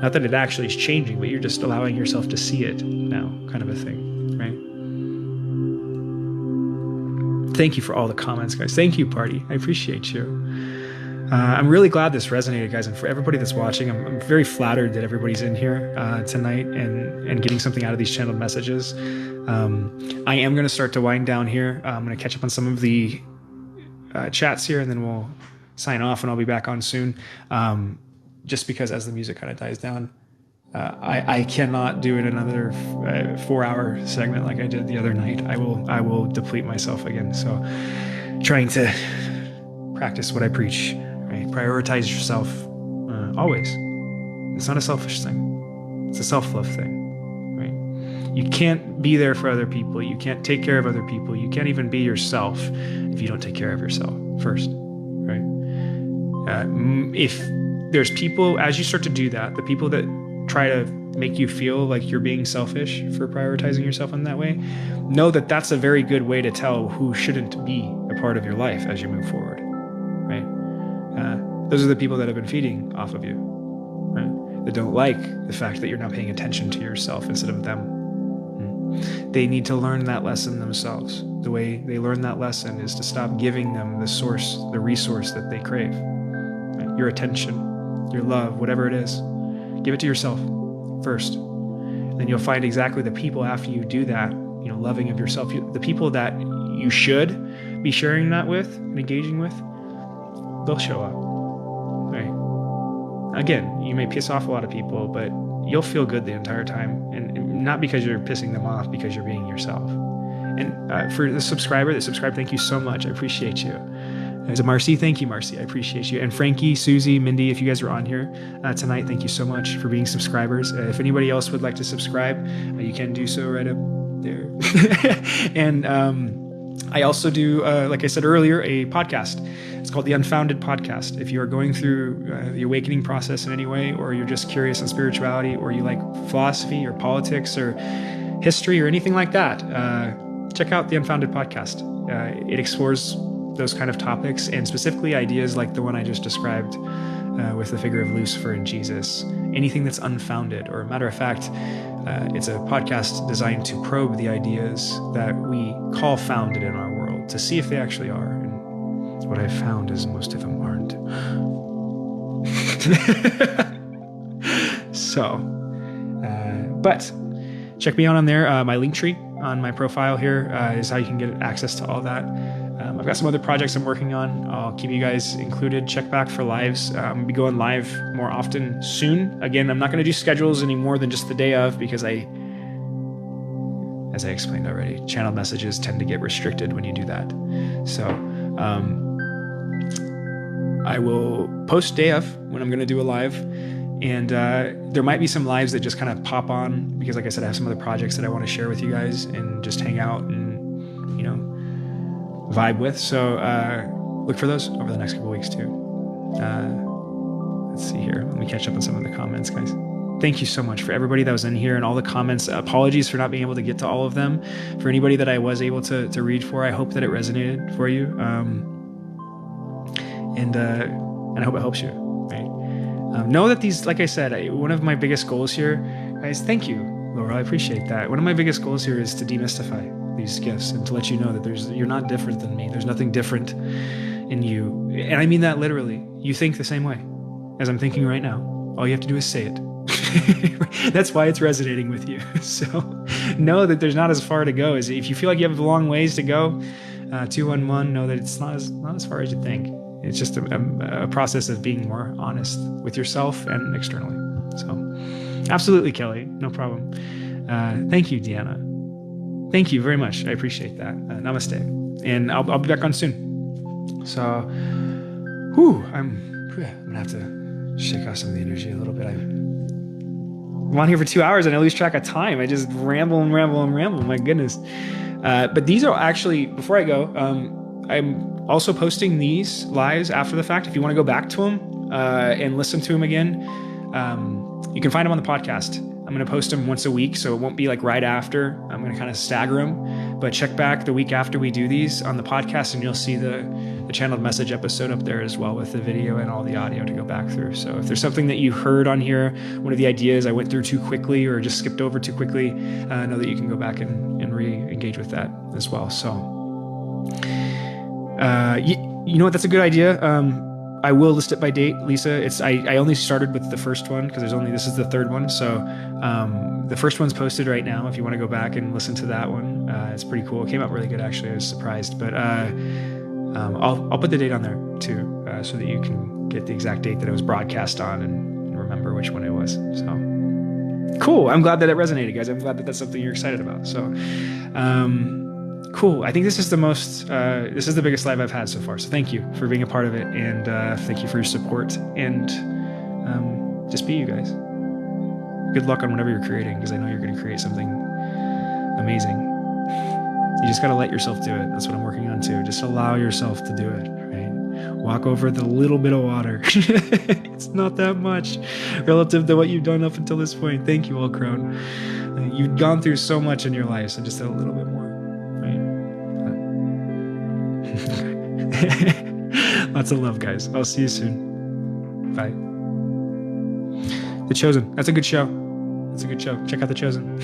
Not that it actually is changing, but you're just allowing yourself to see it now, kind of a thing, right? Thank you for all the comments, guys. Thank you, party. I appreciate you. I'm really glad this resonated, guys, and for everybody that's watching, I'm very flattered that everybody's in here tonight and getting something out of these channeled messages. I am going to start to wind down here. I'm going to catch up on some of the chats here, and then we'll sign off, and I'll be back on soon. just because as the music kind of dies down, I cannot do it another 4-hour segment like I did the other night. I will deplete myself again. So trying to practice what I preach, right? Prioritize yourself always. It's not a selfish thing. It's a self-love thing, right? You can't be there for other people. You can't take care of other people. You can't even be yourself if you don't take care of yourself first, right? If there's people, as you start to do that, the people that try to make you feel like you're being selfish for prioritizing yourself in that way, know that that's a very good way to tell who shouldn't be a part of your life as you move forward, right? Those are the people that have been feeding off of you, right? That don't like the fact that you're not paying attention to yourself instead of them. They need to learn that lesson themselves. The way they learn that lesson is to stop giving them the source, the resource that they crave, right? Your attention, your love, whatever it is. Give it to yourself first. Then you'll find exactly the people after you do that, loving of yourself, the people that you should be sharing that with and engaging with, they'll show up, right? Again, you may piss off a lot of people, but you'll feel good the entire time. And not because you're pissing them off, because you're being yourself. And for the subscriber that subscribed, thank you so much. I appreciate you. There's a Marcy. Thank you, Marcy. I appreciate you. And Frankie, Susie, Mindy, if you guys are on here tonight, thank you so much for being subscribers. If anybody else would like to subscribe, you can do so right up there. And I also do, like I said earlier, a podcast. It's called The Unfounded Podcast. If you are going through the awakening process in any way, or you're just curious on spirituality, or you like philosophy or politics or history or anything like that, check out The Unfounded Podcast. It explores those kind of topics, and specifically ideas like the one I just described with the figure of Lucifer and Jesus. Anything that's unfounded, or matter of fact, it's a podcast designed to probe the ideas that we call founded in our world, to see if they actually are. And what I've found is most of them aren't. But check me out on there. My link tree on my profile here is how you can get access to all that. I've got some other projects I'm working on. I'll keep you guys included. Check back for lives. I'm going to be going live more often soon. Again, I'm not going to do schedules any more than just the day of, because as I explained already, channel messages tend to get restricted when you do that. So I will post day of when I'm going to do a live. And there might be some lives that just kind of pop on, because like I said, I have some other projects that I want to share with you guys and just hang out and, vibe with. So look for those over the next couple weeks too. Let's see here. Let me catch up on some of the comments, guys. Thank you so much for everybody that was in here and all the comments. Apologies for not being able to get to all of them. For anybody that I was able to read for, I hope that it resonated for you. And I hope it helps you, right? Know that these, like I said, one of my biggest goals here, guys, thank you, Laura, I appreciate that. One of my biggest goals here is to demystify these gifts and to let you know that you're not different than me. There's nothing different in you. And I mean that literally. You think the same way as I'm thinking right now. All you have to do is say it. That's why it's resonating with you. So know that there's not as far to go. As if you feel like you have a long ways to go, 211, know that it's not as far as you think. It's just a process of being more honest with yourself and externally. So absolutely, Kelly, no problem. Thank you, Deanna. Thank you very much. I appreciate that. Namaste. And I'll be back on soon. So, I'm going to have to shake off some of the energy a little bit. I'm on here for 2 hours and I lose track of time. I just ramble. My goodness. But these are actually, before I go, I'm also posting these lives after the fact. If you want to go back to them and listen to them again, you can find them on the podcast. I'm going to post them once a week, so it won't be like right after. I'm going to kind of stagger them, but check back the week after we do these on the podcast, and you'll see the channeled message episode up there as well with the video and all the audio to go back through. So if there's something that you heard on here, one of the ideas I went through too quickly or just skipped over too quickly, know that you can go back and re-engage with that as well. So, you know what? That's a good idea. I will list it by date, Lisa. I only started with the first one because this is the third one. So the first one's posted right now. If you want to go back and listen to that one, it's pretty cool. It came out really good, actually. I was surprised, but I'll put the date on there too, so that you can get the exact date that it was broadcast on, remember which one it was. So cool. I'm glad that it resonated, guys. I'm glad that that's something you're excited about. So cool. I think this is this is the biggest live I've had so far. So thank you for being a part of it, and thank you for your support, and just be you guys. Good luck on whatever you're creating, because I know you're going to create something amazing. You just got to let yourself do it. That's what I'm working on too. Just allow yourself to do it, right? Walk over the little bit of water. It's not that much relative to what you've done up until this point. Thank you, All Crone. You've gone through so much in your life, so just a little bit more, right? Lots of love, guys. I'll see you soon. Bye. The Chosen. That's a good show. That's a good show. Check out The Chosen.